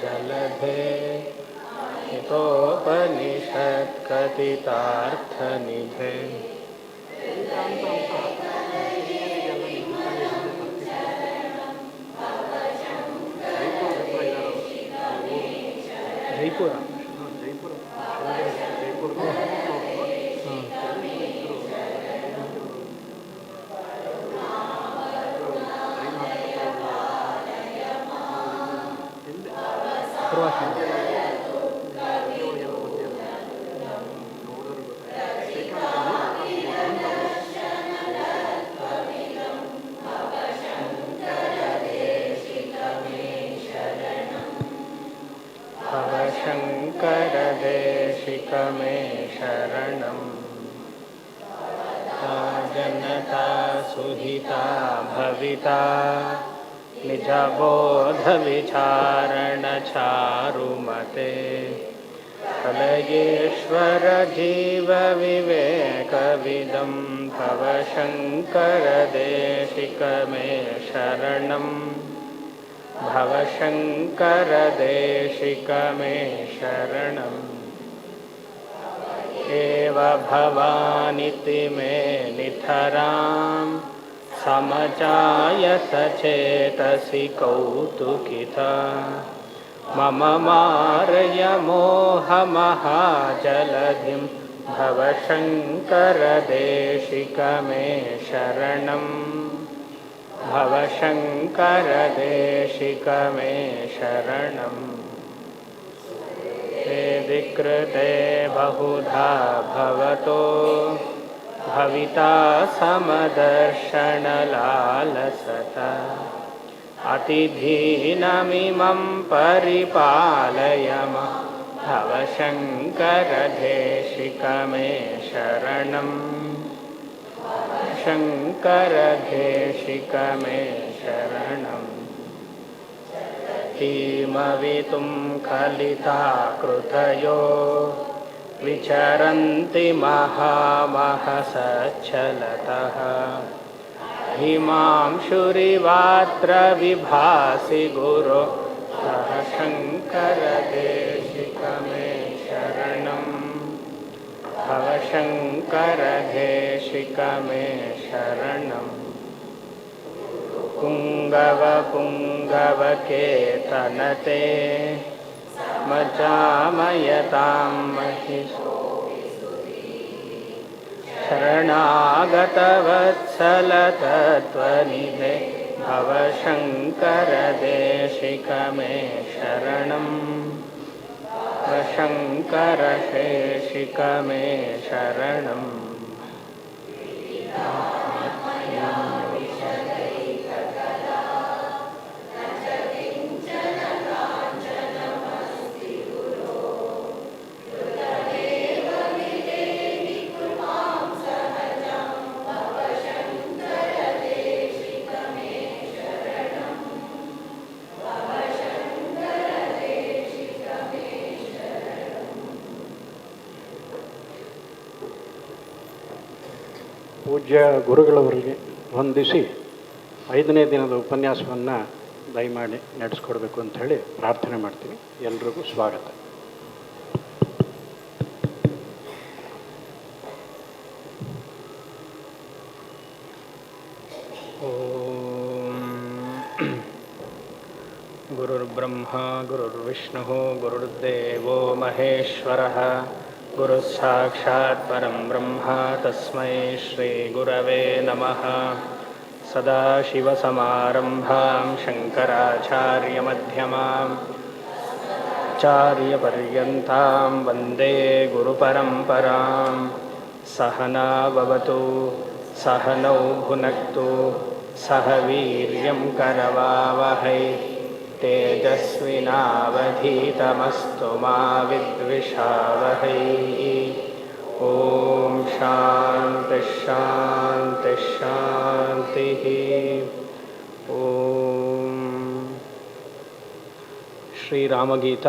जलधे हितोपनिषत्कथितार्थनिधे ಜೈಪುರ शङ्करदेशिकमे शरणम् जनता सुहिता भविता निजबोधविचारणचारुमते कलयेश्वर जीवविवेकविदं भव शङ्करदेशिकमे शरणम् भव शङ्करदेशिकमे शरणम् एव भवानिति मे नितरां समजायत चेतसि कौतुकिता मम मारय मोहमहाजलधिं भव शङ्करदेशिकमे शरणम् भव शङ्करदेशिकमे शरणम् वेदिकृते बहुधा भवतो भविता समदर्शनलालसता अतिधीनमिमं परिपालय भव शङ्करदेशिकमे शरणम् शङ्करदेशिकमे शरणम् किमवितुं कलिताकृतयो विचरन्ति महामहसच्चलतः हिमांशुरिवात्र विभासि गुरो सह शङ्करदेशिकमे शरणम् भव शङ्करदेशिकमे शरणम् पुङ्गवकेतनते मचामयतां महिषो शरणागतवत्सलतत्त्वनिधे भव शङ्करदेशिकमे शरणम् शङ्करदेशिकमे शरणम् ಪೂಜ್ಯ ಗುರುಗಳವರಿಗೆ ವಂದಿಸಿ 5ನೇ ದಿನದ ಉಪನ್ಯಾಸವನ್ನು ದಯಮಾಡಿ ನಡೆಸ್ಕೊಡ್ಬೇಕು ಅಂಥೇಳಿ ಪ್ರಾರ್ಥನೆ ಮಾಡ್ತೀನಿ. ಎಲ್ರಿಗೂ ಸ್ವಾಗತ. ಗುರುರ್ಬ್ರಹ್ಮ ಗುರುರ್ವಿಷ್ಣುಃ ಗುರುರ್ದೇವೋ ಮಹೇಶ್ವರಃ ಗುರುಃ ಸಾಕ್ಷಾತ್ ಪರಂ ಬ್ರಹ್ಮ ತಸ್ಮೈ ಶ್ರೀ ಗುರವೇ ನಮಃ. ಸದಾಶಿವಸಮಾರಂಭಾಂ ಶಂಕರಾಚಾರ್ಯಮಧ್ಯಮಾಂ ಆಚಾರ್ಯಪರ್ಯಂತಾಂ ವಂದೇ ಗುರುಪರಂಪರಾಂ. ಸಹನಾ ಭವತು ಸಹನೌ ಭುನಕ್ತು ಸಹ ವೀರ್ಯಂ ಕರವಾವಹೈ ತೇಜಸ್ವಿನಾವಧೀತಮಸ್ತು ಮಾ ವಿದ್ವಿಷಾವಹೈ. ಓಂ ಶಾಂತಿ ಶಾಂತಿ ಶಾಂತಿ. ಓಂ ಶ್ರೀರಾಮಗೀತ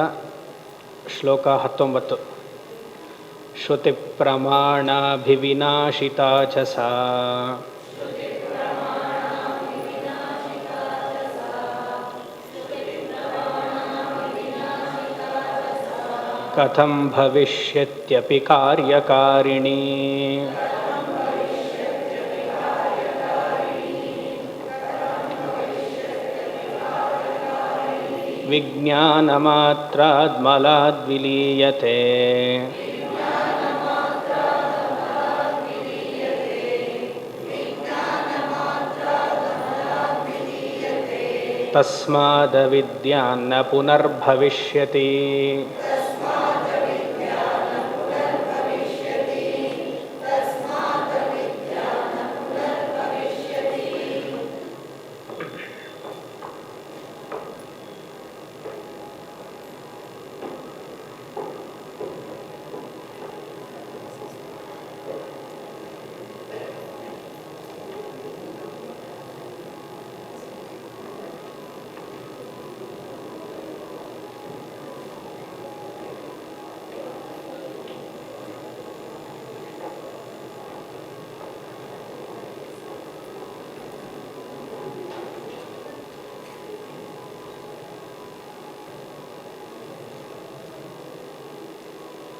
ಶ್ಲೋಕ 19. ಶ್ರುತಿ ಪ್ರಮಾಣಾಭಿವಿನಾಶಿತಾ ಚ ಸಾ ಕಥಂ ಭವಿಷ್ಯತ್ಯಪಿ ಕಾರ್ಯಕಾರಿಣೀ ವಿಜ್ಞಾನಮಾತ್ರಾದ್ ಮಲಾದ್ ವಿಲೀಯತೆ ತಸ್ಮಾದವಿದ್ಯಾನ್ನ ಪುನರ್ಭವಿಷ್ಯತಿ.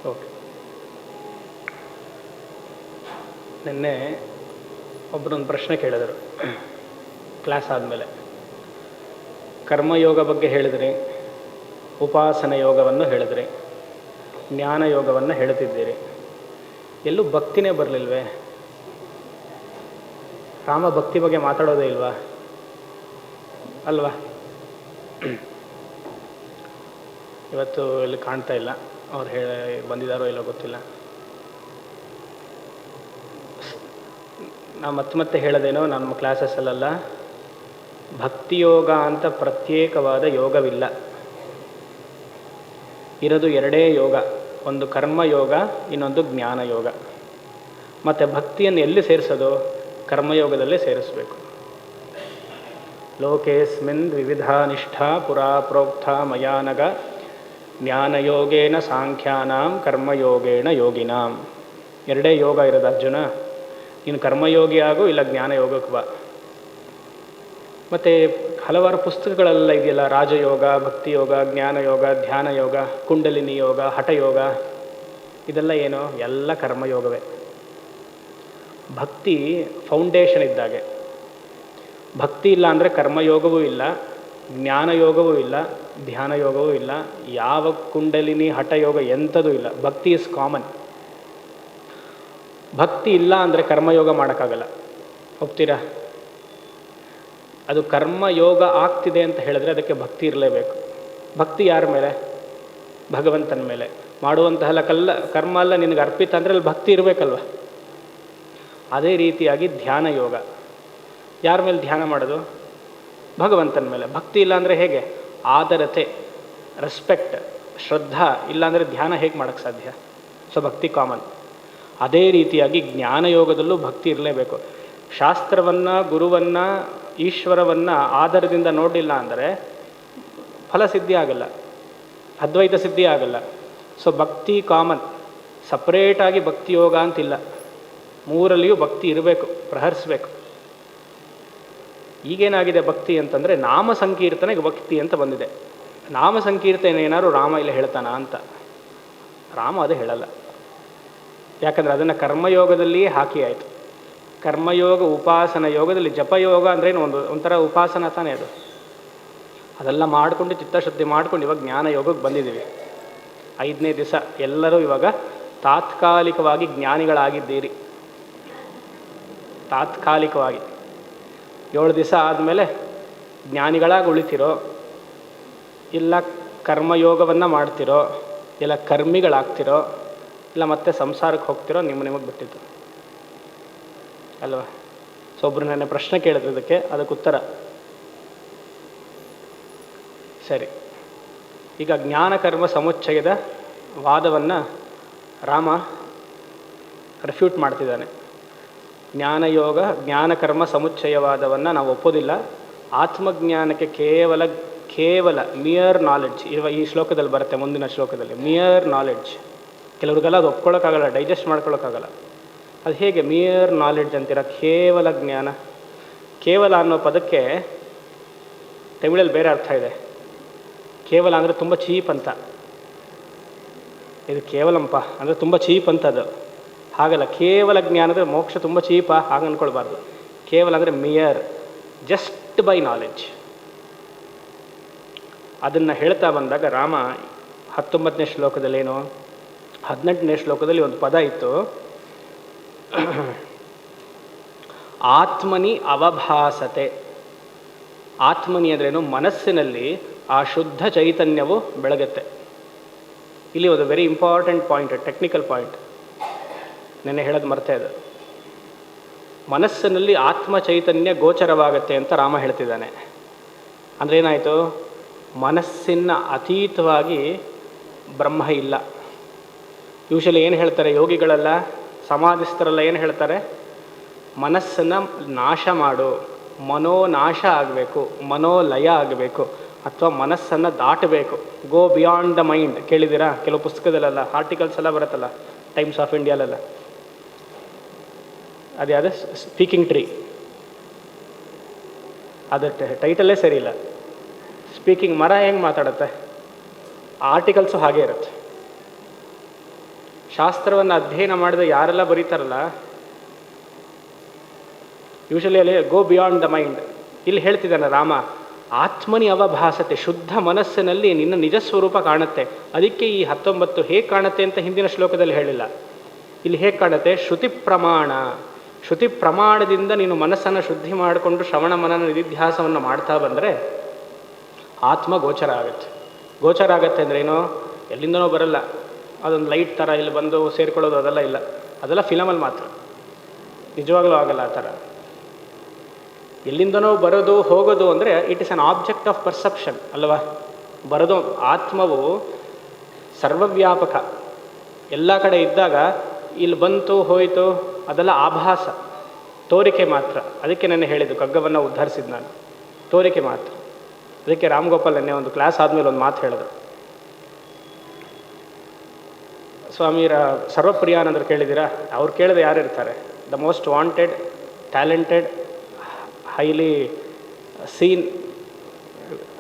ಓಕೆ, ನಿನ್ನೆ ಒಬ್ಬರೊಂದು ಪ್ರಶ್ನೆ ಕೇಳಿದರು ಕ್ಲಾಸ್ ಆದಮೇಲೆ. ಕರ್ಮಯೋಗ ಬಗ್ಗೆ ಹೇಳಿದ್ರಿ, ಉಪಾಸನ ಯೋಗವನ್ನು ಹೇಳಿದ್ರಿ, ಜ್ಞಾನ ಯೋಗವನ್ನು ಹೇಳ್ತಿದ್ದೀರಿ, ಎಲ್ಲೂ ಭಕ್ತಿನೇ ಬರಲಿಲ್ವೇ? ರಾಮ ಭಕ್ತಿ ಬಗ್ಗೆ ಮಾತಾಡೋದೇ ಇಲ್ವಾ ಅಲ್ವಾ? ಇವತ್ತು ಇಲ್ಲಿ ಕಾಣ್ತಾ ಇಲ್ಲ, ಅವ್ರು ಬಂದಿದ್ದಾರೋ ಇಲ್ಲೋ ಗೊತ್ತಿಲ್ಲ. ನಾ ಮತ್ತೆ ಹೇಳೋದೇನೋ, ನಮ್ಮ ಕ್ಲಾಸಸ್ಸಲ್ಲ ಭಕ್ತಿಯೋಗ ಅಂತ ಪ್ರತ್ಯೇಕವಾದ ಯೋಗವಿಲ್ಲ. ಇರೋದು ಎರಡೇ ಯೋಗ, ಒಂದು ಕರ್ಮಯೋಗ, ಇನ್ನೊಂದು ಜ್ಞಾನಯೋಗ. ಮತ್ತು ಭಕ್ತಿಯನ್ನು ಎಲ್ಲಿ ಸೇರಿಸೋದು? ಕರ್ಮಯೋಗದಲ್ಲೇ ಸೇರಿಸಬೇಕು. ಲೋಕೇಸ್ಮಿನ್ ವಿವಿಧಾ ನಿಷ್ಠಾ ಪುರಾ ಪ್ರೋಕ್ತ ಮಯಾನಗ ಜ್ಞಾನಯೋಗೇನ ಸಾಂಖ್ಯಾನಾಂ ಕರ್ಮಯೋಗೇಣ ಯೋಗಿನಾಂ. ಎರಡೇ ಯೋಗ ಇರೋದು ಅರ್ಜುನ. ನೀನು ಕರ್ಮಯೋಗಿ ಆಗು, ಇಲ್ಲ ಜ್ಞಾನಯೋಗಕ್ಕೆ ಬಾ. ಮತ್ತು ಹಲವಾರು ಪುಸ್ತಕಗಳೆಲ್ಲ ಇದೆಯಲ್ಲ, ರಾಜಯೋಗ, ಭಕ್ತಿಯೋಗ, ಜ್ಞಾನಯೋಗ, ಧ್ಯಾನ ಯೋಗ, ಕುಂಡಲಿನಿ ಯೋಗ, ಹಠಯೋಗ, ಇದೆಲ್ಲ ಏನು? ಎಲ್ಲ ಕರ್ಮಯೋಗವೇ. ಭಕ್ತಿ ಫೌಂಡೇಶನ್ ಇದ್ದಾಗೆ. ಭಕ್ತಿ ಇಲ್ಲ ಅಂದರೆ ಕರ್ಮಯೋಗವೂ ಇಲ್ಲ, ಜ್ಞಾನಯೋಗವೂ ಇಲ್ಲ, ಧ್ಯಾನ ಯೋಗವೂ ಇಲ್ಲ, ಯಾವ ಕುಂಡಲಿನಿ ಹಠಯೋಗ ಎಂಥದೂ ಇಲ್ಲ. ಭಕ್ತಿ ಇಸ್ ಕಾಮನ್. ಭಕ್ತಿ ಇಲ್ಲ ಅಂದರೆ ಕರ್ಮಯೋಗ ಮಾಡೋಕ್ಕಾಗಲ್ಲ, ಒಪ್ತೀರಾ? ಅದು ಕರ್ಮಯೋಗ ಆಗ್ತಿದೆ ಅಂತ ಹೇಳಿದ್ರೆ ಅದಕ್ಕೆ ಭಕ್ತಿ ಇರಲೇಬೇಕು. ಭಕ್ತಿ ಯಾರ ಮೇಲೆ? ಭಗವಂತನ ಮೇಲೆ. ಮಾಡುವಂತಹ ಕರ್ಮ ಎಲ್ಲ ನಿನಗೆ ಅರ್ಪಿತ ಅಂದರೆ ಅಲ್ಲಿ ಭಕ್ತಿ ಇರಬೇಕಲ್ವ? ಅದೇ ರೀತಿಯಾಗಿ ಧ್ಯಾನ ಯೋಗ. ಯಾರ ಮೇಲೆ ಧ್ಯಾನ ಮಾಡೋದು? ಭಗವಂತನ ಮೇಲೆ. ಭಕ್ತಿ ಇಲ್ಲ ಅಂದರೆ ಹೇಗೆ? ಆದರತೆ, ರೆಸ್ಪೆಕ್ಟ್, ಶ್ರದ್ಧಾ ಇಲ್ಲಾಂದರೆ ಧ್ಯಾನ ಹೇಗೆ ಮಾಡೋಕ್ಕೆ ಸಾಧ್ಯ? ಸೊ ಭಕ್ತಿ ಕಾಮನ್. ಅದೇ ರೀತಿಯಾಗಿ ಜ್ಞಾನಯೋಗದಲ್ಲೂ ಭಕ್ತಿ ಇರಲೇಬೇಕು. ಶಾಸ್ತ್ರವನ್ನು, ಗುರುವನ್ನು, ಈಶ್ವರವನ್ನು ಆಧಾರದಿಂದ ನೋಡಲಿಲ್ಲ ಅಂದರೆ ಫಲಸಿದ್ಧಿ ಆಗಲ್ಲ, ಅದ್ವೈತ ಸಿದ್ಧಿ ಆಗಲ್ಲ. ಸೊ ಭಕ್ತಿ ಕಾಮನ್. ಸಪ್ರೇಟಾಗಿ ಭಕ್ತಿಯೋಗ ಅಂತಿಲ್ಲ, ಮೂರಲ್ಲಿಯೂ ಭಕ್ತಿ ಇರಬೇಕು, ಪ್ರಹರಿಸಬೇಕು. ಈಗೇನಾಗಿದೆ ಭಕ್ತಿ ಅಂತಂದರೆ ನಾಮ ಸಂಕೀರ್ತನೆಗೆ ಭಕ್ತಿ ಅಂತ ಬಂದಿದೆ. ನಾಮ ಸಂಕೀರ್ತನೆ ಏನಾದ್ರು ರಾಮ ಇಲ್ಲ ಹೇಳ್ತಾನ ಅಂತ? ರಾಮ ಅದು ಹೇಳಲ್ಲ. ಯಾಕಂದರೆ ಅದನ್ನು ಕರ್ಮಯೋಗದಲ್ಲಿಯೇ ಹಾಕಿ ಆಯಿತು. ಕರ್ಮಯೋಗ, ಉಪಾಸನ ಯೋಗದಲ್ಲಿ ಜಪಯೋಗ ಅಂದ್ರೇನು? ಒಂಥರ ಉಪಾಸನ ತಾನೇ ಅದು. ಅದೆಲ್ಲ ಮಾಡಿಕೊಂಡು ಚಿತ್ತಶುದ್ಧಿ ಮಾಡ್ಕೊಂಡು ಇವಾಗ ಜ್ಞಾನ ಯೋಗಕ್ಕೆ ಬಂದಿದ್ದೀವಿ. 5ನೇ ದಿವಸ ಎಲ್ಲರೂ ಇವಾಗ ತಾತ್ಕಾಲಿಕವಾಗಿ ಜ್ಞಾನಿಗಳಾಗಿದ್ದೀರಿ. ತಾತ್ಕಾಲಿಕವಾಗಿ 7 ದಿವಸ ಆದಮೇಲೆ ಜ್ಞಾನಿಗಳಾಗಿ ಉಳಿತಿರೋ, ಇಲ್ಲ ಕರ್ಮಯೋಗವನ್ನು ಮಾಡ್ತಿರೋ, ಇಲ್ಲ ಕರ್ಮಿಗಳಾಗ್ತಿರೋ, ಇಲ್ಲ ಮತ್ತೆ ಸಂಸಾರಕ್ಕೆ ಹೋಗ್ತಿರೋ, ನಿಮಗೆ ಬಿಟ್ಟಿದ್ದು ಅಲ್ವಾ? ಸೊ ಒಬ್ಬರು ನನ್ನ ಪ್ರಶ್ನೆ ಕೇಳಿದ್ರು, ಅದಕ್ಕೆ ಉತ್ತರ. ಸರಿ, ಈಗ ಜ್ಞಾನಕರ್ಮ ಸಮುಚ್ಚಯದ ವಾದವನ್ನು ರಾಮ ರಿಫ್ಯೂಟ್ ಮಾಡ್ತಿದ್ದಾನೆ. ಜ್ಞಾನಯೋಗ, ಜ್ಞಾನಕರ್ಮ ಸಮುಚ್ಚಯವಾದವನ್ನು ನಾವು ಒಪ್ಪೋದಿಲ್ಲ. ಆತ್ಮಜ್ಞಾನಕ್ಕೆ ಕೇವಲ ಮಿಯರ್ ನಾಲೆಡ್ಜ್ ಈ ಶ್ಲೋಕದಲ್ಲಿ ಬರುತ್ತೆ, ಮುಂದಿನ ಶ್ಲೋಕದಲ್ಲಿ ಮಿಯರ್ ನಾಲೆಡ್ಜ್. ಕೆಲವ್ರಿಗೆಲ್ಲ ಅದು ಒಪ್ಕೊಳ್ಳೋಕ್ಕಾಗಲ್ಲ, ಡೈಜೆಸ್ಟ್ ಮಾಡ್ಕೊಳ್ಳೋಕ್ಕಾಗಲ್ಲ. ಅದು ಹೇಗೆ ಮಿಯರ್ ನಾಲೆಡ್ಜ್ ಅಂತೀರ? ಕೇವಲ ಜ್ಞಾನ. ಕೇವಲ ಅನ್ನೋ ಪದಕ್ಕೆ ತಮಿಳಲ್ಲಿ ಬೇರೆ ಅರ್ಥ ಇದೆ. ಕೇವಲ ಅಂದರೆ ತುಂಬ ಚೀಪ್ ಅಂತ. ಇದು ಕೇವಲಂಪ ಅಂದರೆ ತುಂಬ ಚೀಪ್ ಅಂತದ್ದು. ಹಾಗಲ್ಲ, ಕೇವಲ ಜ್ಞಾನದ ಮೋಕ್ಷ ತುಂಬ ಚೀಪಾ ಹಾಗೆ ಅಂದ್ಕೊಳ್ಬಾರ್ದು. ಕೇವಲ ಅಂದರೆ ಮಿಯರ್, ಜಸ್ಟ್ ಬೈ ನಾಲೆಡ್ಜ್. ಅದನ್ನು ಹೇಳ್ತಾ ಬಂದಾಗ ರಾಮ 19ನೇ ಶ್ಲೋಕದಲ್ಲೇನು, 18ನೇ ಶ್ಲೋಕದಲ್ಲಿ ಒಂದು ಪದ ಇತ್ತು, ಆತ್ಮನಿ ಅವಭಾಸತೆ. ಆತ್ಮನಿ ಅಂದ್ರೇನು, ಮನಸ್ಸಿನಲ್ಲಿ ಆ ಶುದ್ಧ ಚೈತನ್ಯವು ಬೆಳಗುತ್ತೆ. ಇಲ್ಲಿ ಒಂದು very important point, technical point, ನೆನ್ನೆ ಹೇಳೋದು ಮರ್ತೆ ಅದು. ಮನಸ್ಸಿನಲ್ಲಿ ಆತ್ಮ ಚೈತನ್ಯ ಗೋಚರವಾಗತ್ತೆ ಅಂತ ರಾಮ ಹೇಳ್ತಿದ್ದಾನೆ. ಅಂದರೆ ಏನಾಯಿತು, ಮನಸ್ಸಿನ ಅತೀತವಾಗಿ ಬ್ರಹ್ಮ ಇಲ್ಲ. ಯೂಶಲಿ ಏನು ಹೇಳ್ತಾರೆ ಯೋಗಿಗಳೆಲ್ಲ, ಸಮಾಧಿಸ್ಥರೆಲ್ಲ ಏನು ಹೇಳ್ತಾರೆ, ಮನಸ್ಸನ್ನು ನಾಶ ಮಾಡು, ಮನೋನಾಶ ಆಗಬೇಕು, ಮನೋಲಯ ಆಗಬೇಕು, ಅಥವಾ ಮನಸ್ಸನ್ನು ದಾಟಬೇಕು, ಗೋ ಬಿಯಾಂಡ್ ದ ಮೈಂಡ್. ಕೇಳಿದ್ದೀರಾ? ಕೆಲವು ಪುಸ್ತಕದಲ್ಲೆಲ್ಲ ಆರ್ಟಿಕಲ್ಸ್ ಎಲ್ಲ ಬರುತ್ತಲ್ಲ, ಟೈಮ್ಸ್ ಆಫ್ ಇಂಡಿಯಾಲೆಲ್ಲ, ಅದ್ಯಾವುದು ಸ್ಪೀಕಿಂಗ್ ಟ್ರೀ, ಅದು ಟೈಟಲ್ಲೇ ಸರಿ ಇಲ್ಲ. ಸ್ಪೀಕಿಂಗ್ ಮರ ಹೆಂಗೆ ಮಾತಾಡುತ್ತೆ, ಆರ್ಟಿಕಲ್ಸು ಹಾಗೇ ಇರುತ್ತೆ. ಶಾಸ್ತ್ರವನ್ನು ಅಧ್ಯಯನ ಮಾಡಿದ ಯಾರೆಲ್ಲ ಬರೀತಾರಲ್ಲ, ಯೂಶಲಿ ಅಲ್ಲಿ ಗೋ ಬಿಯಾಂಡ್ ದ ಮೈಂಡ್. ಇಲ್ಲಿ ಹೇಳ್ತಿದ್ದಾನೆ ರಾಮ, ಆತ್ಮನಿ ಅವಭಾಸತೆ, ಶುದ್ಧ ಮನಸ್ಸಿನಲ್ಲಿ ನಿನ್ನ ನಿಜ ಸ್ವರೂಪ ಕಾಣುತ್ತೆ. ಅದಕ್ಕೆ ಈ 19 ಹೇಗೆ ಕಾಣುತ್ತೆ ಅಂತ ಹಿಂದಿನ ಶ್ಲೋಕದಲ್ಲಿ ಹೇಳಿಲ್ಲ. ಇಲ್ಲಿ ಹೇಗೆ ಕಾಣುತ್ತೆ, ಶ್ರುತಿ ಪ್ರಮಾಣ. ಶ್ರುತಿ ಪ್ರಮಾಣದಿಂದ ನೀನು ಮನಸ್ಸನ್ನು ಶುದ್ಧಿ ಮಾಡಿಕೊಂಡು ಶ್ರವಣ ಮನನ ನಿಧಿಧ್ಯಾಸವನ್ನು ಮಾಡ್ತಾ ಬಂದರೆ ಆತ್ಮ ಗೋಚರ ಆಗುತ್ತೆ. ಗೋಚರ ಆಗುತ್ತೆ ಅಂದರೆ ಏನು, ಎಲ್ಲಿಂದನೋ ಬರಲ್ಲ, ಅದೊಂದು ಲೈಟ್ ಥರ ಇಲ್ಲಿ ಬಂದು ಸೇರ್ಕೊಳ್ಳೋದು ಅದೆಲ್ಲ ಇಲ್ಲ. ಅದೆಲ್ಲ ಫಿಲಮಲ್ಲಿ ಮಾತ್ರ, ನಿಜವಾಗ್ಲೂ ಆಗಲ್ಲ ಆ ಥರ. ಎಲ್ಲಿಂದನೋ ಬರೋದು ಹೋಗೋದು ಅಂದರೆ it is an object of perception ಅಲ್ವಾ. ಬರೋದು ಆತ್ಮವು ಸರ್ವವ್ಯಾಪಕ, ಎಲ್ಲ ಕಡೆ ಇದ್ದಾಗ ಇಲ್ಲಿ ಬಂತು ಹೋಯಿತು ಅದೆಲ್ಲ ಆಭಾಸ, ತೋರಿಕೆ ಮಾತ್ರ. ಅದಕ್ಕೆ ನಾನು ಹೇಳಿದ್ದು ಕಗ್ಗವನ್ನು ಉದ್ಧರಿಸಿದ್ದು ನಾನು, ತೋರಿಕೆ ಮಾತ್ರ. ಅದಕ್ಕೆ ರಾಮ್ ಗೋಪಾಲ್ ನೆನ್ನೆ ಒಂದು ಕ್ಲಾಸ್ ಆದಮೇಲೆ ಒಂದು ಮಾತು ಹೇಳಿದ್ರು. ಸ್ವಾಮಿ ಸರ್ವಪ್ರಿಯಾನಂದರು ಕೇಳಿದ್ದೀರಾ? ಅವ್ರು ಕೇಳಿದ್ರೆ ಯಾರು ಇರ್ತಾರೆ? The most wanted, talented, highly seen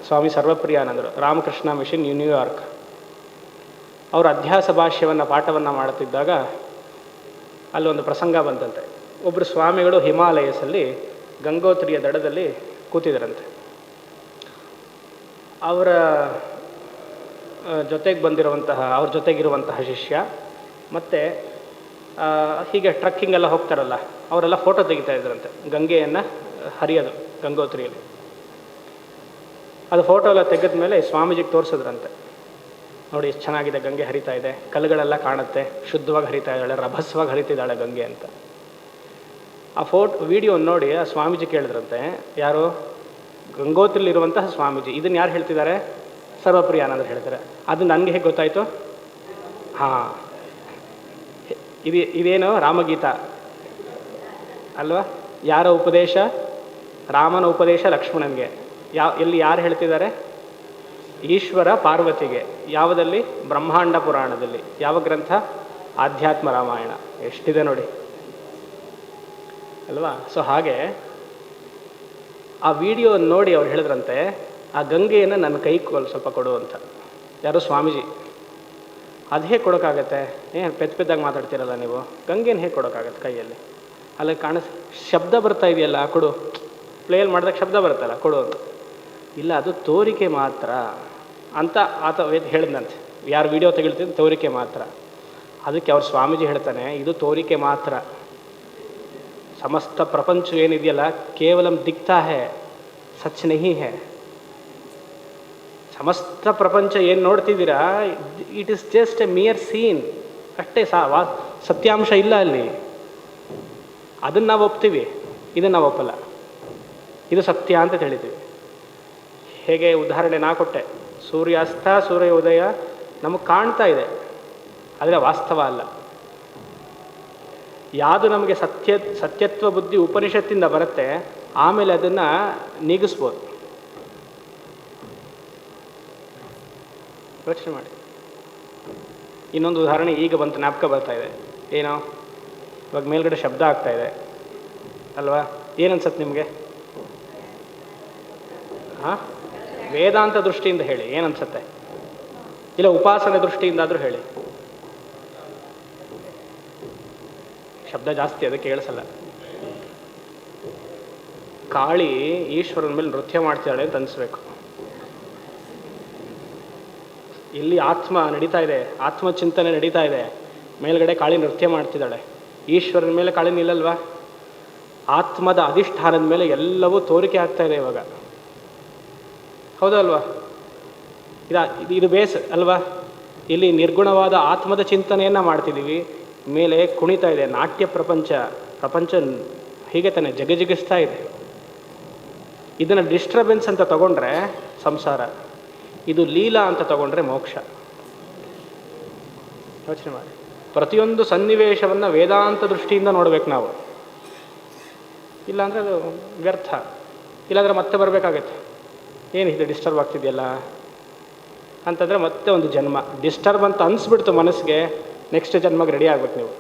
Swami ಸರ್ವಪ್ರಿಯಾನಂದರು, ರಾಮಕೃಷ್ಣ ಮಿಷನ್ ನ್ಯೂಯಾರ್ಕ್. ಅವರು ಅಧ್ಯಾಸ ಭಾಷ್ಯವನ್ನು ಪಾಠವನ್ನು ಮಾಡುತ್ತಿದ್ದಾಗ ಅಲ್ಲೊಂದು ಪ್ರಸಂಗ ಬಂತಂತೆ. ಒಬ್ಬರು ಸ್ವಾಮಿಗಳು ಹಿಮಾಲಯಸಲ್ಲಿ ಗಂಗೋತ್ರಿಯ ದಡದಲ್ಲಿ ಕೂತಿದ್ದರಂತೆ. ಅವರ ಜೊತೆಗೆ ಬಂದಿರುವಂತಹ, ಅವ್ರ ಜೊತೆಗಿರುವಂತಹ ಶಿಷ್ಯ ಮತ್ತು ಹೀಗೆ ಟ್ರಕ್ಕಿಂಗ್ ಎಲ್ಲ ಹೋಗ್ತಾರಲ್ಲ ಅವರೆಲ್ಲ ಫೋಟೋ ತೆಗಿತಾ ಇದ್ರಂತೆ, ಗಂಗೆಯನ್ನು ಹರಿಯೋದು ಗಂಗೋತ್ರಿಯಲ್ಲಿ. ಅದು ಫೋಟೋ ಎಲ್ಲ ತೆಗೆದ ಮೇಲೆ ಸ್ವಾಮೀಜಿಗೆ ತೋರಿಸಿದ್ರಂತೆ. ನೋಡಿ ಎಷ್ಟು ಚೆನ್ನಾಗಿದೆ, ಗಂಗೆ ಹರಿತಾ ಇದೆ, ಕಲ್ಲುಗಳೆಲ್ಲ ಕಾಣುತ್ತೆ, ಶುದ್ಧವಾಗಿ ಹರಿತಾ ಇದ್ದಾಳೆ, ರಭಸವಾಗಿ ಹರಿತಿದ್ದಾಳೆ ಗಂಗೆ ಅಂತ. ಆ ವಿಡಿಯೋ ನೋಡಿ ಆ ಸ್ವಾಮೀಜಿ ಕೇಳಿದ್ರಂತೆ, ಯಾರು? ಗಂಗೋತ್ರಿಲಿರುವಂತಹ ಸ್ವಾಮೀಜಿ. ಇದನ್ನು ಯಾರು ಹೇಳ್ತಿದ್ದಾರೆ? ಸರ್ವಪ್ರಿಯಾನಂದರು ಹೇಳ್ತಾರೆ. ಅದು ನನಗೆ ಹೇಗೆ ಗೊತ್ತಾಯಿತು? ಹಾಂ, ಇದೇನು ರಾಮಗೀತ ಅಲ್ವಾ? ಯಾರ ಉಪದೇಶ? ರಾಮನ ಉಪದೇಶ ಲಕ್ಷ್ಮಣನಿಗೆ. ಎಲ್ಲಿ ಯಾರು ಹೇಳ್ತಿದ್ದಾರೆ? ಈಶ್ವರ ಪಾರ್ವತಿಗೆ. ಯಾವುದಲ್ಲಿ? ಬ್ರಹ್ಮಾಂಡ ಪುರಾಣದಲ್ಲಿ. ಯಾವ ಗ್ರಂಥ? ಆಧ್ಯಾತ್ಮ ರಾಮಾಯಣ. ಎಷ್ಟಿದೆ ನೋಡಿ ಅಲ್ವಾ? ಸೊ ಹಾಗೆ ಆ ವಿಡಿಯೋ ನೋಡಿ ಅವ್ರು ಹೇಳಿದ್ರಂತೆ, ಆ ಗಂಗೆಯನ್ನು ನನ್ನ ಕೈ ಸ್ವಲ್ಪ ಕೊಡು ಅಂತ. ಯಾರು? ಸ್ವಾಮೀಜಿ. ಅದು ಹೇಗೆ ಕೊಡೋಕ್ಕಾಗತ್ತೆ? ಪೆದ್ದಾಗಿ ಮಾತಾಡ್ತೀರಲ್ಲ ನೀವು, ಗಂಗೆನ ಹೇಗೆ ಕೊಡೋಕ್ಕಾಗತ್ತೆ ಕೈಯಲ್ಲಿ? ಅಲ್ಲಿ ಶಬ್ದ ಬರ್ತಾ ಇದೆಯಲ್ಲ, ಕೊಡು. ಪ್ಲೇಯಲ್ಲಿ ಮಾಡಿದಾಗ ಶಬ್ದ ಬರುತ್ತಲ್ಲ, ಕೊಡು ಅಂತ. ಇಲ್ಲ, ಅದು ತೋರಿಕೆ ಮಾತ್ರ ಅಂತ ಆತ ಹೇಳಿದಂತೆ. ಯಾರು ವಿಡಿಯೋ ತೆಗಿಳ್ತಿದ್ದು ತೋರಿಕೆ ಮಾತ್ರ. ಅದಕ್ಕೆ ಅವ್ರ ಸ್ವಾಮೀಜಿ ಹೇಳ್ತಾನೆ, ಇದು ತೋರಿಕೆ ಮಾತ್ರ. ಸಮಸ್ತ ಪ್ರಪಂಚ ಏನಿದೆಯಲ್ಲ ಕೇವಲಂ ದಿಕ್ತಾ ಹೇ, ಸಚ್ ನಹಿ ಹೇ. ಸಮಸ್ತ ಪ್ರಪಂಚ ಏನು ನೋಡ್ತಿದ್ದೀರಾ, it is just a mere scene ಅಷ್ಟೇ. ಸತ್ಯಾಂಶ ಇಲ್ಲ ಅಲ್ಲಿ. ಅದನ್ನು ನಾವು ಒಪ್ತೀವಿ, ಇದನ್ನು ನಾವು ಒಪ್ಪಲ್ಲ. ಇದು ಸತ್ಯ ಅಂತ ತಿಳಿತೀವಿ. ಹೇಗೆ ಉದಾಹರಣೆ ನಾ ಕೊಟ್ಟೆ, ಸೂರ್ಯಾಸ್ತ ಸೂರ್ಯ ಉದಯ ನಮಗೆ ಕಾಣ್ತಾ ಇದೆ, ಆದರೆ ವಾಸ್ತವ ಅಲ್ಲ. ಯಾವುದು ನಮಗೆ ಸತ್ಯತ್ವ ಬುದ್ಧಿ ಉಪನಿಷತ್ತಿಂದ ಬರುತ್ತೆ, ಆಮೇಲೆ ಅದನ್ನು ನೀಗಿಸ್ಬೋದು. ಯೋಚನೆ ಮಾಡಿ. ಇನ್ನೊಂದು ಉದಾಹರಣೆ ಈಗ ಬಂತು, ಜ್ಞಾಪಕ ಬರ್ತಾ ಇದೆ. ಏನೋ ಇವಾಗ ಮೇಲ್ಗಡೆ ಶಬ್ದ ಆಗ್ತಾ ಇದೆ ಅಲ್ವಾ? ಏನನ್ಸತ್ತೆ ನಿಮಗೆ? ಹಾಂ, ವೇದಾಂತ ದೃಷ್ಟಿಯಿಂದ ಹೇಳಿ ಏನನ್ಸತ್ತೆ, ಇಲ್ಲ ಉಪಾಸನೆ ದೃಷ್ಟಿಯಿಂದಾದರೂ ಹೇಳಿ. ಶಬ್ದ ಜಾಸ್ತಿ ಅದಕ್ಕೆ ಕೇಳಿಸಲ್ಲ. ಕಾಳಿ ಈಶ್ವರನ ಮೇಲೆ ನೃತ್ಯ ಮಾಡ್ತಿದ್ದಾಳೆ ಅಂತ ಅನಿಸ್ಬೇಕು. ಇಲ್ಲಿ ಆತ್ಮ ನಡೀತಾ ಇದೆ, ಆತ್ಮಚಿಂತನೆ ನಡೀತಾ ಇದೆ, ಮೇಲ್ಗಡೆ ಕಾಳಿ ನೃತ್ಯ ಮಾಡ್ತಿದ್ದಾಳೆ. ಈಶ್ವರನ ಮೇಲೆ ಕಾಳಿ ನಿಲ್ಲಲ್ವಾ? ಆತ್ಮದ ಅಧಿಷ್ಠಾನದ ಮೇಲೆ ಎಲ್ಲವೂ ತೋರಿಕೆ ಆಗ್ತಾ ಇದೆ ಇವಾಗ. ಹೌದಲ್ವಾ? ಇದು ಬೇಸ್ ಅಲ್ವಾ? ಇಲ್ಲಿ ನಿರ್ಗುಣವಾದ ಆತ್ಮದ ಚಿಂತನೆಯನ್ನು ಮಾಡ್ತಿದ್ದೀವಿ, ಮೇಲೆ ಕುಣಿತಾ ಇದೆ ನಾಟ್ಯ ಪ್ರಪಂಚ. ಪ್ರಪಂಚ ಹೀಗೆ ತಾನೆ ಜಗಜಿಗಿಸ್ತಾ ಇದೆ. ಇದನ್ನು ಡಿಸ್ಟರ್ಬೆನ್ಸ್ ಅಂತ ತಗೊಂಡ್ರೆ ಸಂಸಾರ, ಇದು ಲೀಲಾ ಅಂತ ತಗೊಂಡ್ರೆ ಮೋಕ್ಷ. ಯೋಚನೆ ಮಾಡಿ. ಪ್ರತಿಯೊಂದು ಸನ್ನಿವೇಶವನ್ನು ವೇದಾಂತ ದೃಷ್ಟಿಯಿಂದ ನೋಡ್ಬೇಕು ನಾವು. ಇಲ್ಲಾಂದರೆ ಅದು ವ್ಯರ್ಥ. ಇಲ್ಲಾಂದರೆ ಮತ್ತೆ ಬರಬೇಕಾಗತ್ತೆ. ಏನಿದೆ ಡಿಸ್ಟರ್ಬ್ ಆಗ್ತಿದೆಯಲ್ಲ ಅಂತಂದರೆ ಮತ್ತೆ ಒಂದು ಜನ್ಮ. ಡಿಸ್ಟರ್ಬ್ ಅಂತ ಅನಿಸ್ಬಿಡ್ತು ಮನಸ್ಸಿಗೆ, ನೆಕ್ಸ್ಟ್ ಜನ್ಮಗೆ ರೆಡಿ ಆಗ್ಬೇಕು ನೀವು.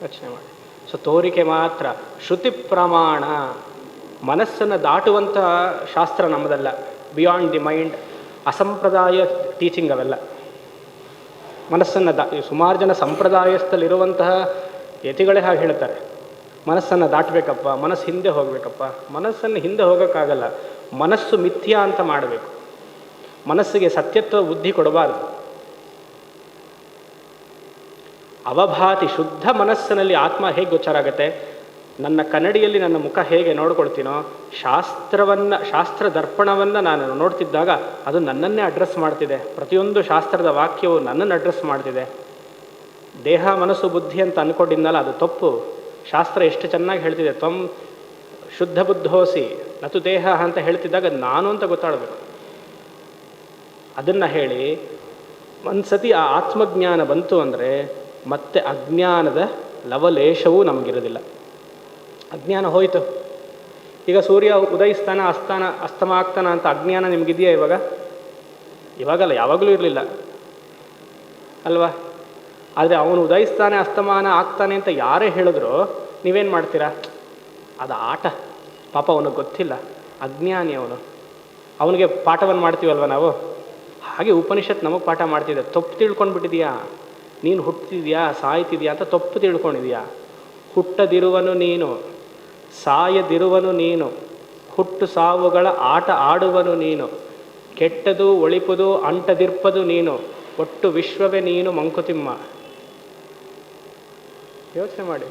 ಯೋಚನೆ ಮಾಡಿ. ಸೊ ತೋರಿಕೆ ಮಾತ್ರ. ಶ್ರುತಿ ಪ್ರಮಾಣ, ಮನಸ್ಸನ್ನು ದಾಟುವಂಥ ಶಾಸ್ತ್ರ ನಮ್ಮದಲ್ಲ. ಬಿಯಾಂಡ್ ದಿ ಮೈಂಡ್, ಅಸಂಪ್ರದಾಯ ಟೀಚಿಂಗ್ ಅವೆಲ್ಲ. ಮನಸ್ಸನ್ನು ಸುಮಾರು ಜನ ಸಂಪ್ರದಾಯಸ್ಥಲ್ಲಿರುವಂತಹ ಯತಿಗಳೇ ಹಾಗೆ ಹೇಳ್ತಾರೆ, ಮನಸ್ಸನ್ನು ದಾಟಬೇಕಪ್ಪ, ಮನಸ್ಸು ಹಿಂದೆ ಹೋಗಬೇಕಪ್ಪ. ಮನಸ್ಸನ್ನು ಹಿಂದೆ ಹೋಗೋಕ್ಕಾಗಲ್ಲ. ಮನಸ್ಸು ಮಿಥ್ಯ ಅಂತ ಮಾಡಬೇಕು. ಮನಸ್ಸಿಗೆ ಸತ್ಯತ್ವ ಬುದ್ಧಿ ಕೊಡಬಾರ್ದು. ಅವಭಾತಿ, ಶುದ್ಧ ಮನಸ್ಸಿನಲ್ಲಿ ಆತ್ಮ ಹೇಗೆ ಗೋಚರ ಆಗುತ್ತೆ? ನನ್ನ ಕನ್ನಡಿಯಲ್ಲಿ ನನ್ನ ಮುಖ ಹೇಗೆ ನೋಡ್ಕೊಳ್ತೀನೋ, ಶಾಸ್ತ್ರ ದರ್ಪಣವನ್ನು ನಾನು ನೋಡ್ತಿದ್ದಾಗ ಅದು ನನ್ನನ್ನೇ ಅಡ್ರೆಸ್ ಮಾಡ್ತಿದೆ. ಪ್ರತಿಯೊಂದು ಶಾಸ್ತ್ರದ ವಾಕ್ಯವು ನನ್ನನ್ನು ಅಡ್ರೆಸ್ ಮಾಡ್ತಿದೆ. ದೇಹ ಮನಸ್ಸು ಬುದ್ಧಿ ಅಂತ ಅಂದ್ಕೊಂಡಿದ್ನಲ್ಲ, ಅದು ತಪ್ಪು. ಶಾಸ್ತ್ರ ಎಷ್ಟು ಚೆನ್ನಾಗಿ ಹೇಳ್ತಿದೆ, ತ್ವಂ ಶುದ್ಧ ಬುದ್ಧೋಸಿ ನತು ದೇಹ ಅಂತ ಹೇಳ್ತಿದ್ದಾಗ ನಾನು ಅಂತ ಗೊತ್ತಾಡಬೇಕು. ಅದನ್ನು ಹೇಳಿ ಒಂದು ಸತಿ ಆ ಆತ್ಮಜ್ಞಾನ ಬಂತು ಅಂದರೆ ಮತ್ತೆ ಅಜ್ಞಾನದ ಲವಲೇಶವೂ ನಮಗಿರೋದಿಲ್ಲ. ಅಜ್ಞಾನ ಹೋಯಿತು. ಈಗ ಸೂರ್ಯ ಉದಯಿಸ್ತಾನ ಅಸ್ತಮ ಆಗ್ತಾನ ಅಂತ ಅಜ್ಞಾನ ನಿಮಗಿದೆಯಾ ಇವಾಗ? ಇವಾಗಲ್ಲ, ಯಾವಾಗಲೂ ಇರಲಿಲ್ಲ ಅಲ್ವಾ? ಆದರೆ ಅವನು ಉದಯಿಸ್ತಾನೆ ಅಸ್ತಮಾನ ಆಗ್ತಾನೆ ಅಂತ ಯಾರೇ ಹೇಳಿದ್ರು ನೀವೇನು ಮಾಡ್ತೀರಾ? ಅದು ಆಟ, ಪಾಪ ಅವನಿಗೆ ಗೊತ್ತಿಲ್ಲ, ಅಜ್ಞಾನಿ ಅವನು. ಅವನಿಗೆ ಪಾಠವನ್ನು ಮಾಡ್ತೀವಲ್ವ ನಾವು. ಹಾಗೆ ಉಪನಿಷತ್ ನಮಗೆ ಪಾಠ ಮಾಡ್ತಿದ್ದೆ. ತಪ್ಪು ತಿಳ್ಕೊಂಡ್ಬಿಟ್ಟಿದೆಯಾ? ನೀನು ಹುಟ್ಟಿದ್ಯಾ ಸಾಯ್ತಿದ್ಯಾ ಅಂತ ತಪ್ಪು ತಿಳ್ಕೊಂಡಿದೆಯಾ? ಹುಟ್ಟದಿರುವನು ನೀನು, ಸಾಯದಿರುವನು ನೀನು, ಹುಟ್ಟು ಸಾವುಗಳ ಆಟ ಆಡುವನು ನೀನು, ಕೆಟ್ಟದು ಒಳಿಪುದು ಅಂಟದಿರ್ಪದು ನೀನು, ಒಟ್ಟು ವಿಶ್ವವೇ ನೀನು ಮಂಕುತಿಮ್ಮ. ಯೋಚನೆ ಮಾಡಿ.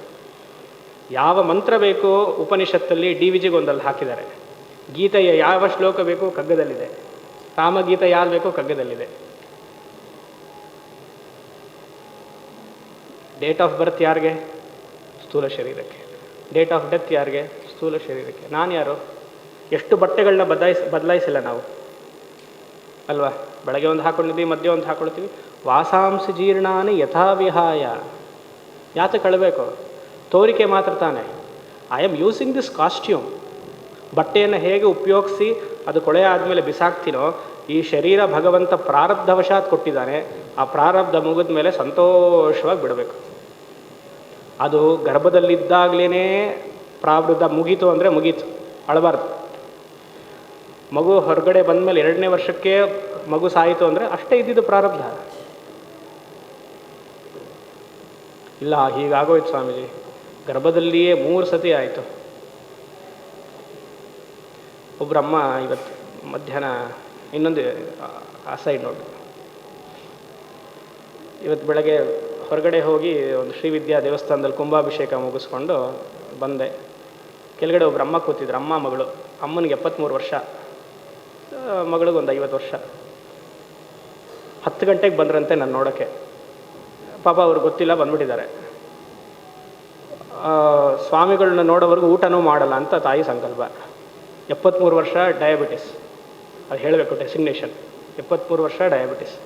ಯಾವ ಮಂತ್ರ ಬೇಕೋ ಉಪನಿಷತ್ತಲ್ಲಿ DVG-ಗೊಂದಲ್ಲಿ ಹಾಕಿದ್ದಾರೆ. ಗೀತೆಯ ಯಾವ ಶ್ಲೋಕ ಬೇಕೋ ಕಗ್ಗದಲ್ಲಿದೆ. ರಾಮಗೀತೆ ಯಾರು ಬೇಕೋ ಕಗ್ಗದಲ್ಲಿದೆ. ಡೇಟ್ ಆಫ್ ಬರ್ತ್ ಯಾರಿಗೆ? ಸ್ಥೂಲ ಶರೀರಕ್ಕೆ. ಡೇಟ್ ಆಫ್ ಡೆತ್ ಯಾರಿಗೆ? ಸ್ಥೂಲ ಶರೀರಕ್ಕೆ. ನಾನು ಯಾರು? ಎಷ್ಟು ಬಟ್ಟೆಗಳನ್ನ ಬದಲಾಯಿಸಿಲ್ಲ ನಾವು ಅಲ್ವಾ? ಬೆಳಗ್ಗೆ ಒಂದು ಹಾಕೊಂಡಿದ್ದೀವಿ, ಮಧ್ಯೆ ಒಂದು ಹಾಕೊಳ್ತೀವಿ. ವಾಸಾಂಸಿ ಜೀರ್ಣಾನಿ ಯಥಾವಿಹಾಯ. ಯಾತಕ್ಕೆ ಕಳಬೇಕು? ತೋರಿಕೆ ಮಾತ್ರ ತಾನೆ. I am using this costume. ಬಟ್ಟೆಯನ್ನು ಹೇಗೆ ಉಪಯೋಗಿಸಿ ಅದು ಕೊಳೆ ಆದಮೇಲೆ ಬಿಸಾಕ್ತೀನೋ, ಈ ಶರೀರ ಭಗವಂತ ಪ್ರಾರಬ್ಧವಶಾತ್ ಕೊಟ್ಟಿದ್ದಾನೆ. ಆ ಪ್ರಾರಬ್ಧ ಮುಗಿದ ಮೇಲೆ ಸಂತೋಷವಾಗಿ ಬಿಡಬೇಕು. ಅದು ಗರ್ಭದಲ್ಲಿದ್ದಾಗಲೇ ಪ್ರಾರಬ್ಧ ಮುಗೀತು ಅಂದರೆ ಮುಗೀತು, ಅಳಬಾರ್ದು. ಮಗು ಹೊರಗಡೆ ಬಂದಮೇಲೆ 2ನೇ ವರ್ಷಕ್ಕೆ ಮಗು ಸಾಯಿತು ಅಂದರೆ ಅಷ್ಟೇ ಇದ್ದಿದ್ದು ಪ್ರಾರಬ್ಧ. ಇಲ್ಲ, ಹೀಗಾಗೋಯ್ತು ಸ್ವಾಮೀಜಿ, ಗರ್ಭದಲ್ಲಿಯೇ 3 ಸತಿ ಆಯಿತು. ಒಬ್ಬರಮ್ಮ ಇವತ್ತು ಮಧ್ಯಾಹ್ನ, ಇನ್ನೊಂದು ಅಸೈಡ್ ನೋಡು, ಇವತ್ತು ಬೆಳಗ್ಗೆ ಹೊರಗಡೆ ಹೋಗಿ ಒಂದು ಶ್ರೀವಿದ್ಯಾ ದೇವಸ್ಥಾನದಲ್ಲಿ ಕುಂಭಾಭಿಷೇಕ ಮುಗಿಸ್ಕೊಂಡು ಬಂದೆ. ಕೆಳಗಡೆ ಒಬ್ಬರು ಅಮ್ಮ ಕೂತಿದ್ರು, ಅಮ್ಮ ಮಗಳು. ಅಮ್ಮನಿಗೆ 73 ವರ್ಷ, ಮಗಳಿಗೊಂದು 50 ವರ್ಷ. 10 ಗಂಟೆಗೆ ಬಂದ್ರಂತೆ ನಾನು ನೋಡೋಕ್ಕೆ. ಪಾಪ ಅವ್ರಿಗೆ ಗೊತ್ತಿಲ್ಲ, ಬಂದ್ಬಿಟ್ಟಿದ್ದಾರೆ. ಸ್ವಾಮಿಗಳನ್ನ ನೋಡೋವರೆಗೂ ಊಟನೂ ಮಾಡಲ್ಲ ಅಂತ ತಾಯಿ ಸಂಕಲ್ಪ. 73 ವರ್ಷ, ಡಯಾಬಿಟಿಸ್. ಅದು ಹೇಳಬೇಕು ಡೆಸಿಗ್ನೇಷನ್. 73 ವರ್ಷ ಡಯಾಬಿಟಿಸ್.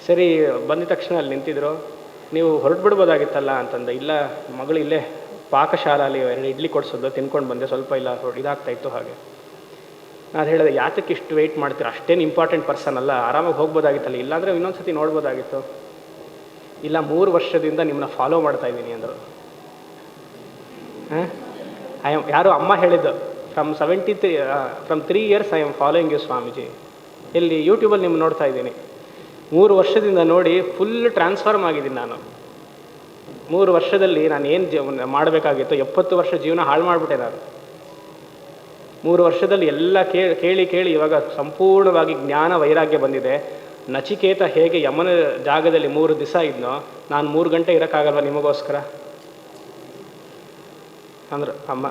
ಸರಿ, ಬಂದಿದ ತಕ್ಷಣ ಅಲ್ಲಿ ನಿಂತಿದ್ರು. ನೀವು ಹೊರಟು ಬಿಡ್ಬೋದಾಗಿತ್ತಲ್ಲ ಅಂತಂದೆ. ಇಲ್ಲ ಮಗಳು ಇಲ್ಲೇ ಪಾಕಶಾಲೆಯಲ್ಲಿ 2 ಇಡ್ಲಿ ಕೊಡಿಸೋದು ತಿನ್ಕೊಂಡು ಬಂದೆ, ಸ್ವಲ್ಪ ಇಲ್ಲ ಇದಾಗ್ತಾಯಿತ್ತು. ಹಾಗೆ ನಾನು ಹೇಳಿದೆ, ಯಾತಕ್ಕೆ ಇಷ್ಟು ವೆಯ್ಟ್ ಮಾಡ್ತೀರಾ? ಅಷ್ಟೇನು ಇಂಪಾರ್ಟೆಂಟ್ ಪರ್ಸನ್ ಅಲ್ಲ, ಆರಾಮಾಗಿ ಹೋಗ್ಬೋದಾಗಿತ್ತಲ್ಲ. ಇಲ್ಲಾಂದರೆ ಇನ್ನೊಂದು ಸತಿ ನೋಡ್ಬೋದಾಗಿತ್ತು. ಇಲ್ಲ, 3 ವರ್ಷದಿಂದ ನಿಮ್ಮನ್ನ ಫಾಲೋ ಮಾಡ್ತಾಯಿದ್ದೀನಿ ಅಂದರು. ಯಾರು ಅಮ್ಮ ಹೇಳಿದ್ದು, from 3 years I am following you Swamiji. ಇಲ್ಲಿ ಯೂಟ್ಯೂಬಲ್ಲಿ ನಿಮ್ಮ ನೋಡ್ತಾ ಇದ್ದೀನಿ. 3 ವರ್ಷದಿಂದ ನೋಡಿ ಫುಲ್ ಟ್ರಾನ್ಸ್ಫಾರ್ಮ್ ಆಗಿದ್ದೀನಿ ನಾನು. 3 ವರ್ಷದಲ್ಲಿ ನಾನು ಏನು ಮಾಡಬೇಕಾಗಿತ್ತು, 70 ವರ್ಷ ಜೀವನ ಹಾಳು ಮಾಡಿಬಿಟ್ಟೆ ನಾನು. 3 ವರ್ಷದಲ್ಲಿ ಎಲ್ಲ ಕೇಳಿ ಕೇಳಿ ಇವಾಗ ಸಂಪೂರ್ಣವಾಗಿ ಜ್ಞಾನ ವೈರಾಗ್ಯ ಬಂದಿದೆ. ನಚಿಕೇತ ಹೇಗೆ ಯಮನ ಜಾಗದಲ್ಲಿ 3 ದಿವಸ ಇದ್ನೋ, ನಾನು 3 ಗಂಟೆ ಇರೋಕ್ಕಾಗಲ್ವ ನಿಮಗೋಸ್ಕರ ಅಂದರು ಅಮ್ಮ.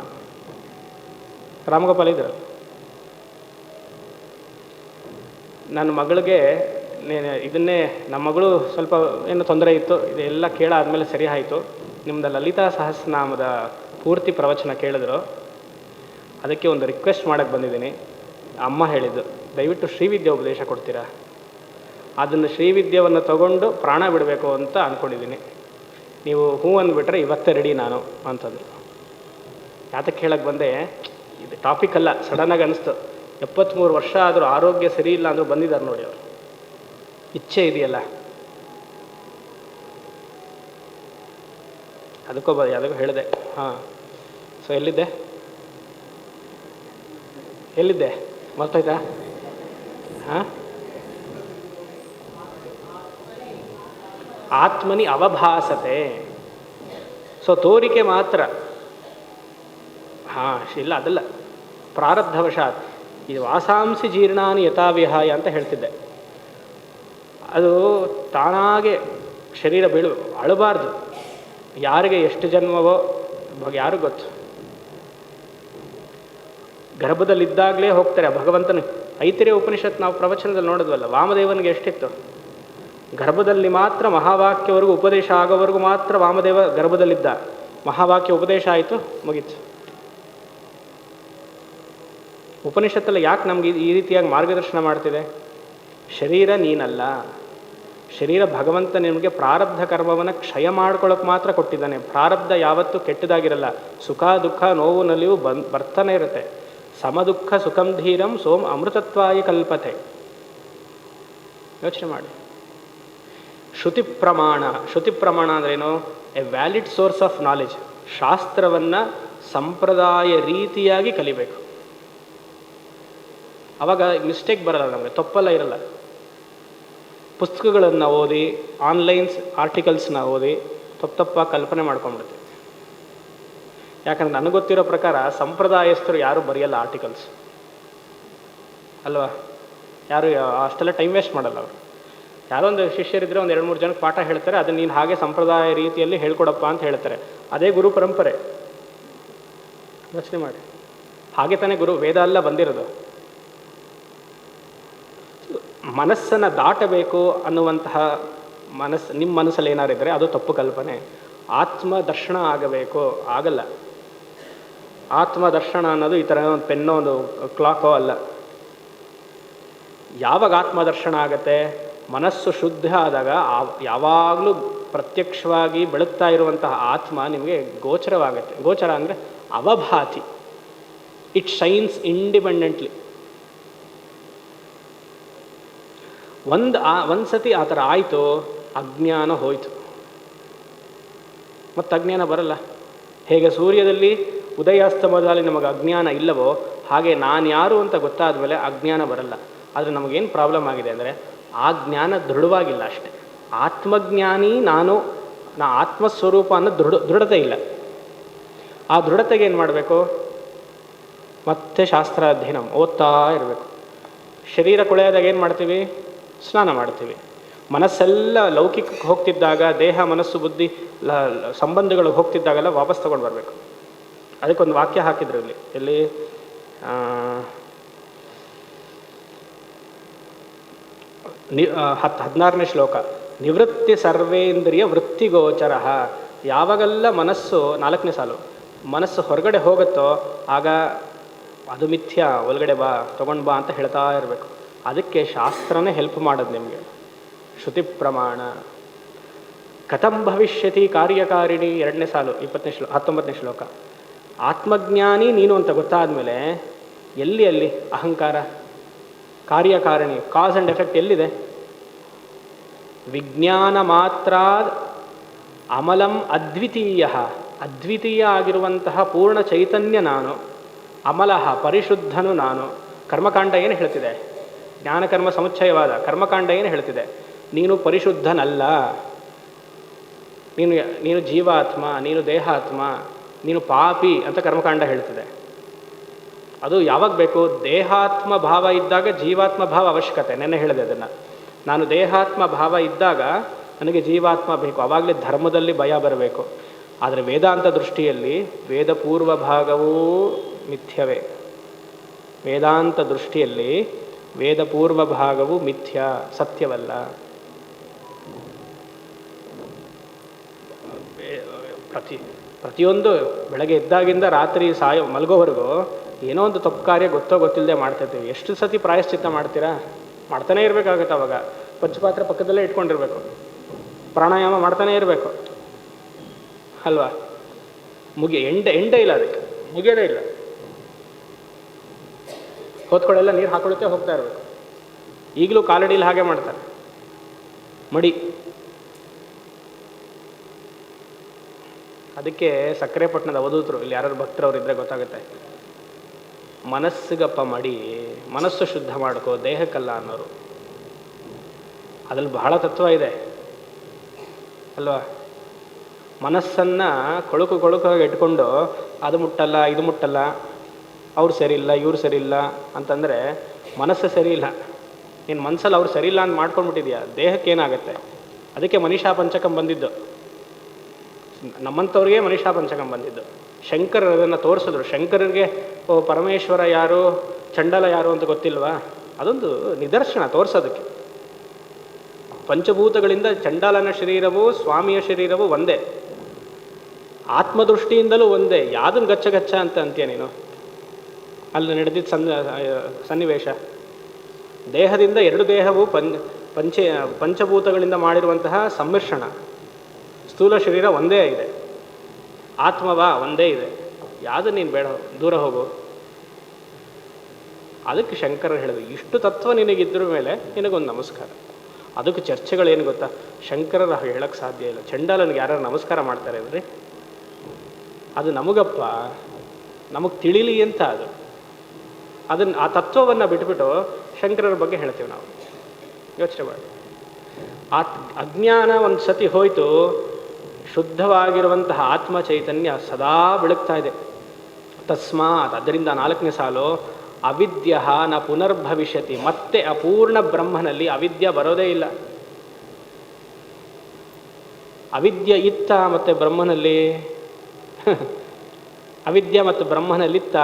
ರಾಮಗೋಪಾಲ್ ಇದ್ದರು. ನನ್ನ ಮಗಳಿಗೆ ಇದನ್ನೇ, ನಮ್ಮ ಮಗಳು ಸ್ವಲ್ಪ ಏನು ತೊಂದರೆ ಇತ್ತು, ಇದೆಲ್ಲ ಕೇಳಾದ್ಮೇಲೆ ಸರಿ ಆಯಿತು. ನಿಮ್ಮದು ಲಲಿತಾ ಸಹಸ್ರನಾಮದ ಪೂರ್ತಿ ಪ್ರವಚನ ಕೇಳಿದ್ರು, ಅದಕ್ಕೆ ಒಂದು ರಿಕ್ವೆಸ್ಟ್ ಮಾಡೋಕ್ಕೆ ಬಂದಿದ್ದೀನಿ. ಅಮ್ಮ ಹೇಳಿದ್ದು, ದಯವಿಟ್ಟು ಶ್ರೀವಿದ್ಯೆ ಉಪದೇಶ ಕೊಡ್ತೀರಾ? ಅದನ್ನು ಶ್ರೀವಿದ್ಯೆಯನ್ನು ತಗೊಂಡು ಪ್ರಾಣ ಬಿಡಬೇಕು ಅಂತ ಅಂದ್ಕೊಂಡಿದ್ದೀನಿ. ನೀವು ಹ್ಞೂ ಅಂದ್ಬಿಟ್ರೆ ಇವತ್ತೇ ರೆಡಿ ನಾನು ಅಂತಂದರು. ಯಾತಕ್ಕೆ ಹೇಳಕ್ಕೆ ಬಂದೆ, ಇದು ಟಾಪಿಕ್ ಅಲ್ಲ, ಸಡನ್ನಾಗಿ ಅನಿಸ್ತು. 73 ವರ್ಷ ಆದರೂ ಆರೋಗ್ಯ ಸರಿ ಇಲ್ಲ ಅಂದರೂ ಬಂದಿದ್ದಾರೆ ನೋಡಿ ಅವರು. ಇಚ್ಛೆ ಇದೆಯಲ್ಲ, ಅದಕ್ಕೂ ಹೇಳಿದೆ. ಹಾಂ, ಸೊ ಎಲ್ಲಿದ್ದೆ ಮರ್ತೋಯ್ತಾ? ಹಾಂ, ಆತ್ಮನಿ ಅವಭಾಸತೆ. ಸೊ ತೋರಿಕೆ ಮಾತ್ರ. ಹಾಂ, ಇಲ್ಲ ಅದಲ್ಲ, ಪ್ರಾರಬ್ಧವಶಾತ್. ಇದು ವಾಸಾಂಸಿ ಜೀರ್ಣಾನಿ ಯಥಾವಿಹಾಯ ಅಂತ ಹೇಳ್ತಿದ್ದೆ. ಅದು ತಾನಾಗೆ ಶರೀರ ಅಳಬಾರ್ದು. ಯಾರಿಗೆ ಎಷ್ಟು ಜನ್ಮವೋ ಯಾರಿಗೂ ಗೊತ್ತು. ಗರ್ಭದಲ್ಲಿದ್ದಾಗಲೇ ಹೋಗ್ತಾರೆ ಭಗವಂತನ. ಐತಿರೇಯ ಉಪನಿಷತ್ ನಾವು ಪ್ರವಚನದಲ್ಲಿ ನೋಡಿದ್ವಲ್ಲ, ವಾಮದೇವನಿಗೆ ಎಷ್ಟಿತ್ತು? ಗರ್ಭದಲ್ಲಿ ಮಾತ್ರ ಮಹಾವಾಕ್ಯವರೆಗೂ ಉಪದೇಶ ಆಗೋವರೆಗೂ ಮಾತ್ರ ವಾಮದೇವ ಗರ್ಭದಲ್ಲಿದ್ದ. ಮಹಾವಾಕ್ಯ ಉಪದೇಶ ಆಯಿತು, ಮುಗೀತು. ಉಪನಿಷತ್ತಲ್ಲಿ ಯಾಕೆ ನಮಗೆ ಈ ರೀತಿಯಾಗಿ ಮಾರ್ಗದರ್ಶನ ಮಾಡ್ತಿದೆ? ಶರೀರ ನೀನಲ್ಲ, ಶರೀರ ಭಗವಂತ ನಿಮಗೆ ಪ್ರಾರಬ್ಧ ಕರ್ಮವನ್ನು ಕ್ಷಯ ಮಾಡ್ಕೊಳ್ಳೋಕೆ ಮಾತ್ರ ಕೊಟ್ಟಿದ್ದಾನೆ. ಪ್ರಾರಬ್ಧ ಯಾವತ್ತೂ ಕೆಟ್ಟದಾಗಿರಲ್ಲ. ಸುಖ ದುಃಖ ನೋವು ನಲಿವು ಬರ್ತಾನೆ ಇರುತ್ತೆ. ಸಮದುಃಖ ಸುಖಂ ಧೀರಂ ಸೋಮ್ ಅಮೃತತ್ವಾಯಿ ಕಲ್ಪತೆ. ಯೋಚನೆ ಮಾಡಿ. ಶ್ರುತಿ ಪ್ರಮಾಣ ಅಂದ್ರೇನು? A valid source of knowledge. ಶಾಸ್ತ್ರವನ್ನು ಸಂಪ್ರದಾಯ ರೀತಿಯಾಗಿ ಕಲಿಬೇಕು. ಆವಾಗ ಮಿಸ್ಟೇಕ್ ಬರಲ್ಲ, ನಮಗೆ ತಪ್ಪೆಲ್ಲ ಇರಲ್ಲ. ಪುಸ್ತಕಗಳನ್ನು ಓದಿ, ಆನ್ಲೈನ್ಸ್ ಆರ್ಟಿಕಲ್ಸ್ನ ಓದಿ ತಪ್ಪಾಗಿ ಕಲ್ಪನೆ ಮಾಡ್ಕೊಂಡ್ಬಿಡ್ತೀವಿ. ಯಾಕಂದ್ರೆ ನನಗೆ ಗೊತ್ತಿರೋ ಪ್ರಕಾರ ಸಂಪ್ರದಾಯಸ್ಥರು ಯಾರೂ ಬರೆಯಲ್ಲ ಆರ್ಟಿಕಲ್ಸ್ ಅಲ್ವಾ? ಯಾರು ಅಷ್ಟೆಲ್ಲ ಟೈಮ್ ವೇಸ್ಟ್ ಮಾಡಲ್ಲ ಅವರು. ಯಾರೋ ಒಂದು ಶಿಷ್ಯರಿದ್ದರೆ ಒಂದು 2-3 ಜನಕ್ಕೆ ಪಾಠ ಹೇಳ್ತಾರೆ, ಅದನ್ನು ನೀನು ಹಾಗೆ ಸಂಪ್ರದಾಯ ರೀತಿಯಲ್ಲಿ ಹೇಳ್ಕೊಡಪ್ಪ ಅಂತ ಹೇಳ್ತಾರೆ. ಅದೇ ಗುರು ಪರಂಪರೆ. ಯೋಚನೆ ಮಾಡಿ. ಹಾಗೆ ತಾನೇ ವೇದ ಎಲ್ಲ ಬಂದಿರೋದು. ಮನಸ್ಸನ್ನು ದಾಟಬೇಕು ಅನ್ನುವಂತಹ ನಿಮ್ಮ ಮನಸ್ಸಲ್ಲಿ ಏನಾರಿದ್ರೆ ಅದು ತಪ್ಪು ಕಲ್ಪನೆ. ಆತ್ಮದರ್ಶನ ಆಗಬೇಕು, ಆಗಲ್ಲ. ಆತ್ಮದರ್ಶನ ಅನ್ನೋದು ಈ ಥರ ಒಂದು ಪೆನ್ನೋ ಒಂದು ಕ್ಲಾಕೋ ಅಲ್ಲ. ಯಾವಾಗ ಆತ್ಮದರ್ಶನ ಆಗತ್ತೆ? ಮನಸ್ಸು ಶುದ್ಧ ಆದಾಗ ಯಾವಾಗಲೂ ಪ್ರತ್ಯಕ್ಷವಾಗಿ ಬೆಳಗ್ತಾ ಇರುವಂತಹ ಆತ್ಮ ನಿಮಗೆ ಗೋಚರವಾಗತ್ತೆ. ಗೋಚರ ಅಂದರೆ ಅವಭಾತಿ. It shines independently. ಒಂದು ಸತಿ ಆ ಥರ ಆಯಿತು, ಅಜ್ಞಾನ ಹೋಯಿತು. ಮತ್ತು ಅಜ್ಞಾನ ಬರಲ್ಲ. ಹೇಗೆ ಸೂರ್ಯದಲ್ಲಿ ಉದಯಾಸ್ತಮದಲ್ಲಿ ನಮಗೆ ಅಜ್ಞಾನ ಇಲ್ಲವೋ ಹಾಗೆ ನಾನು ಯಾರು ಅಂತ ಗೊತ್ತಾದ ಮೇಲೆ ಅಜ್ಞಾನ ಬರಲ್ಲ. ಆದರೆ ನಮಗೇನು ಪ್ರಾಬ್ಲಮ್ ಆಗಿದೆ ಅಂದರೆ ಆ ಜ್ಞಾನ ದೃಢವಾಗಿಲ್ಲ ಅಷ್ಟೆ. ಆತ್ಮಜ್ಞಾನಿ ನಾ ಆತ್ಮಸ್ವರೂಪ ಅನ್ನೋ ದೃಢತೆ ಇಲ್ಲ. ಆ ದೃಢತೆಗೆ ಏನು ಮಾಡಬೇಕು? ಮತ್ತೆ ಶಾಸ್ತ್ರಾಧ್ಯಯನ ಓದ್ತಾ ಇರಬೇಕು. ಶರೀರ ಕೊಳೆಯಾದಾಗ ಏನು ಮಾಡ್ತೀವಿ? ಸ್ನಾನ ಮಾಡ್ತೀವಿ. ಮನಸ್ಸೆಲ್ಲ ಲೌಕಿಕಕ್ಕೆ ಹೋಗ್ತಿದ್ದಾಗ, ದೇಹ ಮನಸ್ಸು ಬುದ್ಧಿ ಸಂಬಂಧಗಳು ಹೋಗ್ತಿದ್ದಾಗೆಲ್ಲ ವಾಪಸ್ ತೊಗೊಂಡು ಬರಬೇಕು. ಅದಕ್ಕೊಂದು ವಾಕ್ಯ ಹಾಕಿದ್ರು ಇಲ್ಲಿ 16ನೇ ಶ್ಲೋಕ. ನಿವೃತ್ತಿ ಸರ್ವೇಂದ್ರಿಯ ವೃತ್ತಿಗೋಚರ. ಯಾವಾಗೆಲ್ಲ ಮನಸ್ಸು, 4ನೇ ಸಾಲು, ಮನಸ್ಸು ಹೊರಗಡೆ ಹೋಗುತ್ತೋ ಆಗ ಅದು ಮಿಥ್ಯ, ಒಳಗಡೆ ಬಾ, ತೊಗೊಂಡು ಬಾ ಅಂತ ಹೇಳ್ತಾ ಇರಬೇಕು. ಅದಕ್ಕೆ ಶಾಸ್ತ್ರನೇ ಹೆಲ್ಪ್ ಮಾಡೋದು ನಿಮಗೆ. ಶ್ರುತಿ ಪ್ರಮಾಣ. ಕಥಂ ಭವಿಷ್ಯತಿ ಕಾರ್ಯಕಾರಿಣಿ, 2ನೇ ಸಾಲು, 19ನೇ ಶ್ಲೋಕ. ಆತ್ಮಜ್ಞಾನಿ ನೀನು ಅಂತ ಗೊತ್ತಾದ ಮೇಲೆ ಎಲ್ಲಿ ಅಹಂಕಾರ? ಕಾರ್ಯಕಾರಿಣಿ, ಕಾಸ್ ಆ್ಯಂಡ್ ಎಫೆಕ್ಟ್ ಎಲ್ಲಿದೆ? ವಿಜ್ಞಾನ ಮಾತ್ರ ಅಮಲಂ ಅದ್ವಿತೀಯ. ಅದ್ವಿತೀಯ ಆಗಿರುವಂತಹ ಪೂರ್ಣ ಚೈತನ್ಯ ನಾನು. ಅಮಲಃ, ಪರಿಶುದ್ಧನು ನಾನು. ಕರ್ಮಕಾಂಡ ಏನು ಹೇಳ್ತಿದೆ? ಜ್ಞಾನಕರ್ಮ ಸಮುಚ್ಚಯವಾದ ಕರ್ಮಕಾಂಡ ಏನು ಹೇಳ್ತಿದೆ? ನೀನು ಪರಿಶುದ್ಧನಲ್ಲ, ನೀನು ಜೀವಾತ್ಮ, ನೀನು ದೇಹಾತ್ಮ, ನೀನು ಪಾಪಿ ಅಂತ ಕರ್ಮಕಾಂಡ ಹೇಳ್ತದೆ. ಅದು ಯಾವಾಗ ಬೇಕು? ದೇಹಾತ್ಮ ಭಾವ ಇದ್ದಾಗ ಜೀವಾತ್ಮ ಭಾವ ಅವಶ್ಯಕತೆ. ನೆನ್ನೆ ಹೇಳಿದೆ ಅದನ್ನು. ನಾನು ದೇಹಾತ್ಮ ಭಾವ ಇದ್ದಾಗ ನನಗೆ ಜೀವಾತ್ಮ ಬೇಕು, ಆವಾಗಲೇ ಧರ್ಮದಲ್ಲಿ ಭಯ ಬರಬೇಕು. ಆದರೆ ವೇದಾಂತ ದೃಷ್ಟಿಯಲ್ಲಿ ವೇದ ಪೂರ್ವ ಭಾಗವೂ ಮಿಥ್ಯವೇ. ವೇದಾಂತ ದೃಷ್ಟಿಯಲ್ಲಿ ವೇದ ಪೂರ್ವ ಭಾಗವು ಮಿಥ್ಯ, ಸತ್ಯವಲ್ಲ. ಪ್ರತಿಯೊಂದು ಬೆಳಗ್ಗೆ ಎದ್ದಾಗಿಂದ ರಾತ್ರಿ ಮಲಗೋವರೆಗೂ ಏನೋ ಒಂದು ತಪ್ಪು ಕಾರ್ಯ ಗೊತ್ತೋ ಗೊತ್ತಿಲ್ಲದೆ ಮಾಡ್ತಿರ್ತೀವಿ. ಎಷ್ಟು ಸತಿ ಪ್ರಾಯಶ್ಚಿತ್ತ ಮಾಡ್ತೀರಾ? ಮಾಡ್ತಾನೆ ಇರಬೇಕಾಗುತ್ತೆ. ಅವಾಗ ಪಂಚಪಾತ್ರ ಪಕ್ಕದಲ್ಲೇ ಇಟ್ಕೊಂಡಿರ್ಬೇಕು, ಪ್ರಾಣಾಯಾಮ ಮಾಡ್ತಾನೆ ಇರಬೇಕು ಅಲ್ವಾ? ಎಂಡೇ ಇಲ್ಲ, ಅದಕ್ಕೆ ಮುಗಿಯೋದೇ ಇಲ್ಲ. ಹೊತ್ಕೊಳೆಲ್ಲ ನೀರು ಹಾಕೊಳ್ಳುತ್ತೆ ಹೋಗ್ತಾ ಇರಬೇಕು. ಈಗಲೂ ಕಾಲಡಿಲಿ ಹಾಗೆ ಮಾಡ್ತಾರೆ, ಮಡಿ. ಅದಕ್ಕೆ ಸಕ್ಕರೆ ಪಟ್ಟಣದ ಅವಧೂತರು, ಇಲ್ಲಿ ಯಾರು ಭಕ್ತರವ್ರು ಇದ್ದರೆ ಗೊತ್ತಾಗುತ್ತೆ, ಮನಸ್ಸಿಗಪ್ಪ ಮಡಿ, ಮನಸ್ಸು ಶುದ್ಧ ಮಾಡ್ಕೋ, ದೇಹಕ್ಕಲ್ಲ ಅನ್ನೋರು. ಅದ್ರಲ್ಲಿ ಬಹಳ ತತ್ವ ಇದೆ ಅಲ್ವಾ? ಮನಸ್ಸನ್ನು ಕೊಳುಕಾಗಿ ಇಟ್ಕೊಂಡು ಅದು ಮುಟ್ಟಲ್ಲ ಇದು ಮುಟ್ಟಲ್ಲ, ಅವ್ರು ಸರಿ ಇಲ್ಲ ಇವ್ರು ಸರಿ ಇಲ್ಲ ಅಂತಂದರೆ ಮನಸ್ಸು ಸರಿ ಇಲ್ಲ. ನೀನು ಮನಸ್ಸಲ್ಲಿ ಅವ್ರು ಸರಿ ಇಲ್ಲ ಅಂತ ಮಾಡ್ಕೊಂಡ್ಬಿಟ್ಟಿದ್ಯಾ, ದೇಹಕ್ಕೆ ಏನಾಗುತ್ತೆ? ಅದಕ್ಕೆ ಮನೀಷಾ ಪಂಚಕಂ ಬಂದಿದ್ದು, ನಮ್ಮಂಥವ್ರಿಗೆ ಮನೀಷಾ ಪಂಚಕಂ ಬಂದಿದ್ದು. ಶಂಕರರು ಅದನ್ನು ತೋರಿಸಿದ್ರು. ಶಂಕರರಿಗೆ ಪರಮೇಶ್ವರ ಯಾರು, ಚಂಡಾಲ ಯಾರು ಅಂತ ಗೊತ್ತಿಲ್ವಾ? ಅದೊಂದು ನಿದರ್ಶನ ತೋರಿಸೋದಕ್ಕೆ. ಪಂಚಭೂತಗಳಿಂದ ಚಂಡಾಲನ ಶರೀರವೂ ಸ್ವಾಮಿಯ ಶರೀರವೂ ಒಂದೇ, ಆತ್ಮದೃಷ್ಟಿಯಿಂದಲೂ ಒಂದೇ. ಯಾವುದನ್ನು ಗಚ್ಚ ಅಂತ ಅಂತೀಯ ನೀನು? ಅಲ್ಲಿ ನಡೆದಿದ್ದ ಸನ್ನಿವೇಶ, ದೇಹದಿಂದ ಎರಡು ದೇಹವು ಪಂಚಭೂತಗಳಿಂದ ಮಾಡಿರುವಂತಹ ಸಮ್ಮಿಶ್ರಣ. ಸ್ಥೂಲ ಶರೀರ ಒಂದೇ ಇದೆ, ಆತ್ಮವ ಒಂದೇ ಇದೆ. ಯಾವುದು ನೀನು ಬೇಡ, ದೂರ ಹೋಗು. ಅದಕ್ಕೆ ಶಂಕರರು ಹೇಳಿದ್ರು, ಇಷ್ಟು ತತ್ವ ನಿನಗಿದ್ರ ಮೇಲೆ ನಿನಗೊಂದು ನಮಸ್ಕಾರ. ಅದಕ್ಕೆ ಚರ್ಚೆಗಳೇನು ಗೊತ್ತಾ? ಶಂಕರರು ಹೇಳಕ್ಕೆ ಸಾಧ್ಯ ಇಲ್ಲ. ಚಂಡಾಲನಿಗೆ ಯಾರು ನಮಸ್ಕಾರ ಮಾಡ್ತಾರೆ ಅಂದರೆ ಅದು ನಮಗಪ್ಪ, ನಮಗೆ ತಿಳಿಲಿ ಅಂತ. ಅದನ್ನು ಆ ತತ್ವವನ್ನು ಬಿಟ್ಬಿಟ್ಟು ಶಂಕರರ ಬಗ್ಗೆ ಹೇಳ್ತೀವಿ ನಾವು. ಯೋಚನೆ ಮಾಡಿ. ಆ ಅಜ್ಞಾನ ಒಂದು ಸತಿ ಹೋಯಿತು, ಶುದ್ಧವಾಗಿರುವಂತಹ ಆತ್ಮ ಚೈತನ್ಯ ಸದಾ ಬೆಳಗ್ತಾ ಇದೆ. ತಸ್ಮಾತ್, ಅದರಿಂದ 4ನೇ ಸಾಲು, ಅವಿದ್ಯ ನ ಪುನರ್ಭವಿಷ್ಯತಿ. ಮತ್ತೆ ಅಪೂರ್ಣ ಬ್ರಹ್ಮನಲ್ಲಿ ಅವಿದ್ಯ ಬರೋದೇ ಇಲ್ಲ. ಅವಿದ್ಯ ಇತ್ತ ಮತ್ತೆ ಬ್ರಹ್ಮನಲ್ಲಿ ಅವಿದ್ಯ ಮತ್ತು ಬ್ರಹ್ಮನಲ್ಲಿತ್ತ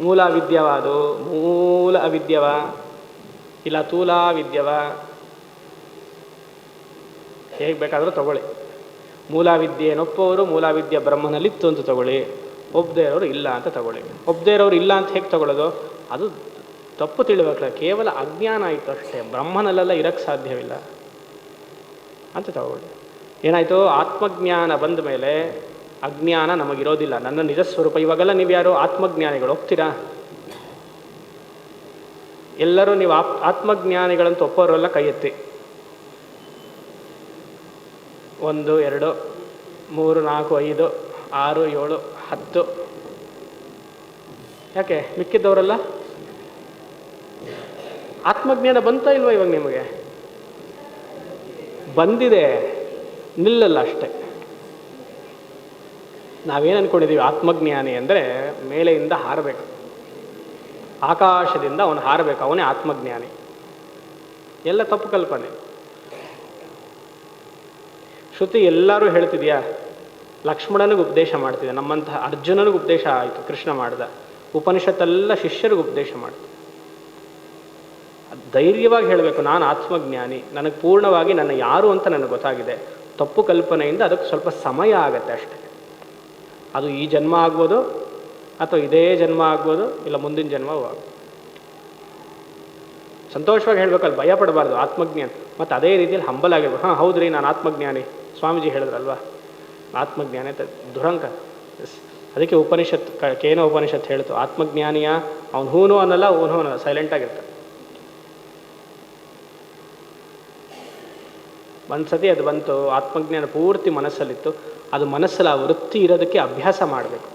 ಮೂಲ ಅವಿದ್ಯವಾದು, ಮೂಲ ಅವಿದ್ಯವ ಇಲ್ಲ ತೂಲಾವಿದ್ಯವ, ಹೇಗೆ ಬೇಕಾದರೂ ತಗೊಳ್ಳಿ. ಮೂಲಾವಿದ್ಯೆನೊಪ್ಪೋರು ಮೂಲಾವಿದ್ಯೆ ಬ್ರಹ್ಮನಲ್ಲಿತ್ತು ಅಂತ ತಗೊಳ್ಳಿ, ಒಪ್ಪದೇ ಇರೋರು ಇಲ್ಲ ಅಂತ ತಗೊಳ್ಳಿ. ಒಪ್ಪದೇ ಇರೋರು ಇಲ್ಲ ಅಂತ ಹೇಗೆ ತಗೊಳ್ಳೋದು? ಅದು ತಪ್ಪು ತಿಳಿಬೇಕಲ್ಲ. ಕೇವಲ ಅಜ್ಞಾನ ಆಯಿತು ಅಷ್ಟೇ, ಬ್ರಹ್ಮನಲ್ಲೆಲ್ಲ ಇರೋಕ್ಕೆ ಸಾಧ್ಯವಿಲ್ಲ ಅಂತ ತಗೊಳ್ಳಿ. ಏನಾಯಿತು? ಆತ್ಮಜ್ಞಾನ ಬಂದ ಮೇಲೆ ಅಜ್ಞಾನ ನಮಗಿರೋದಿಲ್ಲ. ನನ್ನ ನಿಜ ಸ್ವರೂಪ. ಇವಾಗೆಲ್ಲ ನೀವು ಯಾರು ಆತ್ಮಜ್ಞಾನಿಗಳು ಒಪ್ತೀರಾ? ಎಲ್ಲರೂ ನೀವು ಆತ್ಮಜ್ಞಾನಿಗಳಂತ ಒಪ್ಪೋರೆಲ್ಲ ಕೈ ಎತ್ತಿ. 1 2 3 4 5 6 7 10. ಯಾಕೆ ಮಿಕ್ಕಿದ್ದವರೆಲ್ಲ? ಆತ್ಮಜ್ಞಾನ ಬಂತಾ ಇಲ್ವಾ ಇವಾಗ ನಿಮಗೆ? ಬಂದಿದೆ, ನಿಲ್ಲಲ್ಲ ಅಷ್ಟೆ. ನಾವೇನು ಅಂದ್ಕೊಂಡಿದ್ದೀವಿ? ಆತ್ಮಜ್ಞಾನಿ ಅಂದರೆ ಮೇಲೆಯಿಂದ ಹಾರಬೇಕು, ಆಕಾಶದಿಂದ ಅವನು ಹಾರಬೇಕು, ಅವನೇ ಆತ್ಮಜ್ಞಾನಿ. ಎಲ್ಲ ತಪ್ಪು ಕಲ್ಪನೆ. ಶ್ರುತಿ ಎಲ್ಲರೂ ಹೇಳ್ತಿದ್ಯಾ? ಲಕ್ಷ್ಮಣನಿಗೆ ಉಪದೇಶ ಮಾಡ್ತಿದ್ದೆ, ನಮ್ಮಂತಹ ಅರ್ಜುನನಿಗೆ ಉಪದೇಶ ಆಯಿತು, ಕೃಷ್ಣ ಮಾಡ್ದ. ಉಪನಿಷತ್ತೆಲ್ಲ ಶಿಷ್ಯರಿಗೆ ಉಪದೇಶ ಮಾಡ್ತು. ಧೈರ್ಯವಾಗಿ ಹೇಳಬೇಕು, ನಾನು ಆತ್ಮಜ್ಞಾನಿ, ನನಗೆ ಪೂರ್ಣವಾಗಿ ನನ್ನ ಯಾರು ಅಂತ ನನಗೆ ಗೊತ್ತಾಗಿದೆ. ತಪ್ಪು ಕಲ್ಪನೆಯಿಂದ ಅದಕ್ಕೆ ಸ್ವಲ್ಪ ಸಮಯ ಆಗತ್ತೆ ಅಷ್ಟೆ. ಅದು ಈ ಜನ್ಮ ಆಗ್ಬೋದು, ಅಥವಾ ಇದೇ ಜನ್ಮ ಆಗ್ಬೋದು, ಇಲ್ಲ ಮುಂದಿನ ಜನ್ಮವೂ ಆಗ್ಬೋದು. ಸಂತೋಷವಾಗಿ ಹೇಳಬೇಕಲ್ಲ, ಭಯ ಪಡಬಾರ್ದು. ಆತ್ಮಜ್ಞಾನ ಮತ್ತು ಅದೇ ರೀತಿಯಲ್ಲಿ ಹಂಬಲ್ ಆಗಿರ್ಬೇಕು. ಹಾಂ ಹೌದ್ರಿ, ನಾನು ಆತ್ಮಜ್ಞಾನಿ. ಸ್ವಾಮೀಜಿ ಹೇಳಿದ್ರಲ್ವಾ ಆತ್ಮಜ್ಞಾನಿ ಅಂತ. ದುರಂಕಾರ. ಅದಕ್ಕೆ ಉಪನಿಷತ್, ಕೇನ ಉಪನಿಷತ್ ಹೇಳ್ತು, ಆತ್ಮಜ್ಞಾನಿಯ ಅವನು ಹೂನು ಅನ್ನಲ್ಲ, ಅವನು ಅನ್ನಲ್ಲ, ಸೈಲೆಂಟಾಗಿರ್ತಾನೆ. ಒಂದು ಸತಿ ಅದು ಬಂತು, ಆತ್ಮಜ್ಞಾನ ಪೂರ್ತಿ ಮನಸ್ಸಲ್ಲಿತ್ತು. ಅದು ಮನಸ್ಸಲ್ಲಿ ಆ ವೃತ್ತಿ ಇರೋದಕ್ಕೆ ಅಭ್ಯಾಸ ಮಾಡಬೇಕು.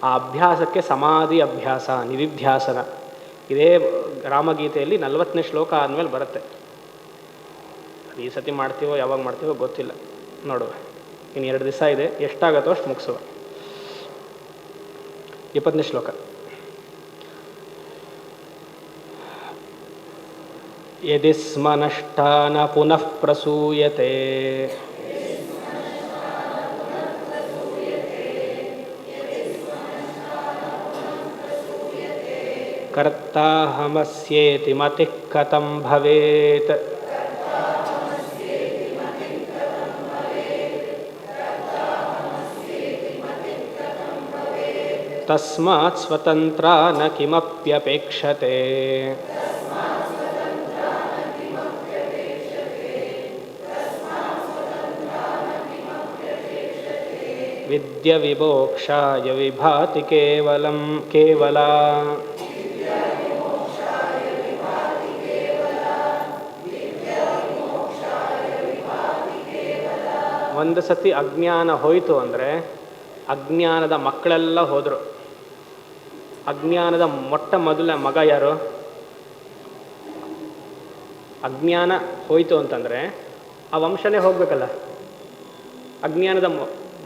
ಆ ಅಭ್ಯಾಸಕ್ಕೆ ಸಮಾಧಿ ಅಭ್ಯಾಸ, ನಿಧಿಧ್ಯಾಸನ. ಇದೇ ರಾಮಗೀತೆಯಲ್ಲಿ 40ನೇ ಶ್ಲೋಕ ಆದಮೇಲೆ ಬರುತ್ತೆ. ಅದು ಈ ಸತಿ ಮಾಡ್ತೀವೋ ಯಾವಾಗ ಮಾಡ್ತೀವೋ ಗೊತ್ತಿಲ್ಲ, ನೋಡುವ. ಇನ್ನು 2 ದಿವಸ ಇದೆ, ಎಷ್ಟಾಗತ್ತೋ ಅಷ್ಟು ಮುಗಿಸುವ. 20ನೇ ಶ್ಲೋಕ. ಯದಿ ಸ್ಮ ನಷ್ಟಾ ನ ಪುನಃ ಪ್ರಸೂಯತೆ ಕರ್ತಾಹಮಸ್ಯೇತಿ ಮತಿಃ ಕಥಂ ಭವೇತ್ ತಸ್ಮಾತ್ ಸ್ವತಂತ್ರ ನ ಕಿಮಪ್ಯಪೇಕ್ಷತೆ. ವಿದ್ಯ ವಿಮೋಕ್ಷಾಯ ವಿಭಾತಿ ಕೇವಲ. ಒಂದು ಸತಿ ಅಜ್ಞಾನ ಹೋಯಿತು ಅಂದರೆ ಅಜ್ಞಾನದ ಮಕ್ಕಳೆಲ್ಲ ಹೋದರು. ಅಜ್ಞಾನದ ಮೊದಲ ಮಗ ಯಾರು? ಅಜ್ಞಾನ ಹೋಯಿತು ಅಂತಂದರೆ ಆ ವಂಶನೇ ಹೋಗ್ಬೇಕಲ್ಲ. ಅಜ್ಞಾನದ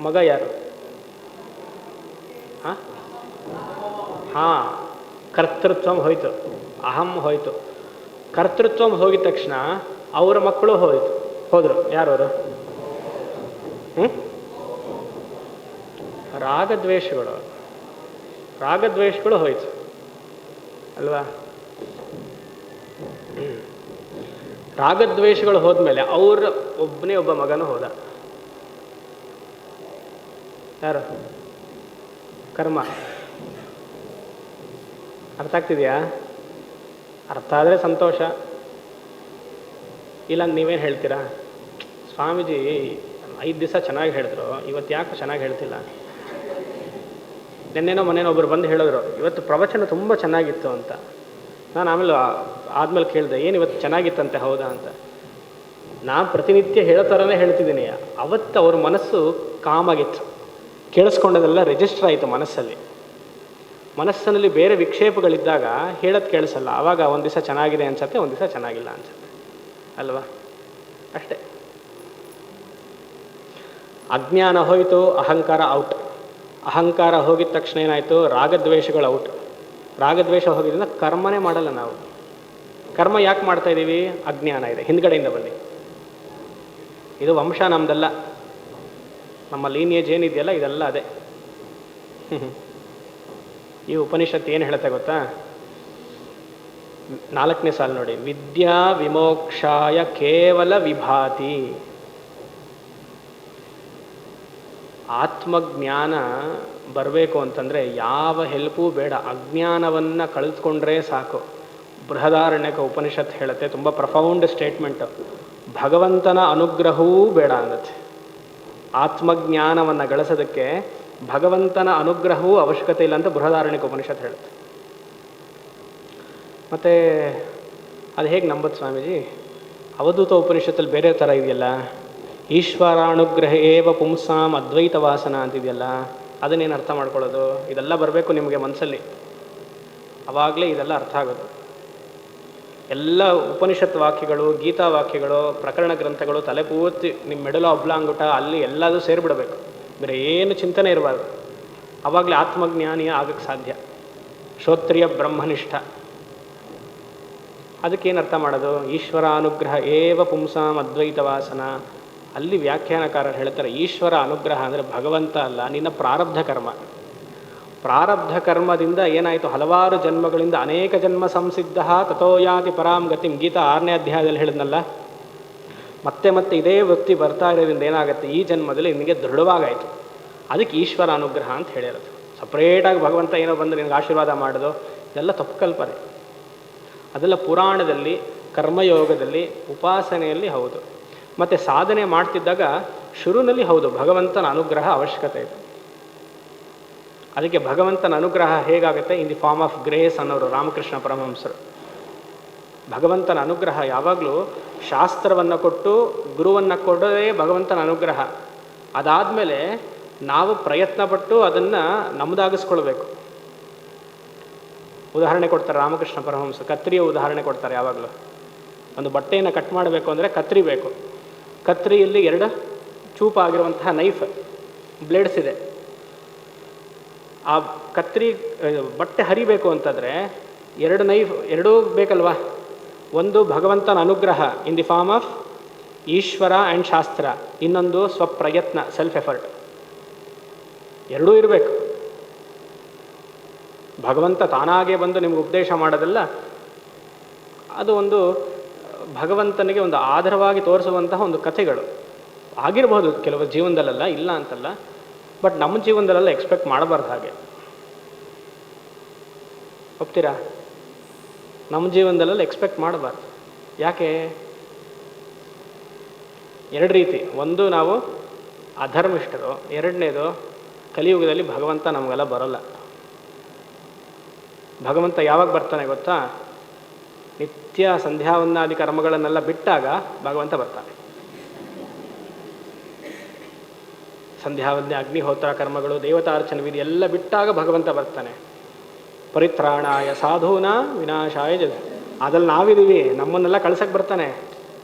ಮಗ ಯಾರು? ಹಾಂ, ಕರ್ತೃತ್ವ ಹೋಯಿತು, ಅಹಂ ಹೋಯಿತು. ಕರ್ತೃತ್ವ ಹೋಗಿದ ತಕ್ಷಣ ಅವರ ಮಕ್ಕಳು ಹೋದರು. ಯಾರವರು? ರಾಗದ್ವೇಷಗಳು ಹೋಯ್ತು ಅಲ್ವಾ? ರಾಗದ್ವೇಷಗಳು ಹೋದ್ಮೇಲೆ ಅವ್ರ ಒಬ್ಬನೇ ಒಬ್ಬ ಮಗನೂ ಹೋದ. ಯಾರು? ಕರ್ಮ. ಅರ್ಥ ಆಗ್ತಿದೆಯಾ? ಅರ್ಥ ಆದರೆ ಸಂತೋಷ, ಇಲ್ಲ ನೀವೇನು ಹೇಳ್ತೀರಾ? ಸ್ವಾಮೀಜಿ 5 ದಿವಸ ಚೆನ್ನಾಗಿ ಹೇಳಿದ್ರು, ಇವತ್ತು ಯಾಕೆ ಚೆನ್ನಾಗಿ ಹೇಳ್ತಿಲ್ಲ? ನೆನ್ನೆನೋ ಮೊನ್ನೆನೋ ಒಬ್ಬರು ಬಂದು ಹೇಳಿದ್ರು ಇವತ್ತು ಪ್ರವಚನ ತುಂಬ ಚೆನ್ನಾಗಿತ್ತು ಅಂತ. ನಾನು ಆದಮೇಲೆ ಕೇಳಿದೆ, ಏನು ಇವತ್ತು ಚೆನ್ನಾಗಿತ್ತಂತೆ? ಹೌದಾ ಅಂತ. ನಾನು ಪ್ರತಿನಿತ್ಯ ಹೇಳೋ ಥರನೇ ಹೇಳ್ತಿದ್ದೀನಿ. ಅವತ್ತು ಅವ್ರ ಮನಸ್ಸು ಕಾಮಾಗಿತ್ತು, ಕೇಳಿಸ್ಕೊಂಡದೆಲ್ಲ ರಿಜಿಸ್ಟರ್ ಆಯಿತು ಮನಸ್ಸಿನಲ್ಲಿ ಬೇರೆ ವಿಕ್ಷೇಪಗಳಿದ್ದಾಗ ಹೇಳೋದು ಕೇಳಿಸಲ್ಲ. ಆವಾಗ ಒಂದು ದಿವಸ ಚೆನ್ನಾಗಿದೆ ಅನ್ಸುತ್ತೆ, ಒಂದು ದಿವಸ ಚೆನ್ನಾಗಿಲ್ಲ ಅನ್ಸುತ್ತೆ ಅಲ್ವಾ? ಅಷ್ಟೇ. ಅಜ್ಞಾನ ಹೋಯಿತು, ಅಹಂಕಾರ ಔಟ್. ಅಹಂಕಾರ ಹೋಗಿದ ತಕ್ಷಣ ಏನಾಯಿತು? ರಾಗದ್ವೇಷಗಳು ಔಟ್. ರಾಗದ್ವೇಷ ಹೋಗಿದ್ದರಿಂದ ಕರ್ಮನೇ ಮಾಡಲ್ಲ ನಾವು. ಕರ್ಮ ಯಾಕೆ ಮಾಡ್ತಾ ಇದ್ದೀವಿ? ಅಜ್ಞಾನ ಇದೆ, ಹಿಂದ್ಗಡೆಯಿಂದ ಬನ್ನಿ. ಇದು ವಂಶ ನಮ್ದಲ್ಲ, ನಮ್ಮ ಲೀನಿಯೇಜ್ ಏನಿದೆಯಲ್ಲ ಇದೆಲ್ಲ ಅದೇ. ಈ ಉಪನಿಷತ್ತು ಏನು ಹೇಳುತ್ತೆ ಗೊತ್ತಾ? 4ನೇ ಸಾಲು ನೋಡಿ. ವಿದ್ಯಾ ವಿಮೋಕ್ಷಾಯ ಕೇವಲ ವಿಭಾತಿ. ಆತ್ಮಜ್ಞಾನ ಬರಬೇಕು ಅಂತಂದರೆ ಯಾವ ಹೆಲ್ಪೂ ಬೇಡ, ಅಜ್ಞಾನವನ್ನು ಕಳೆದುಕೊಂಡ್ರೆ ಸಾಕು. ಬೃಹದಾರಣ್ಯಕ ಉಪನಿಷತ್ತು ಹೇಳುತ್ತೆ, ತುಂಬ ಪ್ರಫೌಂಡ್ ಸ್ಟೇಟ್ಮೆಂಟು. ಭಗವಂತನ ಅನುಗ್ರಹವೂ ಬೇಡ ಅನ್ನತ್ತೆ. ಆತ್ಮಜ್ಞಾನವನ್ನು ಗಳಿಸೋದಕ್ಕೆ ಭಗವಂತನ ಅನುಗ್ರಹವೂ ಅವಶ್ಯಕತೆ ಇಲ್ಲ ಅಂತ ಬೃಹದಾರಣ್ಯಕ ಉಪನಿಷತ್ತು ಹೇಳುತ್ತೆ. ಮತ್ತು ಅದು ಹೇಗೆ ನಂಬತ್ತು ಸ್ವಾಮೀಜಿ? ಅವಧೂತ ಉಪನಿಷತ್ತಲ್ಲಿ ಬೇರೆ ಥರ ಇದೆಯಲ್ಲ, ಈಶ್ವರಾನುಗ್ರಹ ಏವ ಪುಂಸಾಂ ಅದ್ವೈತ ವಾಸನ ಅಂತಿದೆಯಲ್ಲ, ಅದನ್ನೇನು ಅರ್ಥ ಮಾಡ್ಕೊಳ್ಳೋದು? ಇದೆಲ್ಲ ಬರಬೇಕು ನಿಮಗೆ ಮನಸ್ಸಲ್ಲಿ, ಆವಾಗಲೇ ಇದೆಲ್ಲ ಅರ್ಥ ಆಗೋದು. ಎಲ್ಲ ಉಪನಿಷತ್ ವಾಕ್ಯಗಳು, ಗೀತಾ ವಾಕ್ಯಗಳು, ಪ್ರಕರಣ ಗ್ರಂಥಗಳು ತಲೆ ಪೂರ್ತಿ ನಿಮ್ಮ ಮೆಡಲ ಒಬ್ಲಾಂಗುಟ ಅಲ್ಲಿ ಎಲ್ಲದೂ ಸೇರಿಬಿಡಬೇಕು, ಬೇರೆ ಏನು ಚಿಂತನೆ ಇರಬಾರ್ದು. ಆವಾಗಲೇ ಆತ್ಮಜ್ಞಾನಿಯ ಆಗಕ್ಕೆ ಸಾಧ್ಯ. ಶ್ರೋತ್ರಿಯ ಬ್ರಹ್ಮನಿಷ್ಠ. ಅದಕ್ಕೇನು ಅರ್ಥ ಮಾಡೋದು? ಈಶ್ವರ ಅನುಗ್ರಹ ಏವ ಪುಂಸಾಂ ಅದ್ವೈತ ವಾಸನ. ಅಲ್ಲಿ ವ್ಯಾಖ್ಯಾನಕಾರರು ಹೇಳ್ತಾರೆ, ಈಶ್ವರ ಅನುಗ್ರಹ ಅಂದರೆ ಭಗವಂತ ಅಲ್ಲ, ನಿನ್ನ ಪ್ರಾರಬ್ಧ ಕರ್ಮ. ಪ್ರಾರಬ್ಧ ಕರ್ಮದಿಂದ ಏನಾಯಿತು? ಹಲವಾರು ಜನ್ಮಗಳಿಂದ ಅನೇಕ ಜನ್ಮ ಸಂಸಿದ್ಧ ತಥೋಯಾತಿ ಪರಾಂ ಗತಿಂ. ಗೀತಾ 6ನೇ ಅಧ್ಯಾಯದಲ್ಲಿ ಹೇಳಿದ್ನಲ್ಲ, ಮತ್ತೆ ಮತ್ತೆ ಇದೇ ವೃತ್ತಿ ಬರ್ತಾ ಇರೋದ್ರಿಂದ ಏನಾಗುತ್ತೆ? ಈ ಜನ್ಮದಲ್ಲಿ ನಿನಗೆ ದೃಢವಾಗಾಯಿತು. ಅದಕ್ಕೆ ಈಶ್ವರ ಅನುಗ್ರಹ ಅಂತ ಹೇಳಿರೋದು. ಸಪ್ರೇಟಾಗಿ ಭಗವಂತ ಏನೋ ಬಂದು ನಿನಗೆ ಆಶೀರ್ವಾದ ಮಾಡೋದು, ಇದೆಲ್ಲ ತಪ್ಪು ಕಲ್ಪನೆ. ಅದೆಲ್ಲ ಪುರಾಣದಲ್ಲಿ, ಕರ್ಮಯೋಗದಲ್ಲಿ, ಉಪಾಸನೆಯಲ್ಲಿ ಹೌದು. ಮತ್ತು ಸಾಧನೆ ಮಾಡ್ತಿದ್ದಾಗ ಶುರುವಿನಲ್ಲಿ ಹೌದು ಭಗವಂತನ ಅನುಗ್ರಹ ಅವಶ್ಯಕತೆ ಇದೆ. ಅದಕ್ಕೆ ಭಗವಂತನ ಅನುಗ್ರಹ ಹೇಗಾಗುತ್ತೆ? In the form of grace ಅನ್ನೋರು ರಾಮಕೃಷ್ಣ ಪರಮಹಂಸರು. ಭಗವಂತನ ಅನುಗ್ರಹ ಯಾವಾಗಲೂ ಶಾಸ್ತ್ರವನ್ನು ಕೊಟ್ಟು ಗುರುವನ್ನು ಕೊಡೋದೇ ಭಗವಂತನ ಅನುಗ್ರಹ. ಅದಾದಮೇಲೆ ನಾವು ಪ್ರಯತ್ನಪಟ್ಟು ಅದನ್ನು ನಮ್ಮದಾಗಿಸ್ಕೊಳ್ಬೇಕು. ಉದಾಹರಣೆ ಕೊಡ್ತಾರೆ ರಾಮಕೃಷ್ಣ ಪರಮಹಂಸ, ಕತ್ರಿಯ ಉದಾಹರಣೆ ಕೊಡ್ತಾರೆ ಯಾವಾಗಲೂ. ಒಂದು ಬಟ್ಟೆಯನ್ನು ಕಟ್ ಮಾಡಬೇಕು ಅಂದರೆ ಕತ್ರಿ ಬೇಕು. ಕತ್ರಿಯಲ್ಲಿ 2 ಚೂಪಾಗಿರುವಂತಹ ನೈಫ್ ಬ್ಲೇಡ್ಸ್ ಇದೆ. ಆ ಕತ್ರಿ ಬಟ್ಟೆ ಹರಿಬೇಕು ಅಂತಂದರೆ 2 ನೈಫ್ ಎರಡೂ ಬೇಕಲ್ವಾ. ಒಂದು ಭಗವಂತನ ಅನುಗ್ರಹ in the form of Ishwara and shastra, ಇನ್ನೊಂದು ಸ್ವಪ್ರಯತ್ನ, ಸೆಲ್ಫ್ ಎಫರ್ಟ್. ಎರಡೂ ಇರಬೇಕು. ಭಗವಂತ ತಾನಾಗೇ ಬಂದು ನಿಮ್ಗೆ ಉಪದೇಶ ಮಾಡೋದಲ್ಲ, ಅದು ಒಂದು ಭಗವಂತನಿಗೆ ಒಂದು ಆಧಾರವಾಗಿ ತೋರಿಸುವಂತಹ ಒಂದು ಕಥೆಗಳು ಆಗಿರ್ಬೋದು ಕೆಲವು ಜೀವನದಲ್ಲೆಲ್ಲ, ಇಲ್ಲ ಅಂತಲ್ಲ. ಬಟ್ ನಮ್ಮ ಜೀವನದಲ್ಲೆಲ್ಲ ಎಕ್ಸ್ಪೆಕ್ಟ್ ಮಾಡಬಾರ್ದು ಹಾಗೆ. ಒಪ್ತೀರಾ? ನಮ್ಮ ಜೀವನದಲ್ಲೆಲ್ಲ ಎಕ್ಸ್ಪೆಕ್ಟ್ ಮಾಡಬಾರ್ದು. ಯಾಕೆ? 2 ರೀತಿ. ಒಂದು, ನಾವು ಅಧರ್ಮಿಷ್ಠರು. 2ನೇದು, ಕಲಿಯುಗದಲ್ಲಿ ಭಗವಂತ ನಮಗೆಲ್ಲ ಬರೋಲ್ಲ. ಭಗವಂತ ಯಾವಾಗ ಬರ್ತಾನೆ ಗೊತ್ತಾ? ನಿತ್ಯ ಸಂಧ್ಯಾವಂದನಾದಿ ಕರ್ಮಗಳನ್ನೆಲ್ಲ ಬಿಟ್ಟಾಗ ಭಗವಂತ ಬರ್ತಾನೆ. ಸಂಧ್ಯಾವಂದನೆ, ಅಗ್ನಿಹೋತ್ರ ಕರ್ಮಗಳು, ದೇವತಾರ್ಚನ ವಿಧಿ ಎಲ್ಲ ಬಿಟ್ಟಾಗ ಭಗವಂತ ಬರ್ತಾನೆ. ಪರಿತ್ರಾಣಾಯ ಸಾಧೂನ ವಿನಾಶಾಯ ಜಗ. ಅದ್ರಲ್ಲಿ ನಾವಿದ್ದೀವಿ, ನಮ್ಮನ್ನೆಲ್ಲ ಕಳ್ಸಕ್ಕೆ ಬರ್ತಾನೆ.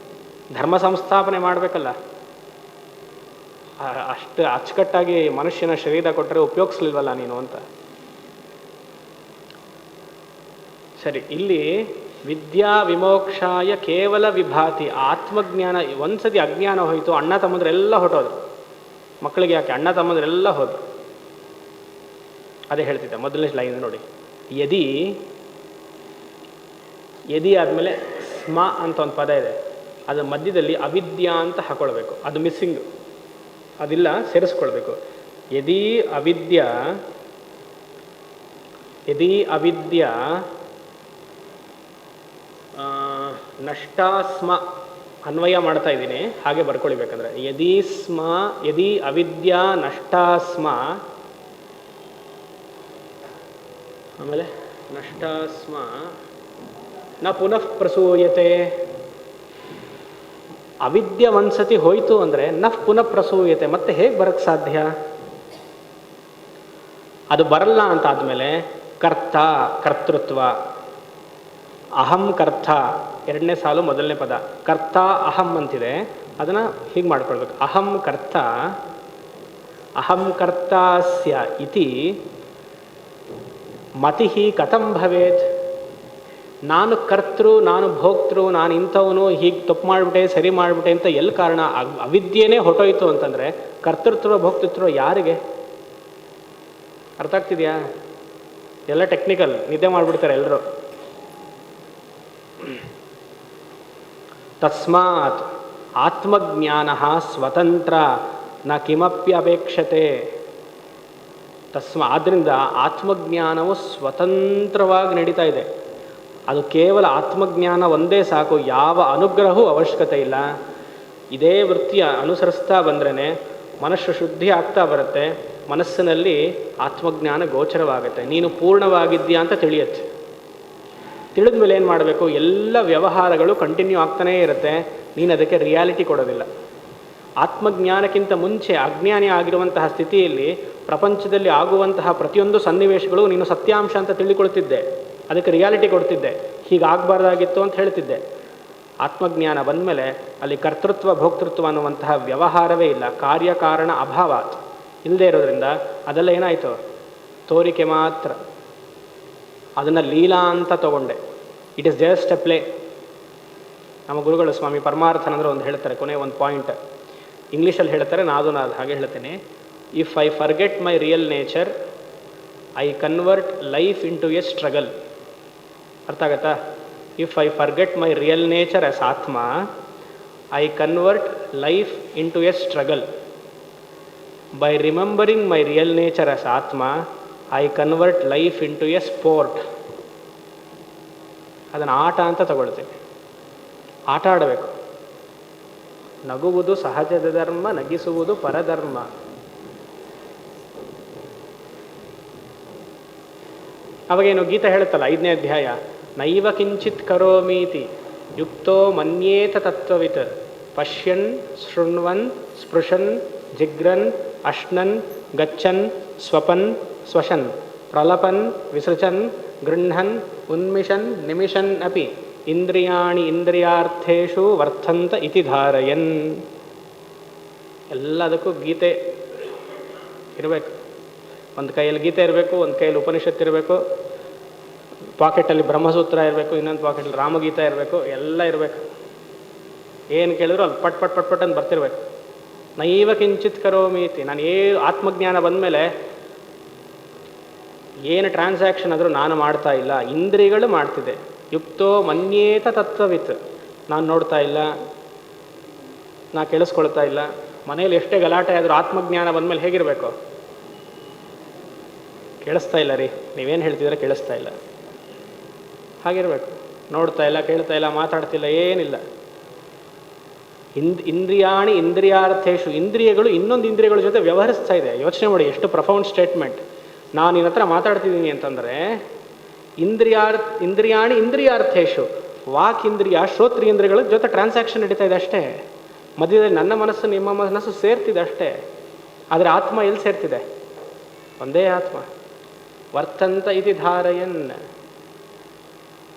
ಧರ್ಮ ಸಂಸ್ಥಾಪನೆ ಮಾಡಬೇಕಲ್ಲ. ಅಷ್ಟು ಅಚ್ಚುಕಟ್ಟಾಗಿ ಮನುಷ್ಯನ ಶರೀರ ಕೊಟ್ಟರೆ ಉಪಯೋಗಿಸ್ಲಿಲ್ವಲ್ಲ ನೀನು ಅಂತ. ಸರಿ, ಇಲ್ಲಿ ವಿದ್ಯಾ ವಿಮೋಕ್ಷಾಯ ಕೇವಲ ವಿಭಾತಿ ಆತ್ಮಜ್ಞಾನ. ಒಂದ್ಸತಿ ಅಜ್ಞಾನ ಹೋಯಿತು, ಅಣ್ಣ ತಮ್ಮಂದ್ರೆಲ್ಲ ಹೊಟ್ಟೋದ್ರು. ಮಕ್ಕಳಿಗೆ ಯಾಕೆ? ಅಣ್ಣ ತಮ್ಮಂದ್ರೆಲ್ಲ ಹೋದ್ರು. ಅದೇ ಹೇಳ್ತಿದ್ದೆ ಮೊದಲನೇ ಲೈನ್ ನೋಡಿ. ಯದಿ ಆದಮೇಲೆ ಸ್ಮ ಅಂತ ಒಂದು ಪದ ಇದೆ, ಅದರ ಮಧ್ಯದಲ್ಲಿ ಅವಿದ್ಯಾ ಅಂತ ಹಾಕೊಳ್ಬೇಕು. ಅದು ಮಿಸ್ಸಿಂಗ್, ಅದಿಲ್ಲ, ಸೇರಿಸ್ಕೊಳ್ಬೇಕು. ಯದಿ ಅವಿದ್ಯಾ ನಷ್ಟಾಸ್ಮ ಅನ್ವಯ ಮಾಡ್ತಾ ಇದ್ದೀನಿ, ಹಾಗೆ ಬರ್ಕೊಳ್ಬೇಕಂದ್ರೆ ಯದಿ ಅವಿದ್ಯಾ ನಷ್ಟಾಸ್ಮ, ಆಮೇಲೆ ನಷ್ಟಾಸ್ಮ ನ ಪುನಃ ಪ್ರಸೂಯತೆ. ಅವಿದ್ಯೆ ಒಂದ್ಸತಿ ಹೋಯ್ತು ಅಂದರೆ ಪುನಃ ಪ್ರಸೂಯತೆ, ಮತ್ತೆ ಹೇಗೆ ಬರಕ್ಕೆ ಸಾಧ್ಯ? ಅದು ಬರಲ್ಲ ಅಂತ ಆದಮೇಲೆ ಕರ್ತೃತ್ವ, ಅಹಂ ಕರ್ತ, 2ನೇ ಸಾಲು ಮೊದಲನೇ ಪದ. ಕರ್ತ ಅಹಂ ಅಂತಿದೆ, ಅದನ್ನು ಹೀಗೆ ಮಾಡ್ಕೊಳ್ಬೇಕು. ಅಹಂ ಕರ್ತಾಸ್ಯ ಇತಿ ಮತಿ ಕಥಂ ಭವೇತ್. ನಾನು ಕರ್ತೃ, ನಾನು ಭೋಕ್ತೃ, ನಾನು ಇಂಥವನು, ಹೀಗೆ ತಪ್ಪು ಮಾಡಿಬಿಟ್ಟೆ, ಸರಿ ಮಾಡಿಬಿಟ್ಟೆ ಅಂತ ಎಲ್ಲಿ ಕಾರಣ? ಅವಿದ್ಯೆನೇ ಹೊಟ್ಟೋಯ್ತು ಅಂತಂದರೆ ಕರ್ತೃತ್ವ ಭೋಕ್ತೃತ್ವ ಯಾರಿಗೆ? ಅರ್ಥ ಆಗ್ತಿದೆಯಾ? ಎಲ್ಲ ಟೆಕ್ನಿಕಲ್, ನಿದ್ದೆ ಮಾಡಿಬಿಡ್ತಾರೆ ಎಲ್ಲರೂ. ತಸ್ಮಾತ್ ಆತ್ಮಜ್ಞಾನ ಸ್ವತಂತ್ರ ನ ಕಿಮಪ್ಯಪೇಕ್ಷತೆ. ಆದ್ದರಿಂದ ಆತ್ಮಜ್ಞಾನವು ಸ್ವತಂತ್ರವಾಗಿ ನಡೀತಾ ಇದೆ. ಅದು ಕೇವಲ ಆತ್ಮಜ್ಞಾನ ಒಂದೇ ಸಾಕು, ಯಾವ ಅನುಗ್ರಹವೂ ಅವಶ್ಯಕತೆ ಇಲ್ಲ. ಇದೇ ವೃತ್ತಿಯ ಅನುಸರಿಸ್ತಾ ಬಂದ್ರೇ ಮನಸ್ಸು ಶುದ್ಧಿ ಆಗ್ತಾ ಬರುತ್ತೆ, ಮನಸ್ಸಿನಲ್ಲಿ ಆತ್ಮಜ್ಞಾನ ಗೋಚರವಾಗುತ್ತೆ, ನೀನು ಪೂರ್ಣವಾಗಿದ್ದೀಯಾ ಅಂತ ತಿಳಿಯುತ್ತೆ. ತಿಳಿದ ಮೇಲೆ ಏನು ಮಾಡಬೇಕು? ಎಲ್ಲ ವ್ಯವಹಾರಗಳು ಕಂಟಿನ್ಯೂ ಆಗ್ತಾನೇ ಇರುತ್ತೆ, ನೀನು ಅದಕ್ಕೆ ರಿಯಾಲಿಟಿ ಕೊಡೋದಿಲ್ಲ. ಆತ್ಮಜ್ಞಾನಕ್ಕಿಂತ ಮುಂಚೆ ಅಜ್ಞಾನಿ ಆಗಿರುವಂತಹ ಸ್ಥಿತಿಯಲ್ಲಿ ಪ್ರಪಂಚದಲ್ಲಿ ಆಗುವಂತಹ ಪ್ರತಿಯೊಂದು ಸನ್ನಿವೇಶಗಳು ನೀನು ಸತ್ಯಾಂಶ ಅಂತ ತಿಳಿಕೊಳ್ತಿದ್ದೆ, ಅದಕ್ಕೆ ರಿಯಾಲಿಟಿ ಕೊಡ್ತಿದ್ದೆ, ಹೀಗಾಗಬಾರ್ದಾಗಿತ್ತು ಅಂತ ಹೇಳ್ತಿದ್ದೆ. ಆತ್ಮಜ್ಞಾನ ಬಂದಮೇಲೆ ಅಲ್ಲಿ ಕರ್ತೃತ್ವ ಭೋಕ್ತೃತ್ವ ಅನ್ನುವಂತಹ ವ್ಯವಹಾರವೇ ಇಲ್ಲ, ಕಾರ್ಯಕಾರಣ ಅಭಾವ ಇಲ್ಲದೆ ಇರೋದ್ರಿಂದ ಅದೆಲ್ಲ ಏನಾಯಿತು? ತೋರಿಕೆ ಮಾತ್ರ. ಅದನ್ನು ಲೀಲಾ ಅಂತ ತಗೊಂಡೆ. It is just A play. ನಮ್ಮ ಗುರುಗಳು ಸ್ವಾಮಿ ಪರಮಾರ್ಥನಂದ್ರೆ ಒಂದು ಹೇಳ್ತಾರೆ, ಕೊನೆ ಒಂದು ಪಾಯಿಂಟ್ ಇಂಗ್ಲೀಷಲ್ಲಿ ಹೇಳ್ತಾರೆ, ನಾನು ಹಾಗೆ ಹೇಳ್ತೇನೆ. If I forget my real nature I convert life into a struggle. ಅರ್ಥ ಆಗತ್ತಾ? If I forget my real nature as atma I convert life into a struggle. By remembering my real nature as atma I convert life into a sport. ಅದನ್ನು ಆಟ ಅಂತ ತಗೊಳ್ತೀನಿ. ಆಟ ಆಡಬೇಕು. ನಗುವುದು ಸಹಜದ ಧರ್ಮ, ನಗಿಸುವುದು ಪರಧರ್ಮ. ಅವಾಗೇನು ಗೀತೆ ಹೇಳುತ್ತಲ್ಲ 5ನೇ ಅಧ್ಯಾಯ, ನೈವ ಕಿಂಚಿತ್ ಕರೋಮೀತಿ ಯುಕ್ತೋ ಮನ್ಯೇತ ತತ್ವವಿತ್ ಪಶ್ಯನ್ ಶೃಣ್ವನ್ ಸ್ಪೃಶನ್ ಜಿಗ್ರನ್ ಅಶ್ನನ್ ಗಚ್ಚನ್ ಸ್ವಪನ್ ಸ್ವಶನ್ ಪ್ರಲಪನ್ ವಿಸೃಜನ್ ಗೃಹನ್ ಉನ್ಮಿಷನ್ ನಿಮಿಷನ್ ಅಪಿ ಇಂದ್ರಿಯಾಣಿ ಇಂದ್ರಿಯಾರ್ಥೇಷು ವರ್ತಂತ ಇತಿ ಧಾರಯನ್. ಎಲ್ಲದಕ್ಕೂ ಗೀತೆ ಇರಬೇಕು. ಒಂದು ಕೈಯಲ್ಲಿ ಗೀತೆ ಇರಬೇಕು, ಒಂದು ಕೈಯಲ್ಲಿ ಉಪನಿಷತ್ತು ಇರಬೇಕು, ಪಾಕೆಟಲ್ಲಿ ಬ್ರಹ್ಮಸೂತ್ರ ಇರಬೇಕು, ಇನ್ನೊಂದು ಪಾಕೆಟಲ್ಲಿ ರಾಮಗೀತ ಇರಬೇಕು, ಎಲ್ಲ ಇರಬೇಕು. ಏನು ಕೇಳಿದ್ರು ಅಲ್ಲಿ ಪಟ್ ಪಟ್ ಪಟ್ ಪಟ್ ಅಂತ ಬರ್ತಿರ್ಬೇಕು. ನೈವ ಕಿಂಚಿತ್ ಕರೋಮೀತಿ. ನಾನು ಆತ್ಮಜ್ಞಾನ ಬಂದಮೇಲೆ ಏನು ಟ್ರಾನ್ಸಾಕ್ಷನ್ ಆದರೂ ನಾನು ಮಾಡ್ತಾ ಇಲ್ಲ, ಇಂದ್ರಿಯಗಳು ಮಾಡ್ತಿದೆ. ಯುಕ್ತೋ ಮನ್ಯೇತ ತತ್ವವಿತ್. ನಾನು ನೋಡ್ತಾ ಇಲ್ಲ, ನಾ ಕೇಳಿಸ್ಕೊಳ್ತಾ ಇಲ್ಲ. ಮನೇಲಿ ಎಷ್ಟೇ ಗಲಾಟೆ ಆದರೂ ಆತ್ಮಜ್ಞಾನ ಬಂದಮೇಲೆ ಹೇಗಿರಬೇಕು? ಕೇಳಿಸ್ತಾ ಇಲ್ಲ ರೀ, ನೀವೇನು ಹೇಳ್ತಿದ್ರೆ ಕೇಳಿಸ್ತಾ ಇಲ್ಲ, ಹಾಗಿರಬೇಕು. ನೋಡ್ತಾ ಇಲ್ಲ, ಕೇಳ್ತಾ ಇಲ್ಲ, ಮಾತಾಡ್ತಿಲ್ಲ, ಏನಿಲ್ಲ. ಇಂದ್ರಿಯಾಣಿ ಇಂದ್ರಿಯಾರ್ಥೇಶು. ಇಂದ್ರಿಯಗಳು ಇನ್ನೊಂದು ಇಂದ್ರಿಯಗಳ ಜೊತೆ ವ್ಯವಹರಿಸ್ತಾ ಇದೆ. ಯೋಚನೆ ಮಾಡಿ, ಎಷ್ಟು ಪ್ರಫೌಂಡ್ ಸ್ಟೇಟ್ಮೆಂಟ್. ನಾನು ನಿನ್ನ ಹತ್ರ ಮಾತಾಡ್ತಿದ್ದೀನಿ ಅಂತಂದರೆ ಇಂದ್ರಿಯಾಣಿ ಇಂದ್ರಿಯಾರ್ಥೇಶು. ವಾಕ್ ಇಂದ್ರಿಯ ಶ್ರೋತ್ರಿಯಂದ್ರಿಯಗಳ ಜೊತೆ ಟ್ರಾನ್ಸಾಕ್ಷನ್ ನಡೀತಾ ಇದೆ ಅಷ್ಟೇ. ಮಧ್ಯದಲ್ಲಿ ನನ್ನ ಮನಸ್ಸು ನಿಮ್ಮ ಮನಸ್ಸು ಸೇರ್ತಿದೆ ಅಷ್ಟೇ. ಆದರೆ ಆತ್ಮ ಎಲ್ಲಿ ಸೇರ್ತಿದೆ? ಒಂದೇ ಆತ್ಮ. ವರ್ತಂತ ಇತಿ ಧಾರಯನ್.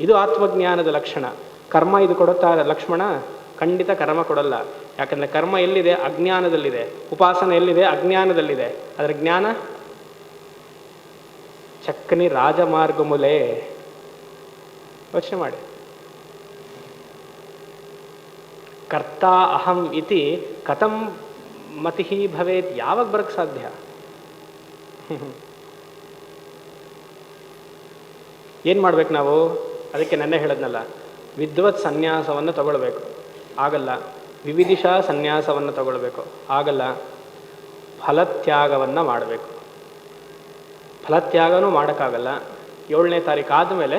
ಇದು ಆತ್ಮಜ್ಞಾನದ ಲಕ್ಷಣ. ಕರ್ಮ ಇದು ಕೊಡುತ್ತಾ ಲಕ್ಷ್ಮಣ? ಖಂಡಿತ ಕರ್ಮ ಕೊಡಲ್ಲ. ಯಾಕಂದರೆ ಕರ್ಮ ಎಲ್ಲಿದೆ? ಅಜ್ಞಾನದಲ್ಲಿದೆ. ಉಪಾಸನೆ ಎಲ್ಲಿದೆ? ಅಜ್ಞಾನದಲ್ಲಿದೆ. ಅದರ ಜ್ಞಾನ ಚಕ್ಕನಿ ರಾಜಮಾರ್ಗಮೂಲೆ. ಯೋಚನೆ ಮಾಡಿ. ಕರ್ತಾ ಅಹಂ ಇತಿ ಕಥಂ ಮತಿ ಭವೇತ್. ಯಾವಾಗ ಬರಕ್ಕೆ ಸಾಧ್ಯ? ಏನು ಮಾಡ್ಬೇಕು ನಾವು? ಅದಕ್ಕೆ ನೆನ್ನೆ ಹೇಳದ್ನಲ್ಲ, ವಿದ್ವತ್ ಸನ್ಯಾಸವನ್ನು ತಗೊಳ್ಬೇಕು, ಆಗಲ್ಲ. ವಿವಿಧಿಷಾ ಸನ್ಯಾಸವನ್ನು ತಗೊಳ್ಬೇಕು, ಆಗಲ್ಲ. ಫಲತ್ಯಾಗವನ್ನು ಮಾಡಬೇಕು, ಫಲತ್ಯಾಗನೂ ಮಾಡೋಕ್ಕಾಗಲ್ಲ. 7ನೇ ತಾರೀಕು ಆದಮೇಲೆ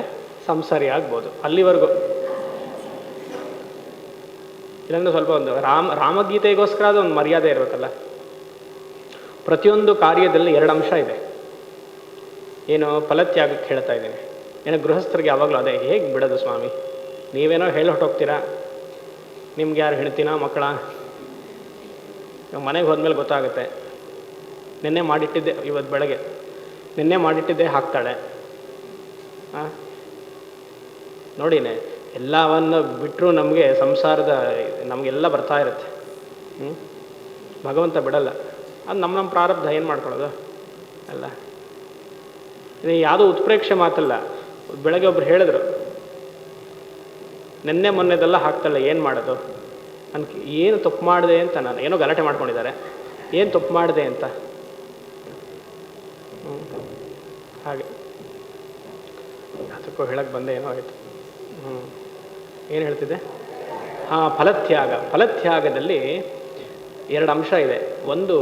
ಸಂಸಾರಿ ಆಗ್ಬೋದು. ಅಲ್ಲಿವರೆಗೂ ಇಲ್ಲಾಂದ್ರೆ ಸ್ವಲ್ಪ ಒಂದು ರಾಮಗೀತೆಗೋಸ್ಕರ ಅದು ಒಂದು ಮರ್ಯಾದೆ ಇರಬೇಕಲ್ಲ. ಪ್ರತಿಯೊಂದು ಕಾರ್ಯದಲ್ಲಿ 2 ಅಂಶ ಇದೆ. ಏನು? ಫಲತ್ಯಾಗಕ್ಕೆ ಹೇಳ್ತಾ ಇದ್ದೀನಿ. ಏನೋ ಗೃಹಸ್ಥರಿಗೆ ಯಾವಾಗಲೂ ಅದೇ, ಹೇಗೆ ಬಿಡೋದು ಸ್ವಾಮಿ? ನೀವೇನೋ ಹೇಳಿ ಹೊಟ್ಟೋಗ್ತೀರಾ, ನಿಮ್ಗೆ ಯಾರು ಹೇಳ್ತೀನೋ ಮಕ್ಕಳ? ಮನೆಗೆ ಹೋದ್ಮೇಲೆ ಗೊತ್ತಾಗುತ್ತೆ. ನಿನ್ನೆ ಮಾಡಿಟ್ಟಿದ್ದೆ, ಇವತ್ತು ಬೆಳಗ್ಗೆ ನಿನ್ನೆ ಮಾಡಿಟ್ಟಿದ್ದೆ ಹಾಕ್ತಾಳೆ. ನೋಡಿನೇ ಎಲ್ಲವನ್ನು ಬಿಟ್ಟರು ನಮಗೆ ಸಂಸಾರದ ನಮಗೆಲ್ಲ ಬರ್ತಾ ಇರುತ್ತೆ. ಭಗವಂತ ಬಿಡಲ್ಲ. ಅದು ನಮ್ಮ ಪ್ರಾರಬ್ಧ. ಏನು ಮಾಡ್ಕೊಳ್ಳೋದು ಅಲ್ಲ. ಇದು ಯಾವುದೋ ಉತ್ಪ್ರೇಕ್ಷೆ ಮಾತಲ್ಲ. ಬೆಳಗ್ಗೆ ಒಬ್ರು ಹೇಳಿದ್ರು, ನಿನ್ನೆ ಮೊನ್ನೆದೆಲ್ಲ ಹಾಕ್ತಲ್ಲ, ಏನು ಮಾಡೋದು? ಏನು ತಪ್ಪು ಮಾಡಿದೆ ಅಂತ. ನಾನು ಏನೋ ಗಲಾಟೆ ಮಾಡ್ಕೊಂಡಿದ್ದಾರೆ, ಏನು ತಪ್ಪು ಮಾಡಿದೆ ಅಂತ. ಹಾಗೆ ಅದಕ್ಕೂ ಹೇಳಕ್ಕೆ ಬಂದೆ, ಏನೋ ಆಯಿತು. ಏನು ಹೇಳ್ತಿದ್ದೆ? ಫಲತ್ಯಾಗ. ಫಲತ್ಯಾಗದಲ್ಲಿ 2 ಅಂಶ ಇದೆ. ಒಂದು,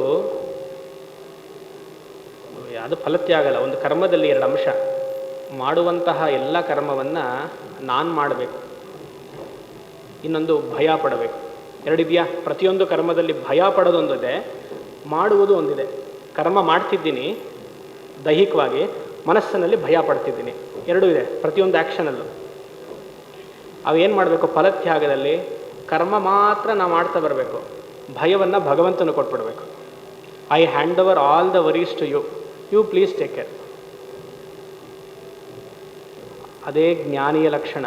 ಅದು ಫಲತ್ಯಾಗ ಅಲ್ಲ, ಒಂದು ಕರ್ಮದಲ್ಲಿ 2 ಅಂಶ. ಮಾಡುವಂತಹ ಎಲ್ಲ ಕರ್ಮವನ್ನು ನಾನು ಮಾಡಬೇಕು, ಇನ್ನೊಂದು ಭಯ ಪಡಬೇಕು. 2 ಇದೆಯಾ? ಪ್ರತಿಯೊಂದು ಕರ್ಮದಲ್ಲಿ ಭಯ ಪಡೋದೊಂದಿದೆ, ಮಾಡುವುದು ಒಂದಿದೆ. ಕರ್ಮ ಮಾಡ್ತಿದ್ದೀನಿ ದೈಹಿಕವಾಗಿ, ಮನಸ್ಸಿನಲ್ಲಿ ಭಯ ಪಡ್ತಿದ್ದೀನಿ. 2 ಇದೆ ಪ್ರತಿಯೊಂದು ಆ್ಯಕ್ಷನಲ್ಲೂ. ಅವೇನು ಮಾಡಬೇಕು? ಫಲತ್ಯಾಗದಲ್ಲಿ ಕರ್ಮ ಮಾತ್ರ ನಾವು ಮಾಡ್ತಾ ಬರಬೇಕು, ಭಯವನ್ನು ಭಗವಂತನು ಕೊಟ್ಬಿಡ್ಬೇಕು. I hand over all the worries to you, you please take care. ಅದೇ ಜ್ಞಾನಿಯ ಲಕ್ಷಣ.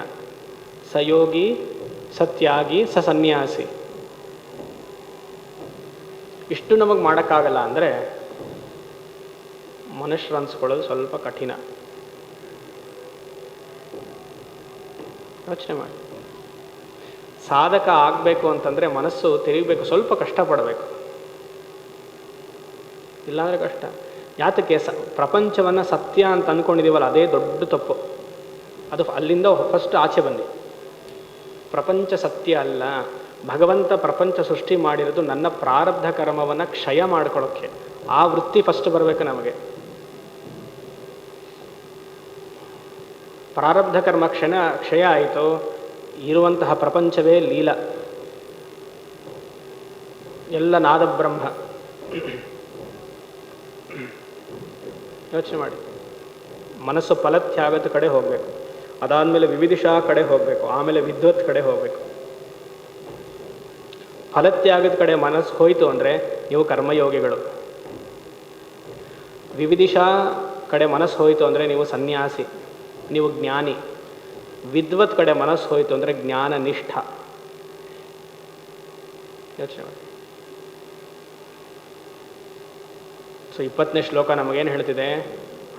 ಸಯೋಗಿ, ಸತ್ಯಾಗಿ, ಸನ್ಯಾಸಿ. ಇಷ್ಟು ನಮಗೆ ಮಾಡೋಕ್ಕಾಗಲ್ಲ ಅಂದರೆ ಮನುಷ್ಯರು ಅನ್ಸ್ಕೊಳ್ಳೋದು ಸ್ವಲ್ಪ ಕಠಿಣ. ಯೋಚನೆ ಮಾಡಿ. ಸಾಧಕ ಆಗಬೇಕು ಅಂತಂದರೆ ಮನಸ್ಸು ತಿರುಗಬೇಕು, ಸ್ವಲ್ಪ ಕಷ್ಟಪಡಬೇಕು, ಇಲ್ಲಾಂದರೆ ಕಷ್ಟ. ಯಾತಕ್ಕೆ? ಪ್ರಪಂಚವನ್ನು ಸತ್ಯ ಅಂತ ಅಂದ್ಕೊಂಡಿದ್ದೀವಲ್ಲ, ಅದೇ ದೊಡ್ಡ ತಪ್ಪು. ಅದು ಅಲ್ಲಿಂದ ಫಸ್ಟ್ ಆಚೆ ಬಂದು, ಪ್ರಪಂಚ ಸತ್ಯ ಅಲ್ಲ. ಭಗವಂತ ಪ್ರಪಂಚ ಸೃಷ್ಟಿ ಮಾಡಿರೋದು ನನ್ನ ಪ್ರಾರಬ್ಧ ಕರ್ಮವನ್ನು ಕ್ಷಯ ಮಾಡ್ಕೊಳ್ಳೋಕ್ಕೆ. ಆ ವೃತ್ತಿ ಫಸ್ಟ್ ಬರಬೇಕು ನಮಗೆ. ಪ್ರಾರಬ್ಧ ಕರ್ಮ ಕ್ಷಯ ಆಯಿತು, ಇರುವಂತಹ ಪ್ರಪಂಚವೇ ಲೀಲ, ಎಲ್ಲ ನಾದ ಬ್ರಹ್ಮ. ಯೋಚನೆ ಮಾಡಿ. ಮನಸ್ಸು ಫಲತ್ಯಾಗದ ಕಡೆ ಹೋಗಬೇಕು, ಅದಾದಮೇಲೆ ವಿವಿಧಿಷಾ ಕಡೆ ಹೋಗಬೇಕು, ಆಮೇಲೆ ವಿದ್ವತ್ ಕಡೆ ಹೋಗಬೇಕು. ಫಲತ್ಯಾಗದ ಕಡೆ ಮನಸ್ಸು ಹೋಯಿತು ಅಂದರೆ ನೀವು ಕರ್ಮಯೋಗಿಗಳು. ವಿವಿಧಿಷಾ ಕಡೆ ಮನಸ್ಸು ಹೋಯಿತು ಅಂದರೆ ನೀವು ಸನ್ಯಾಸಿ, ನೀವು ಜ್ಞಾನಿ. ವಿದ್ವತ್ ಕಡೆ ಮನಸ್ಸು ಹೋಯಿತು ಅಂದರೆ ಜ್ಞಾನ ನಿಷ್ಠ. ಯೋಚನೆ ಮಾಡಿ. ಸೊ 20ನೇ ಶ್ಲೋಕ ನಮಗೇನು ಹೇಳ್ತಿದೆ?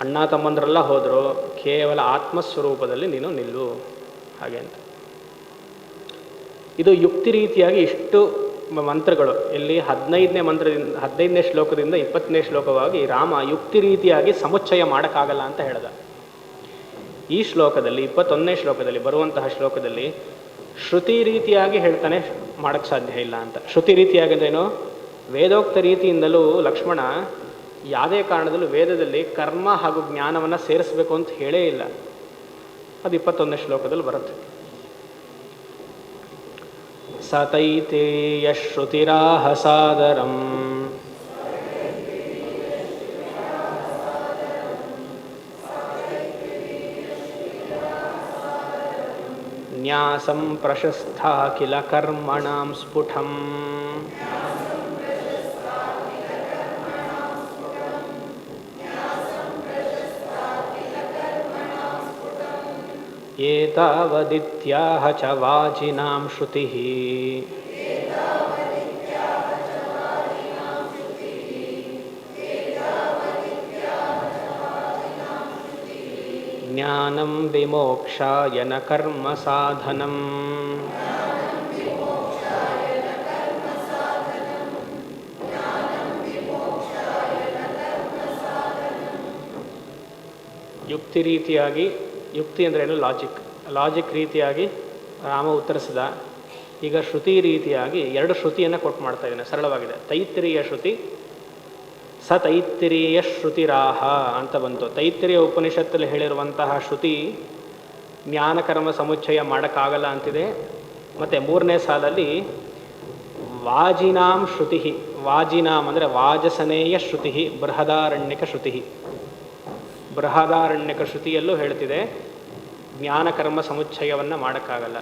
ಅಣ್ಣ ತಮ್ಮಂದ್ರೆಲ್ಲ ಹೋದರು, ಕೇವಲ ಆತ್ಮಸ್ವರೂಪದಲ್ಲಿ ನೀನು ನಿಲ್ಲು ಹಾಗೆ ಅಂತ. ಇದು ಯುಕ್ತಿ ರೀತಿಯಾಗಿ ಇಷ್ಟು ಮಂತ್ರಗಳು ಇಲ್ಲಿ 15ನೇ ಶ್ಲೋಕದಿಂದ 20ನೇ ಶ್ಲೋಕವಾಗಿ ರಾಮ ಯುಕ್ತಿ ರೀತಿಯಾಗಿ ಸಮುಚ್ಚಯ ಮಾಡೋಕ್ಕಾಗಲ್ಲ ಅಂತ ಹೇಳ್ದ. ಈ ಶ್ಲೋಕದಲ್ಲಿ 21ನೇ ಶ್ಲೋಕದಲ್ಲಿ ಬರುವಂತಹ ಶ್ಲೋಕದಲ್ಲಿ ಶ್ರುತಿ ರೀತಿಯಾಗಿ ಹೇಳ್ತಾನೆ ಮಾಡೋಕ್ಕೆ ಸಾಧ್ಯ ಇಲ್ಲ ಅಂತ. ಶ್ರುತಿ ರೀತಿಯಾಗಿ ಅಂದ್ರೇನು? ವೇದೋಕ್ತ ರೀತಿಯಿಂದಲೂ ಲಕ್ಷ್ಮಣ ಯಾವುದೇ ಕಾರಣದಲ್ಲೂ ವೇದದಲ್ಲಿ ಕರ್ಮ ಹಾಗೂ ಜ್ಞಾನವನ್ನು ಸೇರಿಸಬೇಕು ಅಂತ ಹೇಳೇ ಇಲ್ಲ. ಅದು 21ನೇ ಶ್ಲೋಕದಲ್ಲಿ ಬರುತ್ತೆ. ಸತೈತೇಯ ಶ್ರುತಿರಾಹ ಸಾದರಂ ನ್ಯಾಸಂ ಪ್ರಶಸ್ತಾ ಕಿಲ ಕರ್ಮಣಾಂ ಸ್ಫುಟಂ ಏತಾವದಿತ್ಯಾಹ ಚ ವಾಚಿನಾಂ ಶ್ರುತಿಃ ಜ್ಞಾನಂ ವಿಮೋಕ್ಷಾಯ ನ ಕರ್ಮ ಸಾಧನಂ. ಯುಕ್ತಿ ರೀತಿಯಾಗಿ, ಯುಕ್ತಿ ಅಂದ್ರೇನು? ಲಾಜಿಕ್ ರೀತಿಯಾಗಿ ರಾಮ ಉತ್ತರಿಸಿದ. ಈಗ ಶ್ರುತಿ ರೀತಿಯಾಗಿ 2 ಶ್ರುತಿಯನ್ನು ಕೊಟ್ಟು ಮಾಡ್ತಾ ಇದ್ದಾನೆ. ಸರಳವಾಗಿದೆ. ತೈತ್ತಿರೀಯ ಶ್ರುತಿ, ತೈತ್ತಿರೀಯ ಶ್ರುತಿರಾಹ ಅಂತ ಬಂತು. ತೈತ್ತಿರೀಯ ಉಪನಿಷತ್ತಲ್ಲಿ ಹೇಳಿರುವಂತಹ ಶ್ರುತಿ ಜ್ಞಾನಕರ್ಮ ಸಮುಚ್ಚಯ ಮಾಡೋಕ್ಕಾಗಲ್ಲ ಅಂತಿದೆ. ಮತ್ತು 3ನೇ ಸಾಲಲ್ಲಿ ವಾಜಿನಾಂ ಶ್ರುತಿ, ವಾಜಿನಾಂ ಅಂದರೆ ವಾಜಸನೇಯ ಶ್ರುತಿ, ಬೃಹದಾರಣ್ಯಕ ಶ್ರುತಿ. ಬೃಹದಾರಣ್ಯಕ ಶ್ರುತಿಯಲ್ಲೂ ಹೇಳ್ತಿದೆ ಜ್ಞಾನಕರ್ಮ ಸಮುಚ್ಚಯವನ್ನು ಮಾಡೋಕ್ಕಾಗಲ್ಲ.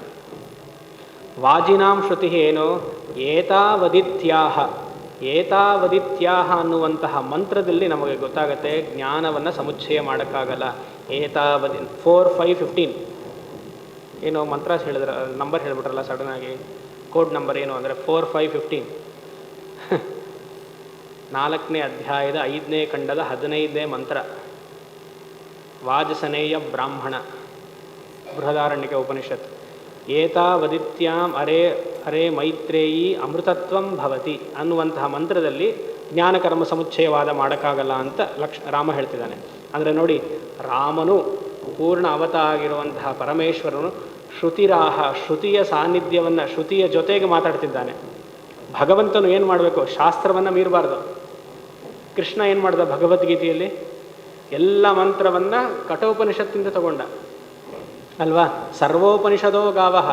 ವಾಜಿನಾಂ ಶ್ರುತಿ ಏನು? ಏತಾವದಿತ್ಯಾಹ, ಏತಾವದಿತ್ಯಾಹ ಅನ್ನುವಂತಹ ಮಂತ್ರದಲ್ಲಿ ನಮಗೆ ಗೊತ್ತಾಗುತ್ತೆ ಜ್ಞಾನವನ್ನು ಸಮುಚ್ಚಯ ಮಾಡೋಕ್ಕಾಗಲ್ಲ. ಏತಾವದಿ 4, 5, 15 ಏನು ಮಂತ್ರ ಹೇಳಿದ್ರೆ ನಂಬರ್ ಹೇಳಿಬಿಟ್ರಲ್ಲ ಸಡನ್ನಾಗಿ. ಕೋಡ್ ನಂಬರ್ ಏನು ಅಂದರೆ 4, 5, 15 4ನೇ ಅಧ್ಯಾಯದ 5ನೇ ಖಂಡದ 15ನೇ ಮಂತ್ರ. ವಾಜಸನೇಯ ಬ್ರಾಹ್ಮಣ, ಬೃಹದಾರಣ್ಯಕ ಉಪನಿಷತ್. ಏತಾವದಿತ್ಯಾಂ ಅರೇ ಮೈತ್ರೇಯಿ ಅಮೃತತ್ವಂ ಭವತಿ ಅನ್ನುವಂತಹ ಮಂತ್ರದಲ್ಲಿ ಜ್ಞಾನಕರ್ಮ ಸಮುಚ್ಚಯವಾದ ಮಾಡೋಕ್ಕಾಗಲ್ಲ ಅಂತ ರಾಮ ಹೇಳ್ತಿದ್ದಾನೆ. ಅಂದರೆ ನೋಡಿ, ರಾಮನು ಪೂರ್ಣ ಅವತ ಆಗಿರುವಂತಹ ಪರಮೇಶ್ವರನು ಶ್ರುತಿರಾಹ, ಶ್ರುತಿಯ ಸಾನ್ನಿಧ್ಯವನ್ನು, ಶ್ರುತಿಯ ಜೊತೆಗೆ ಮಾತಾಡ್ತಿದ್ದಾನೆ. ಭಗವಂತನು ಏನು ಮಾಡಬೇಕು? ಶಾಸ್ತ್ರವನ್ನು ಮೀರಬಾರ್ದು. ಕೃಷ್ಣ ಏನು ಮಾಡ್ದ ಭಗವದ್ಗೀತೆಯಲ್ಲಿ? ಎಲ್ಲ ಮಂತ್ರವನ್ನು ಕಠೋಪನಿಷತ್ತಿಂದ ತಗೊಂಡ ಅಲ್ವಾ? ಸರ್ವೋಪನಿಷದೋ ಗಾವಹ.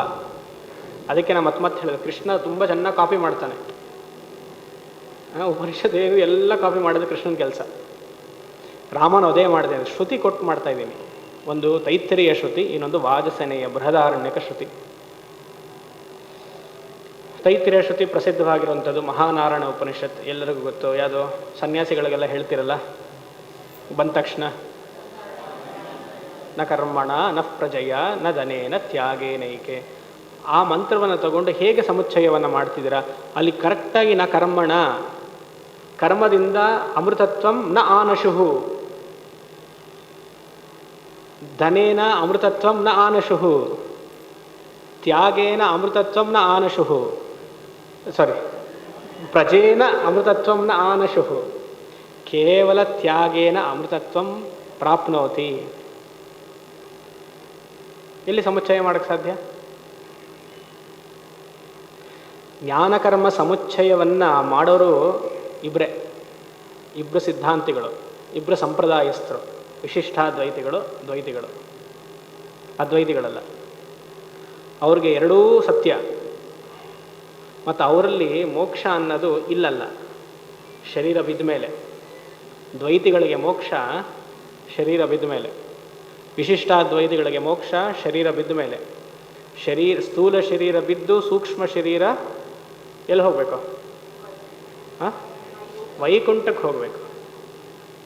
ಅದಕ್ಕೆ ನಾನು ಮತ್ತೆ ಹೇಳಿದೆ, ಕೃಷ್ಣ ತುಂಬ ಚೆನ್ನಾಗಿ ಕಾಪಿ ಮಾಡ್ತಾನೆ. ಉಪನಿಷತ್ ಏನು ಎಲ್ಲ ಕಾಪಿ ಮಾಡೋದು ಕೃಷ್ಣನ ಕೆಲಸ. ರಾಮನು ಅದೇ ಮಾಡಿದೆ. ಶ್ರುತಿ ಕೊಟ್ಟು ಮಾಡ್ತಾ ಇದ್ದೀನಿ. ಒಂದು ತೈತ್ತಿರೀಯ ಶ್ರುತಿ, ಇನ್ನೊಂದು ವಾಜಸೇನೆಯ ಬೃಹದಾರಣ್ಯಕ ಶ್ರುತಿ. ತೈತ್ತಿರೀಯ ಶ್ರುತಿ ಪ್ರಸಿದ್ಧವಾಗಿರುವಂಥದ್ದು ಮಹಾನಾರಾಯಣ ಉಪನಿಷತ್, ಎಲ್ಲರಿಗೂ ಗೊತ್ತು. ಯಾವುದೋ ಸನ್ಯಾಸಿಗಳಿಗೆಲ್ಲ ಹೇಳ್ತಿರಲ್ಲ ಬಂದ ತಕ್ಷಣ, ನ ಕರ್ಮಣ ನ ಪ್ರಜಯ ನ ಧನೇನ ತ್ಯಾಗೇನೈಕೆ. ಆ ಮಂತ್ರವನ್ನು ತಗೊಂಡು ಹೇಗೆ ಸಮುಚ್ಚಯವನ್ನು ಮಾಡ್ತಿದ್ದೀರಾ? ಅಲ್ಲಿ ಕರೆಕ್ಟಾಗಿ ನ ಕರ್ಮಣ, ಕರ್ಮದಿಂದ ಅಮೃತತ್ವಂ ನ ಆನಶುಹು, ಧನೇನ ಅಮೃತತ್ವಂ ನ ಆನಶುಹು, ತ್ಯಾಗೇನ ಅಮೃತತ್ವಂ ನ ಆನಶುಹು, ಪ್ರಜೇನ ಅಮೃತತ್ವಂ ನ ಆನಶುಹು, ಕೇವಲ ತ್ಯಾಗೇನ ಅಮೃತತ್ವಂ ಪ್ರಾಪ್ನೋತಿ. ಎಲ್ಲಿ ಸಮುಚ್ಚಯ ಮಾಡೋಕ್ಕೆ ಸಾಧ್ಯ? ಜ್ಞಾನಕರ್ಮ ಸಮುಚ್ಚಯವನ್ನು ಮಾಡೋರು ಇಬ್ಬರು ಸಿದ್ಧಾಂತಿಗಳು, ಇಬ್ಬರು ಸಂಪ್ರದಾಯಸ್ಥರು. ವಿಶಿಷ್ಟಾದ್ವೈತಿಗಳು, ದ್ವೈತಿಗಳು. ಅದ್ವೈತಿಗಳಲ್ಲ. ಅವ್ರಿಗೆ ಎರಡೂ ಸತ್ಯ. ಮತ್ತು ಅವರಲ್ಲಿ ಮೋಕ್ಷ ಅನ್ನೋದು ಇಲ್ಲಲ್ಲ, ಶರೀರ ಬಿದ್ದ ಮೇಲೆ. ದ್ವೈತಿಗಳಿಗೆ ಮೋಕ್ಷ ಶರೀರ ಬಿದ್ದ ಮೇಲೆ, ವಿಶಿಷ್ಟಾದ್ವೈತಿಗಳಿಗೆ ಮೋಕ್ಷ ಶರೀರ ಬಿದ್ದ ಮೇಲೆ. ಸ್ಥೂಲ ಶರೀರ ಬಿದ್ದು ಸೂಕ್ಷ್ಮ ಶರೀರ ಎಲ್ಲಿ ಹೋಗಬೇಕು? ವೈಕುಂಠಕ್ಕೆ ಹೋಗಬೇಕು.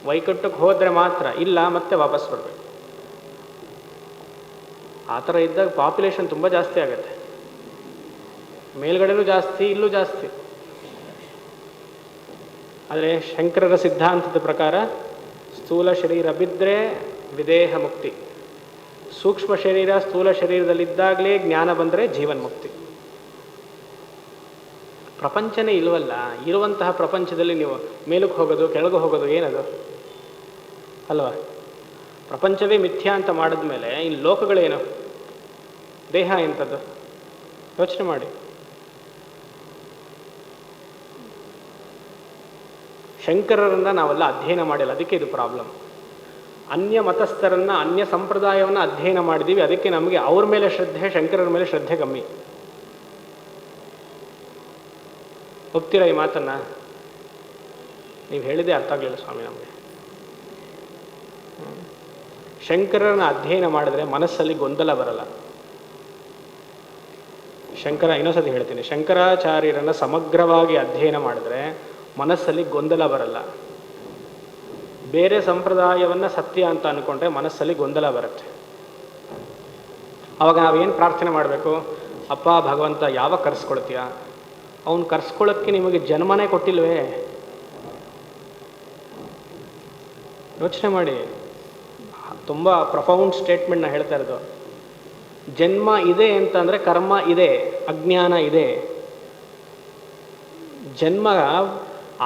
ವೈಕುಂಠಕ್ಕೆ ಹೋದರೆ ಮಾತ್ರ, ಇಲ್ಲ ಮತ್ತೆ ವಾಪಸ್ ಬರಬೇಕು. ಆ ಥರ ಇದ್ದಾಗ ಪಾಪ್ಯುಲೇಷನ್ ತುಂಬ ಜಾಸ್ತಿ ಆಗುತ್ತೆ. ಮೇಲ್ಗಡೆನೂ ಜಾಸ್ತಿ, ಇಲ್ಲೂ ಜಾಸ್ತಿ. ಆದರೆ ಶಂಕರರ ಸಿದ್ಧಾಂತದ ಪ್ರಕಾರ ಸ್ಥೂಲ ಶರೀರ ಬಿದ್ದರೆ ವಿದೇಹ ಮುಕ್ತಿ, ಸೂಕ್ಷ್ಮ ಶರೀರ ಸ್ಥೂಲ ಶರೀರದಲ್ಲಿದ್ದಾಗಲೇ ಜ್ಞಾನ ಬಂದರೆ ಜೀವನ್ಮುಕ್ತಿ. ಪ್ರಪಂಚನೇ ಇಲ್ವಲ್ಲ, ಇರುವಂತಹ ಪ್ರಪಂಚದಲ್ಲಿ ನೀವು ಮೇಲಕ್ಕೆ ಹೋಗೋದು ಕೆಳಗೆ ಹೋಗೋದು ಏನದು ಅಲ್ವಾ? ಪ್ರಪಂಚವೇ ಮಿಥ್ಯಾ ಅಂತ ಮಾಡಿದ್ಮೇಲೆ ಇನ್ನು ಲೋಕಗಳೇನು? ದೇಹ ಎಂಥದ್ದು? ಯೋಚನೆ ಮಾಡಿ. ಶಂಕರರನ್ನ ನಾವೆಲ್ಲ ಅಧ್ಯಯನ ಮಾಡಿಲ್ಲ, ಅದಕ್ಕೆ ಇದು ಪ್ರಾಬ್ಲಮ್. ಅನ್ಯ ಮತಸ್ಥರನ್ನು, ಅನ್ಯ ಸಂಪ್ರದಾಯವನ್ನು ಅಧ್ಯಯನ ಮಾಡಿದ್ದೀವಿ, ಅದಕ್ಕೆ ನಮಗೆ ಅವ್ರ ಮೇಲೆ ಶ್ರದ್ಧೆ, ಶಂಕರರ ಮೇಲೆ ಶ್ರದ್ಧೆ ಕಮ್ಮಿ. ಒಪ್ತೀರಾ ಈ ಮಾತನ್ನು? ನೀವು ಹೇಳಿದೆ ಅರ್ಥ ಆಗಲಿಲ್ಲ ಸ್ವಾಮಿ ನಮಗೆ. ಶಂಕರರನ್ನ ಅಧ್ಯಯನ ಮಾಡಿದ್ರೆ ಮನಸ್ಸಲ್ಲಿ ಗೊಂದಲ ಬರಲ್ಲ. ಇನ್ನೊಂದ್ಸತಿ ಹೇಳ್ತೀನಿ, ಶಂಕರಾಚಾರ್ಯರನ್ನು ಸಮಗ್ರವಾಗಿ ಅಧ್ಯಯನ ಮಾಡಿದ್ರೆ ಮನಸ್ಸಲ್ಲಿ ಗೊಂದಲ ಬರಲ್ಲ. ಬೇರೆ ಸಂಪ್ರದಾಯವನ್ನು ಸತ್ಯ ಅಂತ ಅಂದ್ಕೊಂಡ್ರೆ ಮನಸ್ಸಲ್ಲಿ ಗೊಂದಲ ಬರುತ್ತೆ. ಆವಾಗ ನಾವೇನು ಪ್ರಾರ್ಥನೆ ಮಾಡಬೇಕು? ಅಪ್ಪ ಭಗವಂತ ಯಾವಾಗ ಕರೆಸ್ಕೊಳ್ತೀಯ? ಅವನು ಕರೆಸ್ಕೊಳ್ಳೋಕ್ಕೆ ನಿಮಗೆ ಜನ್ಮನೇ ಕೊಟ್ಟಿಲ್ವೇ? ಯೋಚನೆ ಮಾಡಿ. ತುಂಬ ಪ್ರೊಫೌಂಡ್ ಸ್ಟೇಟ್ಮೆಂಟ್ನ ಹೇಳ್ತಾ ಇರೋದು. ಜನ್ಮ ಇದೆ ಅಂತಂದರೆ ಕರ್ಮ ಇದೆ, ಅಜ್ಞಾನ ಇದೆ. ಜನ್ಮ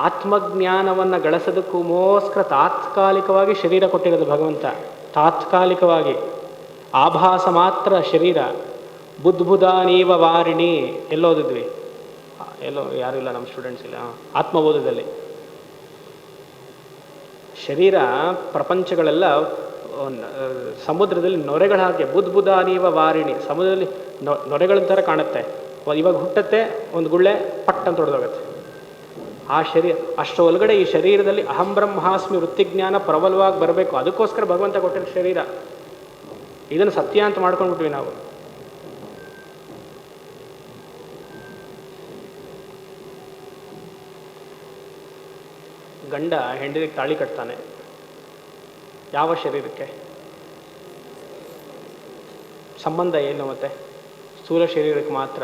ಆತ್ಮಜ್ಞಾನವನ್ನು ಗಳಿಸೋದಕ್ಕೋಸ್ಕರ ತಾತ್ಕಾಲಿಕವಾಗಿ ಶರೀರ ಕೊಟ್ಟಿರೋದು ಭಗವಂತ. ತಾತ್ಕಾಲಿಕವಾಗಿ ಆಭಾಸ ಮಾತ್ರ ಶರೀರ. ಬುದ್ಬುಧಾನೀವ ವಾರಿಣಿ ಎಲ್ಲೋದಿದ್ವಿ? ಎಲ್ಲೋ ಯಾರೂ ಇಲ್ಲ, ನಮ್ಮ ಸ್ಟೂಡೆಂಟ್ಸ್ ಇಲ್ಲ. ಆತ್ಮಬೋಧದಲ್ಲಿ ಶರೀರ ಪ್ರಪಂಚಗಳೆಲ್ಲ ಸಮುದ್ರದಲ್ಲಿ ನೊರೆಗಳ ಹಾಗೆ. ಬುದ್ಬುಧಾನೀವ ವಾರಿಣಿ, ಸಮುದ್ರದಲ್ಲಿ ನೊರೆಗಳ ಥರ ಕಾಣುತ್ತೆ. ಇವಾಗ ಹುಟ್ಟತ್ತೆ, ಒಂದು ಗುಳ್ಳೆ ಪಟ್ ಅಂತ ಹೊಡೆದೋಗುತ್ತೆ. ಆ ಶರೀರ ಅಷ್ಟು ಒಳಗಡೆ ಈ ಶರೀರದಲ್ಲಿ ಅಹಂ ಬ್ರಹ್ಮಾಸ್ಮಿ ವೃತ್ತಿಜ್ಞಾನ ಪ್ರಬಲವಾಗಿ ಬರಬೇಕು. ಅದಕ್ಕೋಸ್ಕರ ಭಗವಂತ ಕೊಟ್ಟಿರೋ ಶರೀರ. ಇದನ್ನು ಸತ್ಯ ಅಂತ ಮಾಡ್ಕೊಂಡ್ಬಿಟ್ವಿ ನಾವು. ಗಂಡ ಹೆಂಡತಿಗೆ ತಾಳಿ ಕಟ್ತಾನೆ. ಯಾವ ಶರೀರಕ್ಕೆ? ಸಂಬಂಧ ಏನು ಮತ್ತೆ? ಸ್ಥೂಲ ಶರೀರಕ್ಕೆ ಮಾತ್ರ.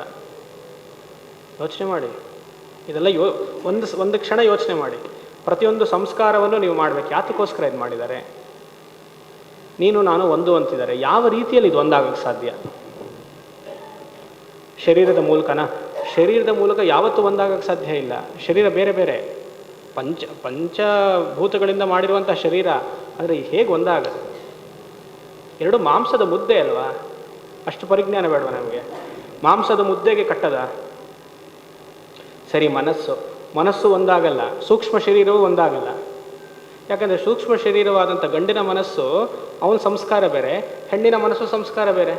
ಯೋಚನೆ ಮಾಡಿ. ಇದೆಲ್ಲ ಒಂದು ಕ್ಷಣ ಯೋಚನೆ ಮಾಡಿ. ಪ್ರತಿಯೊಂದು ಸಂಸ್ಕಾರವನ್ನು ನೀವು ಮಾಡಬೇಕು. ಯಾತಕ್ಕೋಸ್ಕರ ಇದು ಮಾಡಿದ್ದಾರೆ? ನೀನು ನಾನು ಒಂದು ಅಂತಿದ್ದಾರೆ. ಯಾವ ರೀತಿಯಲ್ಲಿ ಇದು ಒಂದಾಗಕ್ಕೆ ಸಾಧ್ಯ? ಶರೀರದ ಮೂಲಕನಾ? ಶರೀರದ ಮೂಲಕ ಯಾವತ್ತೂ ಒಂದಾಗಕ್ಕೆ ಸಾಧ್ಯ ಇಲ್ಲ. ಶರೀರ ಬೇರೆ ಬೇರೆ, ಪಂಚಭೂತಗಳಿಂದ ಮಾಡಿರುವಂಥ ಶರೀರ. ಆದರೆ ಹೇಗೆ ಒಂದಾಗದು? ಎರಡು ಮಾಂಸದ ಮುದ್ದೆ ಅಲ್ವಾ? ಅಷ್ಟು ಪರಿಜ್ಞಾನ ಬೇಡವಾ ನಮಗೆ? ಮಾಂಸದ ಮುದ್ದೆಗೆ ಕಟ್ಟದ? ಸರಿ, ಮನಸ್ಸು ಒಂದಾಗಲ್ಲ, ಸೂಕ್ಷ್ಮ ಶರೀರವೂ ಒಂದಾಗಲ್ಲ. ಯಾಕಂದರೆ ಸೂಕ್ಷ್ಮ ಶರೀರವಾದಂಥ ಗಂಡಿನ ಮನಸ್ಸು ಅವನ ಸಂಸ್ಕಾರ ಬೇರೆ, ಹೆಣ್ಣಿನ ಮನಸ್ಸು ಸಂಸ್ಕಾರ ಬೇರೆ.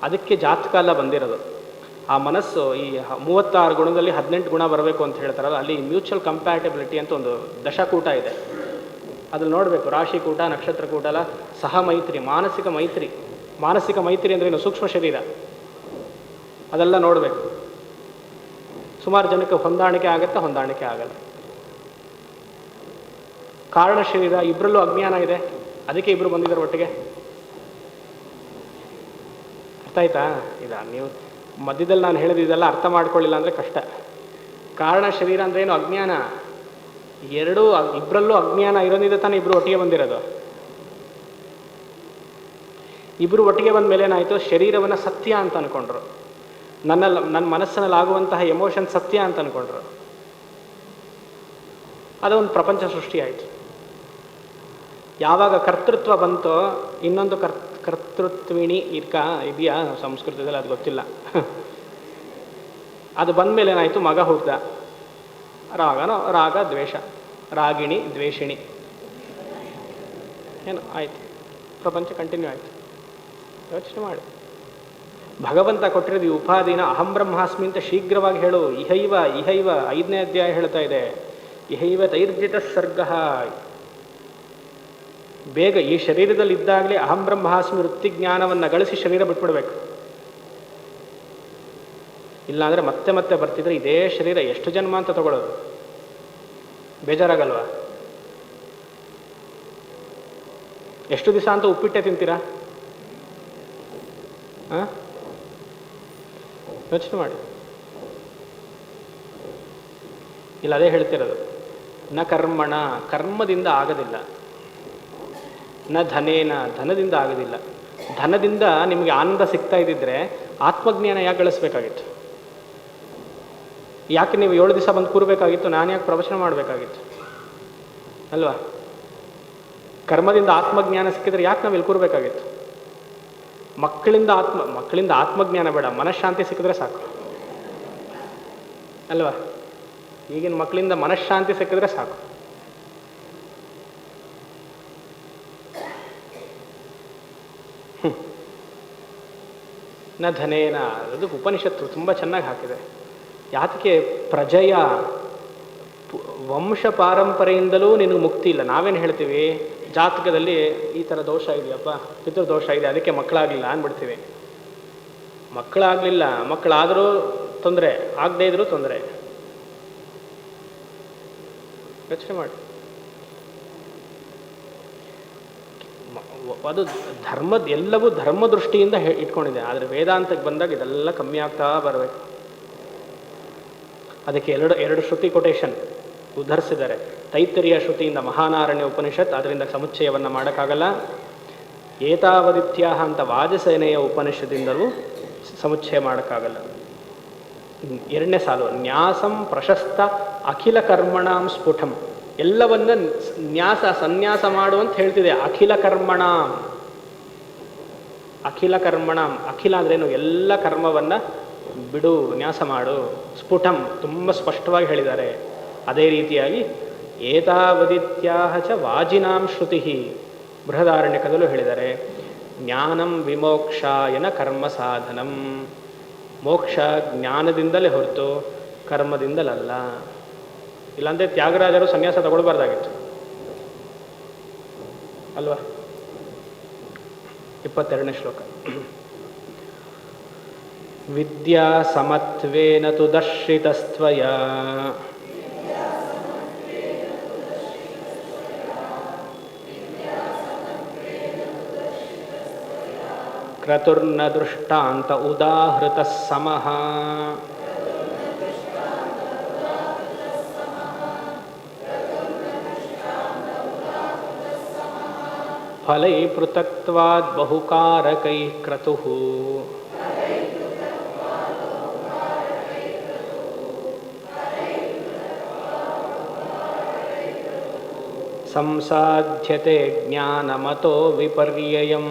ಅದಕ್ಕೆ ಜಾತಕಾಲ ಬಂದಿರೋದು. ಆ ಮನಸ್ಸು ಈ 36 ಗುಣದಲ್ಲಿ 18 ಗುಣ ಬರಬೇಕು ಅಂತ ಹೇಳ್ತಾರಲ್ಲ, ಅಲ್ಲಿ ಮ್ಯೂಚುವಲ್ ಕಂಪ್ಯಾಟಿಬಿಲಿಟಿ ಅಂತ ಒಂದು ದಶಕೂಟ ಇದೆ. ಅದ್ರಲ್ಲಿ ನೋಡಬೇಕು. ರಾಶಿಕೂಟ, ನಕ್ಷತ್ರಕೂಟ ಅಲ್ಲ, ಸಹ ಮೈತ್ರಿ, ಮಾನಸಿಕ ಮೈತ್ರಿ. ಮಾನಸಿಕ ಮೈತ್ರಿ ಅಂದರೆ ಏನು? ಸೂಕ್ಷ್ಮ ಶರೀರ. ಅದೆಲ್ಲ ನೋಡಬೇಕು. ಸುಮಾರು ಜನಕ್ಕೆ ಹೊಂದಾಣಿಕೆ ಆಗುತ್ತೆ, ಹೊಂದಾಣಿಕೆ ಆಗಲ್ಲ. ಕಾರಣ ಶರೀರ, ಇಬ್ಬರಲ್ಲೂ ಅಜ್ಞಾನ ಇದೆ, ಅದಕ್ಕೆ ಇಬ್ಬರು ಬಂದಿದ್ದಾರೆ ಒಟ್ಟಿಗೆ. ಅರ್ಥ ಆಯ್ತಾ? ನೀವು ಮಧ್ಯದಲ್ಲಿ ನಾನು ಹೇಳಿದ್ದೆಲ್ಲ ಅರ್ಥ ಮಾಡ್ಕೊಳ್ಳಿಲ್ಲ ಅಂದರೆ ಕಷ್ಟ. ಕಾರಣ ಶರೀರ ಅಂದ್ರೆ ಏನು? ಅಜ್ಞಾನ. ಇಬ್ಬರಲ್ಲೂ ಅಜ್ಞಾನ ಇರೋದಿದೆ ತಾನೇ ಇಬ್ಬರು ಒಟ್ಟಿಗೆ ಬಂದಿರೋದು. ಇಬ್ಬರು ಒಟ್ಟಿಗೆ ಬಂದ ಮೇಲೆ ಏನಾಯಿತು? ಶರೀರವನ್ನು ಸತ್ಯ ಅಂತ ಅಂದ್ಕೊಂಡ್ರು. ನನ್ನ ಮನಸ್ಸಿನಲ್ಲಿ ಆಗುವಂತಹ ಎಮೋಷನ್ ಸತ್ಯ ಅಂತ ಅಂದ್ಕೊಂಡ್ರು. ಅದೊಂದು ಪ್ರಪಂಚ ಸೃಷ್ಟಿಯಾಯಿತು. ಯಾವಾಗ ಕರ್ತೃತ್ವ ಬಂತೋ, ಇನ್ನೊಂದು ಕರ್ತೃತ್ವಿಣಿ ಇದೆಯಾ ಸಂಸ್ಕೃತದಲ್ಲಿ? ಅದು ಗೊತ್ತಿಲ್ಲ. ಅದು ಬಂದಮೇಲೆ ಏನಾಯಿತು? ಮಗ ಹುಟ್ಟಿದ. ರಾಗ ದ್ವೇಷ, ರಾಗಿಣಿ ದ್ವೇಷಿಣಿ, ಏನು ಆಯಿತು? ಪ್ರಪಂಚ ಕಂಟಿನ್ಯೂ ಆಯಿತು. ಯೋಚನೆ ಮಾಡಿ. ಭಗವಂತ ಕೊಟ್ಟಿರೋದು ಈ ಉಪಾಧಿನ ಅಹಂ ಬ್ರಹ್ಮಾಸ್ಮಿ ಅಂತ ಶೀಘ್ರವಾಗಿ ಹೇಳು. ಇಹೈವ 5ನೇ ಅಧ್ಯಾಯ ಹೇಳ್ತಾ ಇದೆ. ಇಹೈವ ತೈರ್ಜಿತ ಸರ್ಗ. ಬೇಗ ಈ ಶರೀರದಲ್ಲಿ ಇದ್ದಾಗಲೇ ಅಹಂ ಬ್ರಹ್ಮಾಸ್ಮಿ ವೃತ್ತಿಜ್ಞಾನವನ್ನು ಗಳಿಸಿ ಶರೀರ ಬಿಟ್ಬಿಡ್ಬೇಕು. ಇಲ್ಲಾಂದರೆ ಮತ್ತೆ ಬರ್ತಿದ್ರೆ ಇದೇ ಶರೀರ ಎಷ್ಟು ಜನ್ಮ ಅಂತ ತಗೊಳ್ಳೋದು? ಬೇಜಾರಾಗಲ್ವಾ? ಎಷ್ಟು ದಿವಸ ಅಂತ ಉಪ್ಪಿಟ್ಟೆ ತಿಂತೀರಾ? ಹಾಂ, ಯೋಚನೆ ಮಾಡಿ. ಇಲ್ಲ, ಅದೇ ಹೇಳ್ತಿರೋದು. ನ ಕರ್ಮಣ, ಕರ್ಮದಿಂದ ಆಗೋದಿಲ್ಲ. ನ ಧನೇನ, ಧನದಿಂದ ಆಗೋದಿಲ್ಲ. ಧನದಿಂದ ನಿಮಗೆ ಆನಂದ ಸಿಗ್ತಾ ಇದ್ದಿದ್ರೆ ಆತ್ಮಜ್ಞಾನ ಯಾಕೆ ಗಳಿಸ್ಬೇಕಾಗಿತ್ತು? ಯಾಕೆ ನೀವು 7 ದಿವಸ ಬಂದು ಕೂರಬೇಕಾಗಿತ್ತು? ನಾನು ಯಾಕೆ ಪ್ರವಚನ ಮಾಡಬೇಕಾಗಿತ್ತು ಅಲ್ವಾ? ಕರ್ಮದಿಂದ ಆತ್ಮಜ್ಞಾನ ಸಿಕ್ಕಿದ್ರೆ ಯಾಕೆ ನಾವು ಇಲ್ಲಿ ಕೂರಬೇಕಾಗಿತ್ತು? ಮಕ್ಕಳಿಂದ ಆತ್ಮಜ್ಞಾನ ಬೇಡ, ಮನಃಶಾಂತಿ ಸಿಕ್ಕಿದ್ರೆ ಸಾಕು ಅಲ್ವಾ? ಈಗಿನ ಮಕ್ಕಳಿಂದ ಮನಃಶಾಂತಿ ಸಿಕ್ಕಿದ್ರೆ ಸಾಕು. ನ ಧನೇನ, ಅದು ಉಪನಿಷತ್ತು ತುಂಬ ಚೆನ್ನಾಗಿ ಹಾಕಿದೆ. ಯಾತಕ್ಕೆ? ಪ್ರಜೆಯ ವಂಶ ಪಾರಂಪರೆಯಿಂದಲೂ ನಿನಗೆ ಮುಕ್ತಿ ಇಲ್ಲ. ನಾವೇನು ಹೇಳ್ತೀವಿ, ಜಾತಕದಲ್ಲಿ ಈ ಥರ ದೋಷ ಇದೆಯಪ್ಪ, ಪಿತೃದೋಷ ಇದೆ, ಅದಕ್ಕೆ ಮಕ್ಕಳಾಗಲಿಲ್ಲ ಅಂದ್ಬಿಡ್ತೀವಿ. ಮಕ್ಕಳಾಗಲಿಲ್ಲ, ಮಕ್ಕಳಾದರೂ ತೊಂದರೆ, ಆಗದೇ ಇದ್ರೂ ತೊಂದರೆ. ಯೋಚನೆ ಮಾಡಿ. ಅದು ಎಲ್ಲವೂ ಧರ್ಮ ದೃಷ್ಟಿಯಿಂದ ಇಟ್ಕೊಂಡಿದೆ. ಆದರೆ ವೇದಾಂತಕ್ಕೆ ಬಂದಾಗ ಇದೆಲ್ಲ ಕಮ್ಮಿ ಆಗ್ತಾ ಬರಬೇಕು. ಅದಕ್ಕೆ ಎರಡು ಶ್ರುತಿ ಕೊಟೇಶನ್ ಉದ್ಧರಿಸಿದ್ದಾರೆ. ತೈತ್ತರಿಯ ಶ್ರುತಿಯಿಂದ ಮಹಾನಾರಣ್ಯ ಉಪನಿಷತ್, ಅದರಿಂದ ಸಮುಚ್ಚಯವನ್ನು ಮಾಡೋಕ್ಕಾಗಲ್ಲ. ಏತಾವದಿತ್ಯಾಹ ಅಂತ ವಾಜಸೇನೆಯ ಉಪನಿಷತ್ತಿಂದಲೂ ಸಮುಚ್ಚಯ ಮಾಡೋಕ್ಕಾಗಲ್ಲ. 2ನೇ ಸಾಲು, ನ್ಯಾಸಂ ಪ್ರಶಸ್ತ ಅಖಿಲ ಕರ್ಮಣಾಂ ಸ್ಫುಟಂ, ಎಲ್ಲವನ್ನ ಸನ್ಯಾಸ ಮಾಡು ಅಂತ ಹೇಳ್ತಿದೆ. ಅಖಿಲ ಕರ್ಮಣಾಂ, ಅಖಿಲ ಅಂದ್ರೇನು? ಎಲ್ಲ ಕರ್ಮವನ್ನು ಬಿಡು, ನ್ಯಾಸ ಮಾಡು. ಸ್ಫುಟಂ, ತುಂಬ ಸ್ಪಷ್ಟವಾಗಿ ಹೇಳಿದ್ದಾರೆ. ಅದೇ ರೀತಿಯಾಗಿ ಏತಾವದಿತ್ಯಾಹ ಚ ವಾಜಿನಾಂ ಶ್ರುತಿ, ಬೃಹದಾರಣ್ಯಕದಲ್ಲೂ ಹೇಳಿದ್ದಾರೆ. ಜ್ಞಾನಂ ವಿಮೋಕ್ಷಾಯನ ಕರ್ಮ ಸಾಧನಂ, ಮೋಕ್ಷ ಜ್ಞಾನದಿಂದಲೇ ಹೊರತು ಕರ್ಮದಿಂದಲಲ್ಲ. ಇಲ್ಲಾಂದರೆ ತ್ಯಾಗರಾಜರು ಸನ್ಯಾಸ ತಗೊಳ್ಬಾರ್ದಾಗಿತ್ತು ಅಲ್ವಾ? 22ನೇ ಶ್ಲೋಕ. ವಿದ್ಯಾ ಸಮತ್ವೇನ ತು ದರ್ಶಿತಸ್ತ್ವಯ ಕ್ರತುರ್ನ ದೃಷ್ಟಾಂತ ಉದಾಹೃತಃ ಸಮಃ. ಫಲೈ ಪೃಥಕ್ತ್ವಾದ್ ಬಹುಕಾರಕೈ ಕ್ರತುಃ ಸಂಸಾಧ್ಯತೆ ಜ್ಞಾನಮತೋ ವಿಪರ್ಯಯಂ.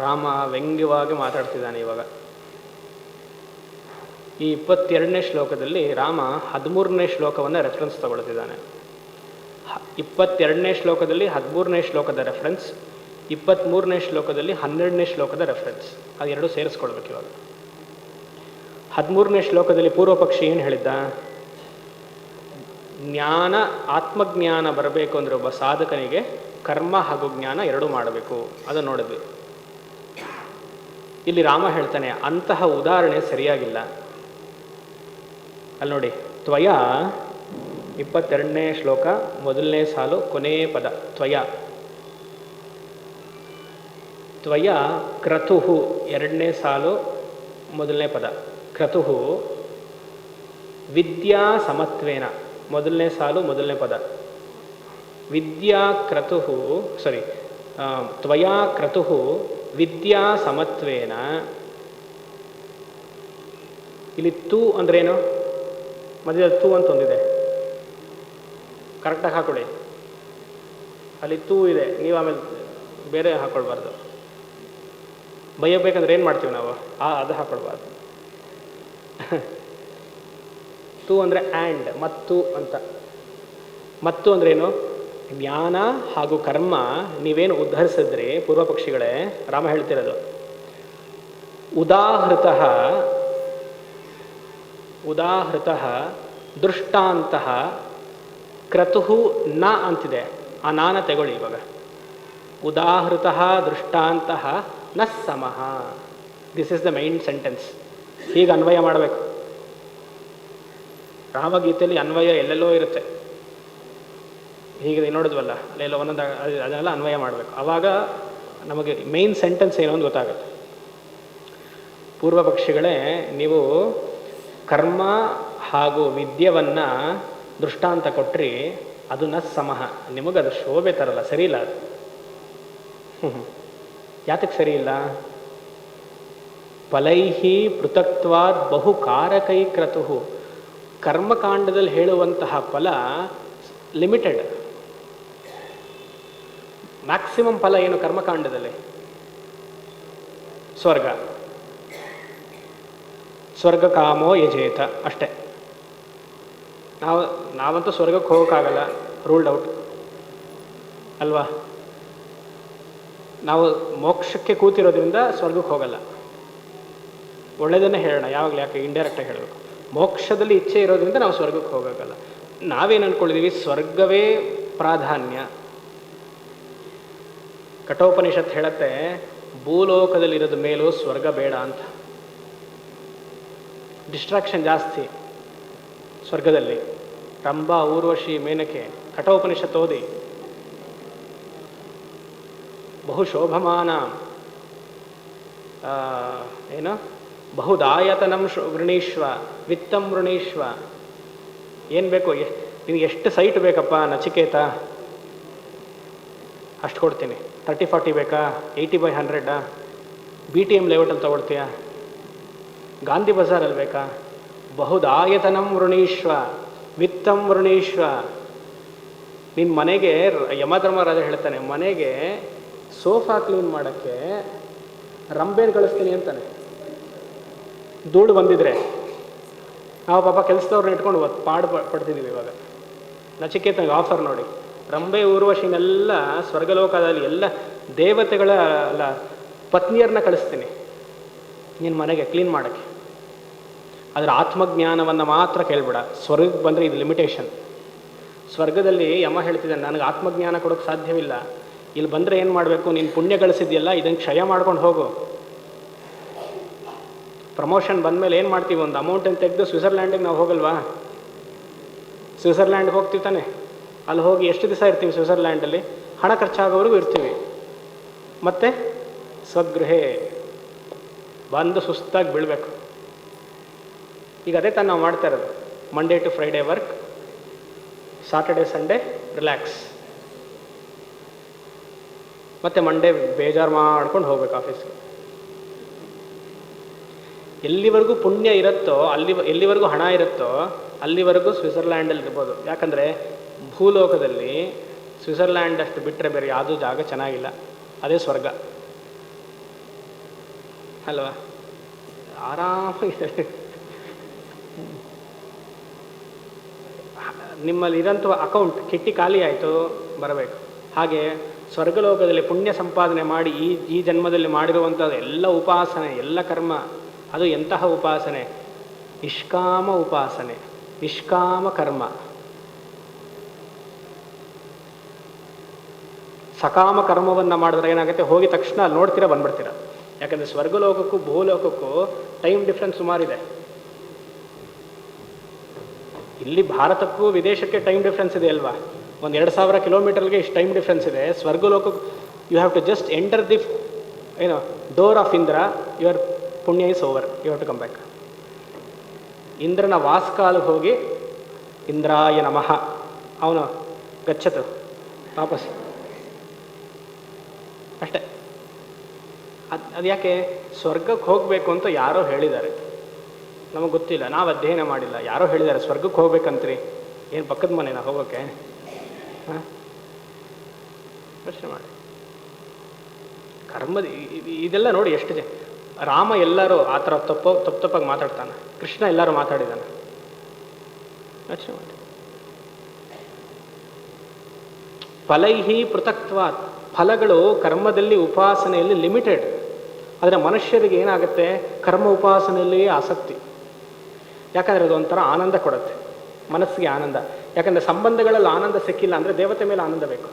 ರಾಮ ವ್ಯಂಗ್ಯವಾಗಿ ಮಾತಾಡ್ತಿದ್ದಾನೆ ಇವಾಗ. ಈ 22ನೇ ಶ್ಲೋಕದಲ್ಲಿ ರಾಮ 13ನೇ ಶ್ಲೋಕವನ್ನು ರೆಫರೆನ್ಸ್ ತಗೊಳ್ತಿದ್ದಾನೆ. 22ನೇ ಶ್ಲೋಕದಲ್ಲಿ 13ನೇ ಶ್ಲೋಕದ ರೆಫರೆನ್ಸ್, 23ನೇ ಶ್ಲೋಕದಲ್ಲಿ 12ನೇ ಶ್ಲೋಕದ ರೆಫರೆನ್ಸ್. ಅದೆರಡು ಸೇರಿಸ್ಕೊಳ್ಬೇಕು ಇವಾಗ. 13ನೇ ಶ್ಲೋಕದಲ್ಲಿ ಪೂರ್ವ ಪಕ್ಷಿ ಏನು ಹೇಳಿದ್ದ? ಜ್ಞಾನ, ಆತ್ಮಜ್ಞಾನ ಬರಬೇಕು ಅಂದರೆ ಒಬ್ಬ ಸಾಧಕನಿಗೆ ಕರ್ಮ ಹಾಗೂ ಜ್ಞಾನ ಎರಡೂ ಮಾಡಬೇಕು. ಅದನ್ನು ನೋಡಿದ್ವಿ. ಇಲ್ಲಿ ರಾಮ ಹೇಳ್ತಾನೆ ಅಂತಹ ಉದಾಹರಣೆ ಸರಿಯಾಗಿಲ್ಲ. ಅಲ್ಲಿ ನೋಡಿ, ತ್ವಯ 22ನೇ ಶ್ಲೋಕ 1ನೇ ಸಾಲು ಕೊನೆಯ ಪದ ತ್ವಯ. ತ್ವಯ ಕ್ರತುಃ 2ನೇ ಸಾಲು 1ನೇ ಪದ ಕ್ರತುಃ. ವಿದ್ಯಾ ಸಮತ್ವೇನ 1ನೇ ಸಾಲು 1ನೇ ಪದ ವಿದ್ಯಾ ಕ್ರತುಃ. ತ್ವಯಾ ಕ್ರತುಃ ವಿದ್ಯಾ ಸಮತ್ವೇನ. ಇಲ್ಲಿ ತು ಅಂದ್ರೇನು? ಮಧ್ಯದಲ್ಲಿ ತು ಅಂತ ಒಂದಿದೆ, ಕರೆಕ್ಟಾಗಿ ಹಾಕೊಳ್ಳಿ. ಅಲ್ಲಿ ತು ಇದೆ, ನೀವು ಆಮೇಲೆ ಬೇರೆ ಹಾಕೊಳ್ಬಾರ್ದು. ಬೈಯಬೇಕಂದ್ರೆ ಏನು ಮಾಡ್ತೀವಿ ನಾವು? ಅದು ಹಾಕೊಳ್ಬಾರ್ದು. ತು ಅಂದರೆ ಆ್ಯಂಡ್, ಮತ್ತು ಅಂತ. ಮತ್ತು ಅಂದ್ರೇನು? ಜ್ಞಾನ ಹಾಗೂ ಕರ್ಮ ನೀವೇನು ಉದ್ಧರಿಸಿದ್ರಿ ಪೂರ್ವ ಪಕ್ಷಿಗಳೇ, ರಾಮ ಹೇಳ್ತಿರೋದು. ಉದಾಹೃತಃ ದೃಷ್ಟಾಂತಃ ಕ್ರತುಃ ನ ಅಂತಿದೆ. ಆ ನಾನ ತಗೊಳ್ಳಿ ಇವಾಗ. ಉದಾಹೃತಃ ದೃಷ್ಟಾಂತಃ ನ ಸಮಃ. This is the main sentence. ಹೀಗೆ ಅನ್ವಯ ಮಾಡಬೇಕು. ರಾಮಗೀತೆಯಲ್ಲಿ ಅನ್ವಯ ಎಲ್ಲೆಲ್ಲೋ ಇರುತ್ತೆ. ಹೀಗೆ ನೋಡಿದ್ವಲ್ಲ, ಅಲ್ಲೆಲ್ಲ ಒಂದೊಂದು ಅದನ್ನೆಲ್ಲ ಅನ್ವಯ ಮಾಡಬೇಕು. ಆವಾಗ ನಮಗೆ ಮೈನ್ ಸೆಂಟೆನ್ಸ್ ಏನೋ ಒಂದು ಗೊತ್ತಾಗುತ್ತೆ. ಪೂರ್ವ ಪಕ್ಷಿಗಳೇ, ನೀವು ಕರ್ಮ ಹಾಗೂ ವಿದ್ಯೆಯನ್ನು ದೃಷ್ಟಾಂತ ಕೊಟ್ಟರೆ ಅದು ನ ಸಮಃ. ನಿಮಗದು ಶೋಭೆ ತರಲ್ಲ, ಸರಿ ಇಲ್ಲ ಅದು. ಯಾತಕ್ಕೆ ಸರಿ ಇಲ್ಲ? ಫಲೈಹಿ ಪೃಥಕ್ತ್ವಾದ್ ಬಹು ಕಾರಕೈಕ್ರತು. ಕರ್ಮಕಾಂಡದಲ್ಲಿ ಹೇಳುವಂತಹ ಫಲ ಲಿಮಿಟೆಡ್. ಮ್ಯಾಕ್ಸಿಮಮ್ ಫಲ ಏನು ಕರ್ಮಕಾಂಡದಲ್ಲಿ? ಸ್ವರ್ಗ. ಸ್ವರ್ಗ ಕಾಮೋ ಯಜೇತ, ಅಷ್ಟೇ. ನಾವಂತೂ ಸ್ವರ್ಗಕ್ಕೆ ಹೋಗೋಕ್ಕಾಗಲ್ಲ, ರೂಲ್ಡ್ ಔಟ್ ಅಲ್ವಾ? ನಾವು ಮೋಕ್ಷಕ್ಕೆ ಕೂತಿರೋದ್ರಿಂದ ಸ್ವರ್ಗಕ್ಕೆ ಹೋಗಲ್ಲ. ಒಳ್ಳೆಯದನ್ನೇ ಹೇಳೋಣ ಯಾವಾಗಲೂ, ಯಾಕೆ ಇಂಡೈರೆಕ್ಟಾಗಿ ಹೇಳಬೇಕು. ಮೋಕ್ಷದಲ್ಲಿ ಇಚ್ಛೆ ಇರೋದ್ರಿಂದ ನಾವು ಸ್ವರ್ಗಕ್ಕೆ ಹೋಗೋಕ್ಕಲ್ಲ. ನಾವೇನು ಅಂದ್ಕೊಂಡಿದ್ದೀವಿ? ಸ್ವರ್ಗವೇ ಪ್ರಾಧಾನ್ಯ. ಕಠೋಪನಿಷತ್ ಹೇಳುತ್ತೆ, ಭೂಲೋಕದಲ್ಲಿರೋದು ಮೇಲೂ ಸ್ವರ್ಗ ಬೇಡ ಅಂತ. ಡಿಸ್ಟ್ರಾಕ್ಷನ್ ಜಾಸ್ತಿ ಸ್ವರ್ಗದಲ್ಲಿ. ರಂಭಾ, ಊರ್ವಶಿ, ಮೇನಕೆ. ಕಠೋಪನಿಷತ್ ಓದಿ. ಬಹುಶೋಭಮಾನ ಏನು ಬಹುದಾಯತನಂ ವೃಣೀಶ್ವ ವಿತ್ತಂ ವೃಣೀಶ್ವ. ಏನು ಬೇಕು? ನಿನಗೆ ಎಷ್ಟು ಸೈಟ್ ಬೇಕಪ್ಪ ನಚಿಕೇತ? ಅಷ್ಟು ಕೊಡ್ತೀನಿ. 30-40 ಬೇಕಾ? 80/100 BTM ಲೇಔಟಲ್ಲಿ ತೊಗೊಳ್ತೀಯಾ? ಗಾಂಧಿ ಬಜಾರಲ್ಲಿ ಬೇಕಾ? ಬಹುದಾಯತನಂ ವೃಣೀಶ್ವ ವಿತ್ತಂ ವೃಣೀಶ್ವ. ನಿನ್ನ ಮನೆಗೆ ಯಮಧರ್ಮರಾಜ ಹೇಳ್ತಾನೆ, ಮನೆಗೆ ಸೋಫಾ ಕ್ಲೀನ್ ಮಾಡೋಕ್ಕೆ ರಂಬೇನು ಕಳಿಸ್ತೀನಿ ಅಂತಾನೆ. ಧೂಳು ಬಂದಿದ್ರೆ ನಾವು ಪಾಪ ಕೆಲಸದವ್ರನ್ನ ಇಟ್ಕೊಂಡು ಪಡ್ತಿದ್ದೀವಿ. ಇವಾಗ ನಚಿಕೇತನಿಗೆ ಆಫರ್ ನೋಡಿ. ರಂಬೆ ಊರ್ವಶಿನೆಲ್ಲ ಸ್ವರ್ಗಲೋಕದಲ್ಲಿ ಎಲ್ಲ ದೇವತೆಗಳ ಪತ್ನಿಯರನ್ನ ಕಳಿಸ್ತೀನಿ ನಿನ್ನ ಮನೆಗೆ ಕ್ಲೀನ್ ಮಾಡೋಕ್ಕೆ. ಅದರ ಆತ್ಮಜ್ಞಾನವನ್ನು ಮಾತ್ರ ಕೇಳ್ಬೇಡ. ಸ್ವರ್ಗಕ್ಕೆ ಬಂದರೆ ಇದು ಲಿಮಿಟೇಷನ್. ಸ್ವರ್ಗದಲ್ಲಿ ಯಮ ಹೇಳ್ತಿದ್ದಾನೆ, ನನಗೆ ಆತ್ಮಜ್ಞಾನ ಕೊಡೋಕ್ಕೆ ಸಾಧ್ಯವಿಲ್ಲ. ಇಲ್ಲಿ ಬಂದರೆ ಏನು ಮಾಡಬೇಕು? ನೀನು ಪುಣ್ಯ ಗಳಿಸಿದ್ಯಲ್ಲ, ಇದನ್ನು ಕ್ಷಯ ಮಾಡ್ಕೊಂಡು ಹೋಗು. ಪ್ರಮೋಷನ್ ಬಂದಮೇಲೆ ಏನು ಮಾಡ್ತೀವಿ? ಒಂದು ಅಮೌಂಟನ್ನು ತೆಗೆದು ಸ್ವಿಟ್ಜರ್ಲ್ಯಾಂಡಿಗೆ ನಾವು ಹೋಗಲ್ವಾ? ಸ್ವಿಟ್ಜರ್ಲ್ಯಾಂಡ್ಗೆ ಹೋಗ್ತೀವಿ ತಾನೆ. ಅಲ್ಲಿ ಹೋಗಿ ಎಷ್ಟು ದಿವಸ ಇರ್ತೀವಿ ಸ್ವಿಟ್ಜರ್ಲ್ಯಾಂಡಲ್ಲಿ? ಹಣ ಖರ್ಚಾಗೋವರೆಗೂ ಇರ್ತೀವಿ. ಮತ್ತು ಸ್ವಗೃಹೇ ಬಂದು ಸುಸ್ತಾಗಿ ಬೀಳಬೇಕು. ಈಗ ಅದೇ ತಾನು ನಾವು ಮಾಡ್ತಾ ಇರೋದು. Monday to Friday work, Saturday Sunday relax, ಮತ್ತು ಮಂಡೇ ಬೇಜಾರು ಮಾಡ್ಕೊಂಡು ಹೋಗ್ಬೇಕು ಆಫೀಸ್ಗೆ. ಎಲ್ಲಿವರೆಗೂ ಪುಣ್ಯ ಇರುತ್ತೋ ಎಲ್ಲಿವರೆಗೂ ಹಣ ಇರುತ್ತೋ ಅಲ್ಲಿವರೆಗೂ ಸ್ವಿಟ್ಜರ್ಲ್ಯಾಂಡಲ್ಲಿ ಇರ್ಬೋದು. ಯಾಕಂದರೆ ಭೂಲೋಕದಲ್ಲಿ ಸ್ವಿಟ್ಜರ್ಲ್ಯಾಂಡ್ ಅಷ್ಟು ಬಿಟ್ಟರೆ ಬೇರೆ ಯಾವುದೂ ಜಾಗ ಚೆನ್ನಾಗಿಲ್ಲ. ಅದೇ ಸ್ವರ್ಗ ಅಲ್ವಾ? ಆರಾಮಾಗಿದೆ. ನಿಮ್ಮಲ್ಲಿ ಇರೋಂಥ ಅಕೌಂಟ್ ಕಿಟ್ಟಿ ಖಾಲಿ ಆಯಿತು, ಬರಬೇಕು. ಹಾಗೆ ಸ್ವರ್ಗಲೋಕದಲ್ಲಿ ಪುಣ್ಯ ಸಂಪಾದನೆ ಮಾಡಿ ಈ ಜನ್ಮದಲ್ಲಿ ಮಾಡಿರುವಂಥದ್ದು ಎಲ್ಲ ಉಪಾಸನೆ, ಎಲ್ಲ ಕರ್ಮ, ಅದು ಎಂತಹ ಉಪಾಸನೆ? ನಿಷ್ಕಾಮ ಉಪಾಸನೆ, ನಿಷ್ಕಾಮ ಕರ್ಮ. ಸಕಾಮ ಕರ್ಮವನ್ನು ಮಾಡಿದ್ರೆ ಏನಾಗುತ್ತೆ? ಹೋಗಿ ತಕ್ಷಣ ಅಲ್ಲಿ ನೋಡ್ತೀರಾ, ಬಂದ್ಬಿಡ್ತೀರ. ಯಾಕಂದರೆ ಸ್ವರ್ಗಲೋಕಕ್ಕೂ ಭೂಲೋಕಕ್ಕೂ ಟೈಮ್ ಡಿಫ್ರೆನ್ಸ್ ಸುಮಾರಿದೆ. ಇಲ್ಲಿ ಭಾರತಕ್ಕೂ ವಿದೇಶಕ್ಕೆ ಟೈಮ್ ಡಿಫ್ರೆನ್ಸ್ ಇದೆ ಅಲ್ವಾ? ಒಂದು 2000 ಕಿಲೋಮೀಟರ್ಗೆ ಇಷ್ಟು ಟೈಮ್ ಡಿಫ್ರೆನ್ಸ್ ಇದೆ. ಸ್ವರ್ಗಲೋಕಕ್ಕೆ you have to just enter the door of Indra, your punya is over, you have to come back. ಇಂದ್ರನ ವಾಸ್ಕಾಲಿಗೆ ಹೋಗಿ ಇಂದ್ರಾಯ ನಮಃ ಅವನು ಗಚ್ಚತು ವಾಪಸ್, ಅಷ್ಟೇ. ಅದು ಯಾಕೆ? ಸ್ವರ್ಗಕ್ಕೆ ಹೋಗಬೇಕು ಅಂತ ಯಾರೋ ಹೇಳಿದ್ದಾರೆ, ನಮಗೆ ಗೊತ್ತಿಲ್ಲ, ನಾವು ಅಧ್ಯಯನ ಮಾಡಿಲ್ಲ. ಯಾರೋ ಹೇಳಿದ್ದಾರೆ ಸ್ವರ್ಗಕ್ಕೆ ಹೋಗ್ಬೇಕಂತ್ರಿ. ಏನು ಪಕ್ಕದ ಮನೆನಾ ಹೋಗೋಕ್ಕೆ? ಹಾಂ, ಪ್ರಶ್ನೆ ಮಾಡಿ. ಕರ್ಮದ ಇದೆಲ್ಲ ನೋಡಿ ಎಷ್ಟು ರಾಮ ಎಲ್ಲರೂ ಆ ಥರ ತಪ್ಪಾಗಿ ಮಾತಾಡ್ತಾನೆ, ಕೃಷ್ಣ ಎಲ್ಲರೂ ಮಾತಾಡಿದ್ದಾನೆ. ಯೋಚನೆ ಮಾಡಿ. ಫಲೈಹಿ ಪೃಥಕ್ತ್ವಾತ್, ಫಲಗಳು ಕರ್ಮದಲ್ಲಿ ಉಪಾಸನೆಯಲ್ಲಿ ಲಿಮಿಟೆಡ್. ಆದರೆ ಮನುಷ್ಯರಿಗೆ ಏನಾಗುತ್ತೆ? ಕರ್ಮ ಉಪಾಸನೆಯಲ್ಲಿಯೇ ಆಸಕ್ತಿ. ಯಾಕಂದರೆ ಅದು ಒಂಥರ ಆನಂದ ಕೊಡುತ್ತೆ, ಮನಸ್ಸಿಗೆ ಆನಂದ. ಯಾಕಂದರೆ ಸಂಬಂಧಗಳಲ್ಲಿ ಆನಂದ ಸಿಕ್ಕಿಲ್ಲ ಅಂದರೆ ದೇವತೆ ಮೇಲೆ ಆನಂದ ಬೇಕು.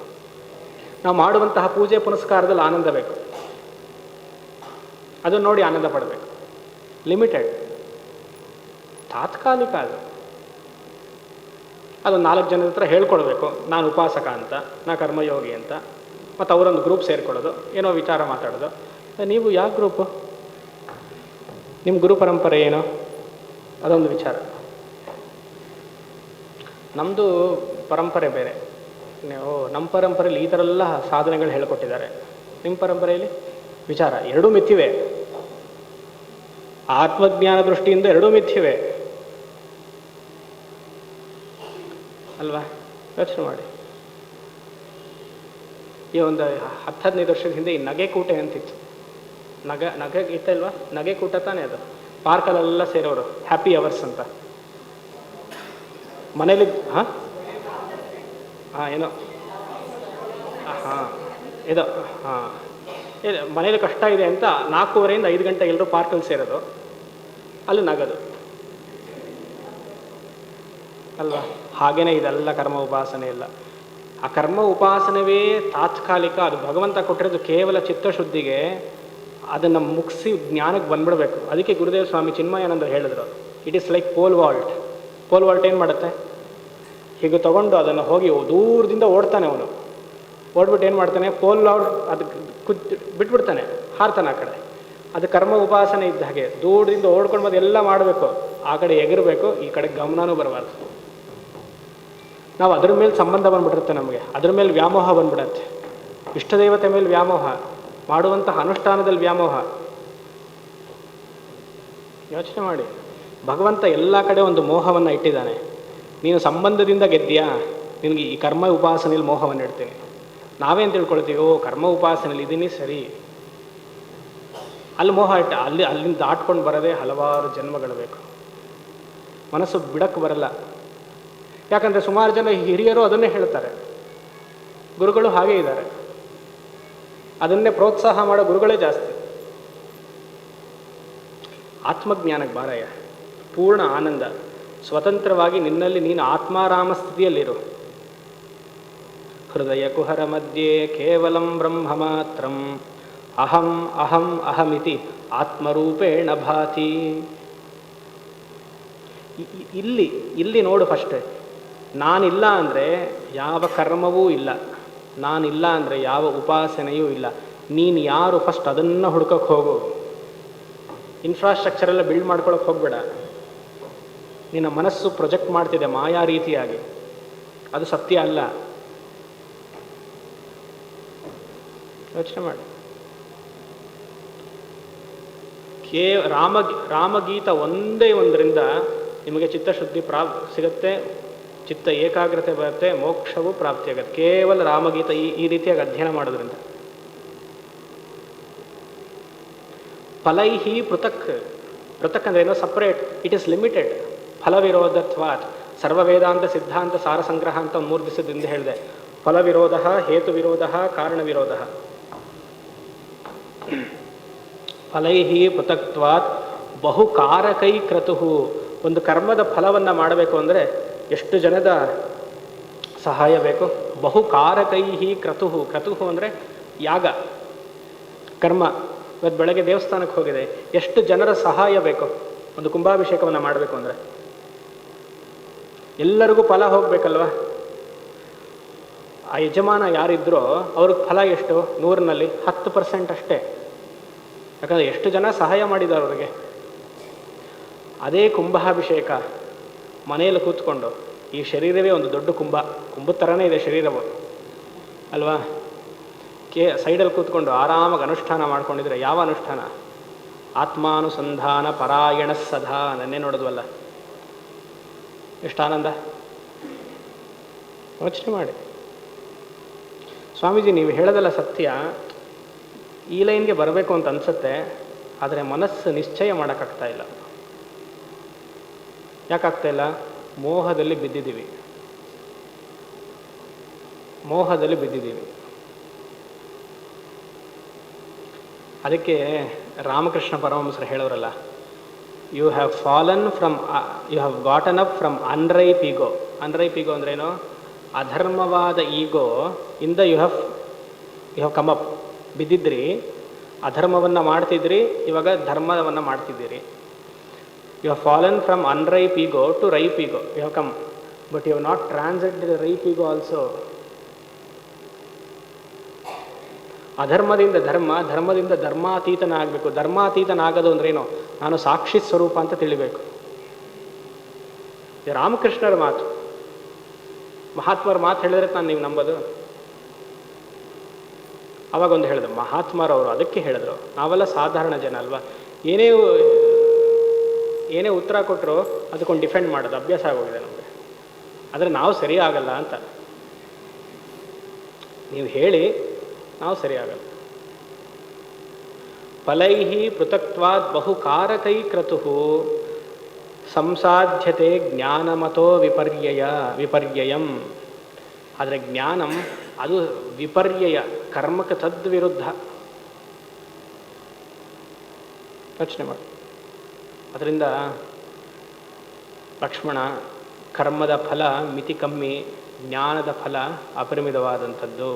ನಾವು ಮಾಡುವಂತಹ ಪೂಜೆ ಪುನಸ್ಕಾರದಲ್ಲಿ ಆನಂದ ಬೇಕು, ಅದನ್ನು ನೋಡಿ ಆನಂದ ಪಡಬೇಕು. ಲಿಮಿಟೆಡ್, ತಾತ್ಕಾಲಿಕ. ಅದೊಂದು 4 ಜನದ ಹತ್ರ ಹೇಳ್ಕೊಳ್ಬೇಕು, ನಾನು ಉಪಾಸಕ ಅಂತ, ನಾ ಕರ್ಮಯೋಗಿ ಅಂತ, ಮತ್ತು ಅವರೊಂದು ಗ್ರೂಪ್ ಸೇರಿಕೊಳ್ಳೋದು, ಏನೋ ವಿಚಾರ ಮಾತಾಡೋದು. ನೀವು ಯಾವ ಗ್ರೂಪು, ನಿಮ್ಮ ಗುರು ಪರಂಪರೆ ಏನೋ ಅದೊಂದು ವಿಚಾರ. ನಮ್ಮದು ಪರಂಪರೆ ಬೇರೆ. ನೀವು ನಮ್ಮ ಪರಂಪರೆಯಲ್ಲಿ ಈ ಥರ ಎಲ್ಲ ಸಾಧನೆಗಳು ಹೇಳ್ಕೊಟ್ಟಿದ್ದಾರೆ, ನಿಮ್ಮ ಪರಂಪರೆಯಲ್ಲಿ ವಿಚಾರ ಎರಡೂ ಮಿಥ್ಯವೇ. ಆತ್ಮಜ್ಞಾನ ದೃಷ್ಟಿಯಿಂದ ಎರಡೂ ಮಿಥ್ಯವೇ ಅಲ್ವಾ? ಯೋಚನೆ ಮಾಡಿ. ಈ ಒಂದು 10-15 ವರ್ಷದ ಹಿಂದೆ ಈ ನಗೆ ಕೂಟೆ ಅಂತಿತ್ತು. ನಗೆ ಇತ್ತಲ್ವಾ? ನಗೆ ಕೂಟ ತಾನೇ ಅದು. ಪಾರ್ಕಲ್ಲೆಲ್ಲ ಸೇರೋರು, ಹ್ಯಾಪಿ ಅವರ್ಸ್ ಅಂತ. ಮನೇಲಿ ಏನೋ ಇದು ಇದು ಮನೇಲಿ ಕಷ್ಟ ಇದೆ ಅಂತ 4:15 5 ಗಂಟೆ ಎಲ್ಲರೂ ಪಾರ್ಕಲ್ಲಿ ಸೇರೋದು, ಅಲ್ಲಿ ನಗದು ಅಲ್ವಾ? ಹಾಗೇನೇ ಇದೆಲ್ಲ ಕರ್ಮ ಉಪಾಸನೆ ಇಲ್ಲ. ಆ ಕರ್ಮ ಉಪಾಸನವೇ ತಾತ್ಕಾಲಿಕ. ಅದು ಭಗವಂತ ಕೊಟ್ಟಿರೋದು ಕೇವಲ ಚಿತ್ತಶುದ್ಧಿಗೆ. ಅದನ್ನು ಮುಗಿಸಿ ಜ್ಞಾನಕ್ಕೆ ಬಂದ್ಬಿಡ್ಬೇಕು. ಅದಕ್ಕೆ ಗುರುದೇವ ಸ್ವಾಮಿ ಚಿನ್ಮಯಾನಂದ ಹೇಳಿದ್ರು, it is like pole vault. Pole vault ಏನು ಮಾಡುತ್ತೆ? ಹೀಗೆ ತಗೊಂಡು ಅದನ್ನು ಹೋಗಿ ದೂರದಿಂದ ಓಡ್ತಾನೆ ಅವನು. ಓಡ್ಬಿಟ್ಟು ಏನು ಮಾಡ್ತಾನೆ? ಪೋಲ್ ವಾಲ್ಟ್ ಅದಕ್ಕೆ ಬಿಟ್ಬಿಡ್ತಾನೆ, ಹಾರ್ತಾನೆ ಆ ಕಡೆ. ಅದು ಕರ್ಮ ಉಪಾಸನೆ ಇದ್ದ ಹಾಗೆ. ದೂರದಿಂದ ಓಡ್ಕೊಂಡು ಬಂದು ಎಲ್ಲ ಮಾಡಬೇಕು, ಆ ಕಡೆ ಎಗರಬೇಕು, ಈ ಕಡೆ ಗಮನನೂ ಬರಬಾರ್ದು. ನಾವು ಅದ್ರ ಮೇಲೆ ಸಂಬಂಧ ಬಂದ್ಬಿಟ್ಟಿರುತ್ತೆ ನಮಗೆ, ಅದ್ರ ಮೇಲೆ ವ್ಯಾಮೋಹ ಬಂದ್ಬಿಡತ್ತೆ. ಇಷ್ಟ ದೇವತೆ ಮೇಲೆ ವ್ಯಾಮೋಹ, ಮಾಡುವಂತಹ ಅನುಷ್ಠಾನದಲ್ಲಿ ವ್ಯಾಮೋಹ. ಯೋಚನೆ ಮಾಡಿ, ಭಗವಂತ ಎಲ್ಲ ಕಡೆ ಒಂದು ಮೋಹವನ್ನು ಇಟ್ಟಿದ್ದಾನೆ. ನೀನು ಸಂಬಂಧದಿಂದ ಗೆದ್ದೀಯಾ, ನಿನಗೆ ಈ ಕರ್ಮ ಉಪಾಸನೆಯಲ್ಲಿ ಮೋಹವನ್ನು ಇಡ್ತೀನಿ. ನಾವೇನು ತಿಳ್ಕೊಳ್ತೀವಿ? ಓ, ಕರ್ಮ ಉಪಾಸನೆಯಲ್ಲಿ ಇದೀನಿ ಸರಿ. ಅಲ್ಲಿ ಮೋಹ ಇಟ್ಟ, ಅಲ್ಲಿಂದ ದಾಟ್ಕೊಂಡು ಬರೋದೇ ಹಲವಾರು ಜನ್ಮಗಳು ಬೇಕು. ಮನಸ್ಸು ಬಿಡಕ್ಕೆ ಬರಲ್ಲ. ಯಾಕಂದರೆ ಸುಮಾರು ಜನ ಹಿರಿಯರು ಅದನ್ನೇ ಹೇಳ್ತಾರೆ, ಗುರುಗಳು ಹಾಗೇ ಇದ್ದಾರೆ. ಅದನ್ನೇ ಪ್ರೋತ್ಸಾಹ ಮಾಡೋ ಗುರುಗಳೇ ಜಾಸ್ತಿ. ಆತ್ಮಜ್ಞಾನಕ್ಕೆ ಬಾರಯ್ಯ, ಪೂರ್ಣ ಆನಂದ, ಸ್ವತಂತ್ರವಾಗಿ ನಿನ್ನಲ್ಲಿ ನೀನು ಆತ್ಮಾರಾಮ ಸ್ಥಿತಿಯಲ್ಲಿರು. ಹೃದಯ ಕುಹರ ಮಧ್ಯೆ ಕೇವಲಂ ಬ್ರಹ್ಮ ಮಾತ್ರಂ ಅಹಂ ಅಹಂ ಅಹಮಿತಿ ಆತ್ಮರೂಪೇಣ ಭಾತಿ. ಇಲ್ಲಿ ನೋಡು ಫಸ್ಟ್. ನಾನಿಲ್ಲ ಅಂದರೆ ಯಾವ ಕರ್ಮವೂ ಇಲ್ಲ, ನಾನಿಲ್ಲ ಅಂದರೆ ಯಾವ ಉಪಾಸನೆಯೂ ಇಲ್ಲ. ನೀನು ಯಾರು ಫಸ್ಟ್ ಅದನ್ನು ಹುಡ್ಕೋಕ್ಕೆ ಹೋಗು. ಇನ್ಫ್ರಾಸ್ಟ್ರಕ್ಚರೆಲ್ಲ ಬಿಲ್ಡ್ ಮಾಡ್ಕೊಳಕ್ಕೆ ಹೋಗಬೇಡ. ನಿನ್ನ ಮನಸ್ಸು ಪ್ರೊಜೆಕ್ಟ್ ಮಾಡ್ತಿದೆ ಮಾಯಾ ರೀತಿಯಾಗಿ, ಅದು ಸತ್ಯ ಅಲ್ಲ. ಯೋಚನೆ ಮಾಡಿ. ರಾಮಗೀತ ಒಂದೇ ಒಂದರಿಂದ ನಿಮಗೆ ಚಿತ್ತಶುದ್ಧಿ ಸಿಗುತ್ತೆ, ಚಿತ್ತ ಏಕಾಗ್ರತೆ ಬರುತ್ತೆ, ಮೋಕ್ಷವೂ ಪ್ರಾಪ್ತಿಯಾಗುತ್ತೆ. ಕೇವಲ ರಾಮಗೀತ ಈ ರೀತಿಯಾಗಿ ಅಧ್ಯಯನ ಮಾಡೋದ್ರಿಂದ. ಫಲೈಹಿ ಪೃಥಕ್. ಪೃಥಕ್ ಅಂದ್ರೆ ಏನೋ ಸಪ್ರೇಟ್, ಇಟ್ ಈಸ್ ಲಿಮಿಟೆಡ್. ಫಲವಿರೋಧತ್ವಾತ್. ಸರ್ವವೇದಾಂತ ಸಿದ್ಧಾಂತ ಸಾರ ಸಂಗ್ರಹ ಅಂತ 3 ದಿವಸದಿಂದ ಹೇಳಿದೆ. ಫಲವಿರೋಧ, ಹೇತು ವಿರೋಧ, ಕಾರಣ ವಿರೋಧ. ಫಲೈಹಿ ಪೃಥಕ್ತ್ವಾತ್ ಬಹುಕಾರಕೈ ಕ್ರತುಹು. ಒಂದು ಕರ್ಮದ ಫಲವನ್ನು ಮಾಡಬೇಕು ಅಂದರೆ ಎಷ್ಟು ಜನದ ಸಹಾಯ ಬೇಕು? ಬಹುಕಾರಕೈಹಿ ಕ್ರತುಹು. ಕ್ರತುಹು ಅಂದರೆ ಯಾಗ, ಕರ್ಮ. ಇವತ್ತು ಬೆಳಗ್ಗೆ ದೇವಸ್ಥಾನಕ್ಕೆ ಹೋಗಿದೆ, ಎಷ್ಟು ಜನರ ಸಹಾಯ ಬೇಕು ಒಂದು ಕುಂಭಾಭಿಷೇಕವನ್ನು ಮಾಡಬೇಕು ಅಂದರೆ? ಎಲ್ಲರಿಗೂ ಫಲ ಹೋಗಬೇಕಲ್ವ? ಆ ಯಜಮಾನ ಯಾರಿದ್ರೋ ಅವ್ರಿಗೆ ಫಲ ಎಷ್ಟು? 100ರಲ್ಲಿ 10% ಅಷ್ಟೇ. ಯಾಕಂದರೆ ಎಷ್ಟು ಜನ ಸಹಾಯ ಮಾಡಿದ್ದಾರೆ ಅವರಿಗೆ. ಅದೇ ಕುಂಭಾಭಿಷೇಕ ಮನೆಯಲ್ಲಿ ಕೂತ್ಕೊಂಡು, ಈ ಶರೀರವೇ ಒಂದು ದೊಡ್ಡ ಕುಂಭದ ಥರನೇ ಇದೆ ಶರೀರವು ಅಲ್ವಾ? ಸೈಡಲ್ಲಿ ಕೂತ್ಕೊಂಡು ಆರಾಮಾಗಿ ಅನುಷ್ಠಾನ ಮಾಡ್ಕೊಂಡಿದ್ರೆ, ಯಾವ ಅನುಷ್ಠಾನ? ಆತ್ಮಾನುಸಂಧಾನ ಪರಾಯಣ ಸದಾ. ನನ್ನೇ ನೋಡಿದ್ವಲ್ಲ, ಎಷ್ಟು ಆನಂದ. ಯೋಚನೆ ಮಾಡಿ. ಸ್ವಾಮೀಜಿ ನೀವು ಹೇಳೋದಲ್ಲ ಸತ್ಯ, ಈ ಲೈನ್ಗೆ ಬರಬೇಕು ಅಂತ ಅನಿಸುತ್ತೆ, ಆದರೆ ಮನಸ್ಸು ನಿಶ್ಚಯ ಮಾಡೋಕ್ಕಾಗ್ತಾ ಇಲ್ಲ. ಯಾಕಾಗ್ತಾ ಇಲ್ಲ? ಮೋಹದಲ್ಲಿ ಬಿದ್ದಿದ್ದೀವಿ. ಅದಕ್ಕೆ ರಾಮಕೃಷ್ಣ ಪರಮಹಂಸರು ಹೇಳೋರಲ್ಲ, you have gotten up from unripe ego. Unripe ego ಅಂದ್ರೇನು? ಅಧರ್ಮವಾದ ಈಗೋ ಇಂದ ಯು ಹ್ಯಾವ್ ಇವಾಗ ಕಮಪ್ ಬಿದ್ದಿದ್ರಿ, ಅಧರ್ಮವನ್ನು ಮಾಡ್ತಿದ್ರಿ, ಇವಾಗ ಧರ್ಮವನ್ನು ಮಾಡ್ತಿದ್ದೀರಿ. You have fallen from unripe ego to ripe ego. You have come, but you have not transcend the ripe ego also. ಅಧರ್ಮದಿಂದ ಧರ್ಮ, ಧರ್ಮದಿಂದ ಧರ್ಮಾತೀತನಾಗಬೇಕು. ಧರ್ಮಾತೀತನಾಗೋದು ಅಂದ್ರೇನು? ನಾನು ಸಾಕ್ಷಿ ಸ್ವರೂಪ ಅಂತ ತಿಳಿಬೇಕು. ರಾಮಕೃಷ್ಣರ ಮಾತು, ಮಹಾತ್ಮರ ಮಾತು ಹೇಳಿದ್ರೆ ನಾನು ನೀವು ನಂಬೋದು. ಅವಾಗೊಂದು ಹೇಳಿದ್ರು ಮಹಾತ್ಮರವರು, ಅದಕ್ಕೆ ಹೇಳಿದ್ರು ನಾವೆಲ್ಲ ಸಾಧಾರಣ ಜನ ಅಲ್ವಾ, ಏನೇ ಉತ್ತರ ಕೊಟ್ಟರು ಅದಕ್ಕೊಂದು ಡಿಫೆಂಡ್ ಮಾಡೋದು ಅಭ್ಯಾಸ ಆಗೋಗಿದೆ ನಮಗೆ. ಆದರೆ ನಾವು ಸರಿ ಆಗಲ್ಲ ಅಂತ. ನೀವು ಹೇಳಿ, ನಾವು ಸರಿಯಾಗಲ್ಲ. ಫಲೈಹಿ ಪೃಥಕ್ತ್ವಾದ್ ಬಹುಕಾರಕೈ ಕ್ರತುಃ ಸಂಸಾಧ್ಯತೆ ಜ್ಞಾನಮತೋ ವಿಪರ್ಯಯಂ. ಆದರೆ ಜ್ಞಾನಂ ಅದು ವಿಪರ್ಯಯ, ಕರ್ಮಕ್ಕೆ ತದ್ವಿರುದ್ಧ. ಯೋಚನೆ ಮಾಡಿ. ಅದರಿಂದ ಲಕ್ಷ್ಮಣ, ಕರ್ಮದ ಫಲ ಮಿತಿ ಕಮ್ಮಿ, ಜ್ಞಾನದ ಫಲ ಅಪರಿಮಿತವಾದಂಥದ್ದು.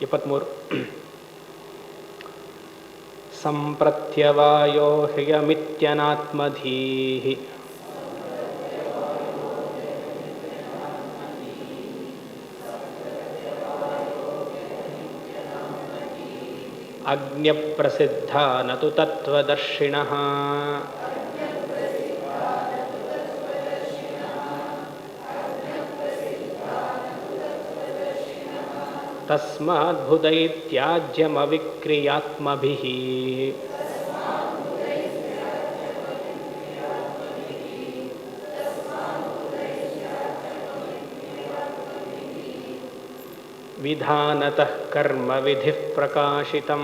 23 ಸಂಪ್ರತ್ಯವಾಯೋ ಹ್ಯಮಿತ್ಯನಾತ್ಮಧೀಃ ಅಜ್ಞಪ್ರಸಿದ್ಧ ನತು ತತ್ವದರ್ಶಿಣಃ ತಸ್ಮಾದ್ಭುತೈತ್ಯಾಜ್ಯಮವಿಕ್ರಿಯಾತ್ಮಭಿಃ. ವಿಧಾನತಃ ಕರ್ಮ ವಿಧಿಃ ಪ್ರಕಾಶಿತಂ.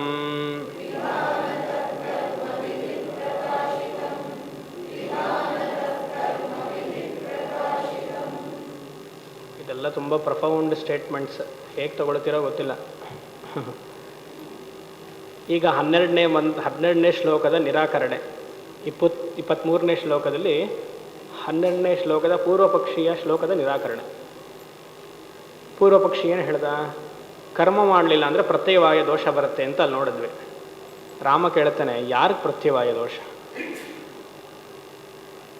ಇದೆಲ್ಲ ತುಂಬ ಪ್ರಫೌಂಡ್ ಸ್ಟೇಟ್ಮೆಂಟ್ಸ್. ಹೇಗೆ ತಗೊಳ್ತೀರೋ ಗೊತ್ತಿಲ್ಲ. ಈಗ 12ನೇ ಶ್ಲೋಕದ ನಿರಾಕರಣೆ, 23ನೇ ಶ್ಲೋಕದಲ್ಲಿ 12ನೇ ಶ್ಲೋಕದ ಪೂರ್ವಪಕ್ಷೀಯ ಶ್ಲೋಕದ ನಿರಾಕರಣೆ. ಪೂರ್ವಪಕ್ಷಿ ಏನು ಹೇಳ್ದ? ಕರ್ಮ ಮಾಡಲಿಲ್ಲ ಅಂದರೆ ಪ್ರತ್ಯಯವಾಯ ದೋಷ ಬರುತ್ತೆ ಅಂತ ಅಲ್ಲಿ ನೋಡಿದ್ವಿ. ರಾಮ ಕೇಳ್ತಾನೆ, ಯಾರಿಗೆ ಪ್ರತ್ಯಯವಾಯ ದೋಷ?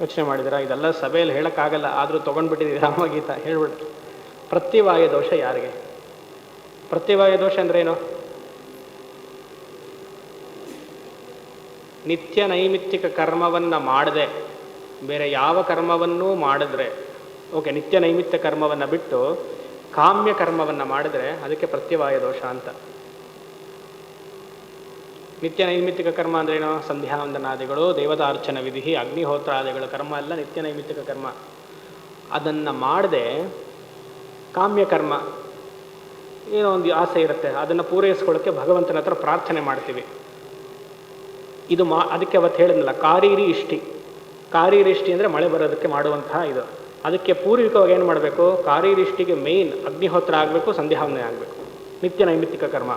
ಯೋಚನೆ ಮಾಡಿದಿರಾ? ಇದೆಲ್ಲ ಸಭೆಯಲ್ಲಿ ಹೇಳೋಕ್ಕಾಗಲ್ಲ, ಆದರೂ ತೊಗೊಂಡ್ಬಿಟ್ಟಿದ್ದೀವಿ ರಾಮಗೀತ ಹೇಳ್ಬಿಡ್ರಿ. ಪ್ರತ್ಯಯವಾಯ ದೋಷ ಯಾರಿಗೆ? ಪ್ರತ್ಯಯವಾಯ ದೋಷ ಅಂದ್ರೇನು? ನಿತ್ಯ ನೈಮಿತ್ತಿಕ ಕರ್ಮವನ್ನು ಮಾಡದೆ ಬೇರೆ ಯಾವ ಕರ್ಮವನ್ನೂ ಮಾಡಿದ್ರೆ, ಓಕೆ, ನಿತ್ಯ ನೈಮಿತ್ಯ ಕರ್ಮವನ್ನು ಬಿಟ್ಟು ಕಾಮ್ಯ ಕರ್ಮವನ್ನು ಮಾಡಿದ್ರೆ ಅದಕ್ಕೆ ಪ್ರತ್ಯವಾಯ ದೋಷ ಅಂತ. ನಿತ್ಯ ನೈಮಿತ್ತಿಕ ಕರ್ಮ ಅಂದ್ರೇನು? ಸಂಧ್ಯಾವಂದನಾದಿಗಳು, ದೇವತಾರ್ಚನ ವಿಧಿ, ಅಗ್ನಿಹೋತ್ರಾದಿಗಳ ಕರ್ಮ ಎಲ್ಲ ನಿತ್ಯ ನೈಮಿತ್ತಿಕ ಕರ್ಮ. ಅದನ್ನು ಮಾಡದೆ ಕಾಮ್ಯ ಕರ್ಮ, ಏನೋ ಒಂದು ಆಸೆ ಇರುತ್ತೆ, ಅದನ್ನು ಪೂರೈಸ್ಕೊಳ್ಳೋಕ್ಕೆ ಭಗವಂತನ ಹತ್ರ ಪ್ರಾರ್ಥನೆ ಮಾಡ್ತೀವಿ. ಇದು ಅದಕ್ಕೆ ಅವತ್ತು ಹೇಳಿದ್ನಲ್ಲ, ಕಾರೀರಿ ಇಷ್ಟಿ. ಕಾರೀರಿ ಇಷ್ಟಿ ಅಂದರೆ ಮಳೆ ಬರೋದಕ್ಕೆ ಮಾಡುವಂತಹ ಇದು. ಅದಕ್ಕೆ ಪೂರ್ವಿಕವಾಗಿ ಏನು ಮಾಡಬೇಕು? ಕಾರೀರಿಷ್ಟಿಗೆ ಮೇಯ್ನ್ ಅಗ್ನಿಹೋತ್ರ ಆಗಬೇಕು, ಸಂಧ್ಯಾವಂದನೆ ಆಗಬೇಕು, ನಿತ್ಯ ನೈಮಿತ್ತಿಕ ಕರ್ಮ.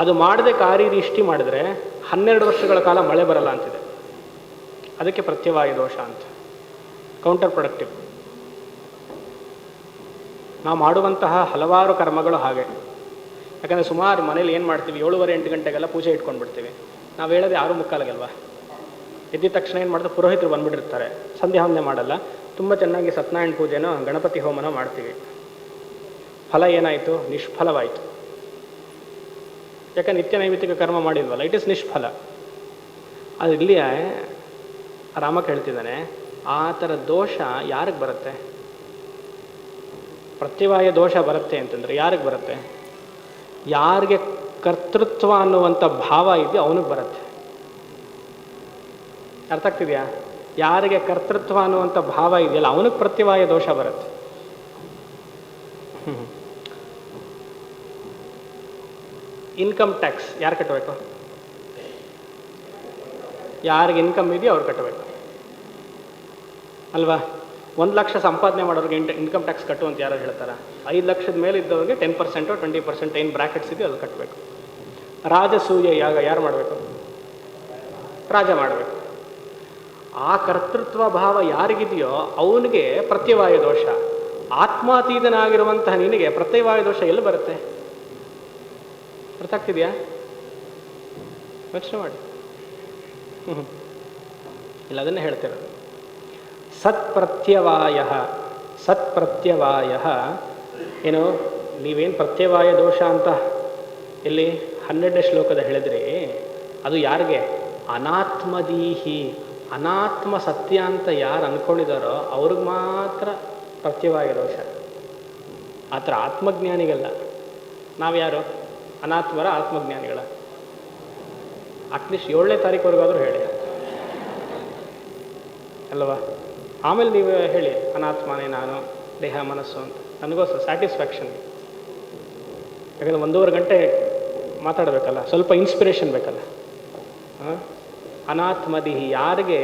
ಅದು ಮಾಡದೆ ಕಾರೀರಿಷ್ಟಿ ಮಾಡಿದ್ರೆ 12 ವರ್ಷಗಳ ಕಾಲ ಮಳೆ ಬರಲ್ಲ ಅಂತಿದೆ. ಅದಕ್ಕೆ ಪ್ರತ್ಯವಾಯ ದೋಷ ಅಂತ. Counter productive. ನಾವು ಮಾಡುವಂತಹ ಹಲವಾರು ಕರ್ಮಗಳು ಹಾಗೆ. ಯಾಕಂದರೆ ಸುಮಾರು ಮನೇಲಿ ಏನು ಮಾಡ್ತೀವಿ, 7:30-8 ಗಂಟೆಗೆಲ್ಲ ಪೂಜೆ ಇಟ್ಕೊಂಡ್ಬಿಡ್ತೀವಿ. ನಾವು ಹೇಳೋದು 6:45 ಎದ್ದಿದ ತಕ್ಷಣ ಏನು ಮಾಡಿದ್ರೆ ಪುರೋಹಿತರು ಬಂದುಬಿಟ್ಟಿರ್ತಾರೆ, ಸಂಧ್ಯಾವಂದನೆ ಮಾಡಲ್ಲ. ತುಂಬ ಚೆನ್ನಾಗಿ ಸತ್ಯನಾರಾಯಣ ಪೂಜೆನೋ ಗಣಪತಿ ಹೋಮನೋ ಮಾಡ್ತೀವಿ. ಫಲ ಏನಾಯಿತು? ನಿಷ್ಫಲವಾಯಿತು. ಯಾಕೆ? ನಿತ್ಯ ನೈಮಿತ್ತಿಕ ಕರ್ಮ ಮಾಡಿಲ್ವಲ್ಲ, ಇಟ್ ಇಸ್ ನಿಷ್ಫಲ. ಅದು ಇಲ್ಲಿ ರಾಮ ಹೇಳ್ತಿದ್ದಾನೆ, ಆ ಥರ ದೋಷ ಯಾರಿಗೆ ಬರುತ್ತೆ? ಪ್ರತ್ಯವಾಯ ದೋಷ ಬರುತ್ತೆ ಅಂತಂದರೆ ಯಾರಿಗೆ ಬರುತ್ತೆ? ಯಾರಿಗೆ ಕರ್ತೃತ್ವ ಅನ್ನುವಂಥ ಭಾವ ಇದೆಯೋ ಅವನಿಗೆ ಬರುತ್ತೆ. ಅರ್ಥ ಆಗ್ತಿದೆಯಾ? ಯಾರಿಗೆ ಕರ್ತೃತ್ವ ಅನ್ನುವಂಥ ಭಾವ ಇದೆಯಲ್ಲ ಅವನಿಗೆ ಪ್ರತ್ಯವಾಯ ದೋಷ ಬರುತ್ತೆ. ಇನ್ಕಮ್ ಟ್ಯಾಕ್ಸ್ ಯಾರು ಕಟ್ಟಬೇಕು? ಯಾರಿಗೆ ಇನ್ಕಮ್ ಇದೆಯೋ ಅವ್ರು ಕಟ್ಟಬೇಕು ಅಲ್ವಾ? 1 ಲಕ್ಷ ಸಂಪಾದನೆ ಮಾಡೋರಿಗೆ ಇನ್ಕಮ್ ಟ್ಯಾಕ್ಸ್ ಕಟ್ಟು ಅಂತ ಯಾರು ಹೇಳ್ತಾರೆ? 5 ಲಕ್ಷದ ಮೇಲೆ ಇದ್ದವ್ರಿಗೆ 10% 20% ಏನು ಬ್ರ್ಯಾಕೆಟ್ಸ್ ಇದೆಯೋ ಅದು ಕಟ್ಟಬೇಕು. ರಾಜಸೂಯ ಯಾರು ಮಾಡಬೇಕು? ರಾಜ ಮಾಡಬೇಕು. ಆ ಕರ್ತೃತ್ವ ಭಾವ ಯಾರಿಗಿದೆಯೋ ಅವನಿಗೆ ಪ್ರತ್ಯವಾಯ ದೋಷ. ಆತ್ಮಾತೀತನಾಗಿರುವಂತಹ ನಿನಗೆ ಪ್ರತ್ಯವಾಯ ದೋಷ ಎಲ್ಲಿ ಬರುತ್ತೆ? ಅರ್ಥ ಆಗ್ತಿದೆಯಾ? ಯೋಚನೆ ಮಾಡಿ. ಇಲ್ಲ, ಅದನ್ನೇ ಹೇಳ್ತಿರೋದು. ಸತ್ಪ್ರತ್ಯವಾಯ. ಸತ್ಪ್ರತ್ಯವಾಯ ಏನು, ನೀವೇನು ಪ್ರತ್ಯವಾಯ ದೋಷ ಅಂತ ಇಲ್ಲಿ 12ನೇ ಶ್ಲೋಕದ ಹೇಳಿದ್ರಿ, ಅದು ಯಾರಿಗೆ? ಅನಾತ್ಮದೀಹಿ. ಅನಾತ್ಮ ಸತ್ಯ ಅಂತ ಯಾರು ಅಂದ್ಕೊಂಡಿದ್ದಾರೋ ಅವ್ರಿಗೆ ಮಾತ್ರ ಪ್ರತ್ಯವಾಯ ದೋಷ. ಆ ಥರ ಆತ್ಮಜ್ಞಾನಿಗಲ್ಲ. ನಾವು ಯಾರು? ಅನಾತ್ಮರ ಆತ್ಮಜ್ಞಾನಿಗಳ? ಅಟ್ಲೀಸ್ಟ್ 7ನೇ ತಾರೀಕುವರೆಗಾದರೂ ಹೇಳಿ ಅಲ್ವಾ? ಆಮೇಲೆ ನೀವು ಹೇಳಿ ಅನಾತ್ಮನೇ ನಾನು, ದೇಹ ಮನಸ್ಸು ಅಂತ. ನನಗೋಸ್ಕರ ಸ್ಯಾಟಿಸ್ಫ್ಯಾಕ್ಷನ್. ಯಾಕಂದರೆ 1.5 ಗಂಟೆ ಮಾತಾಡಬೇಕಲ್ಲ, ಸ್ವಲ್ಪ ಇನ್ಸ್ಪಿರೇಷನ್ ಬೇಕಲ್ಲ. ಅನಾತ್ಮದಿಹಿ, ಯಾರಿಗೆ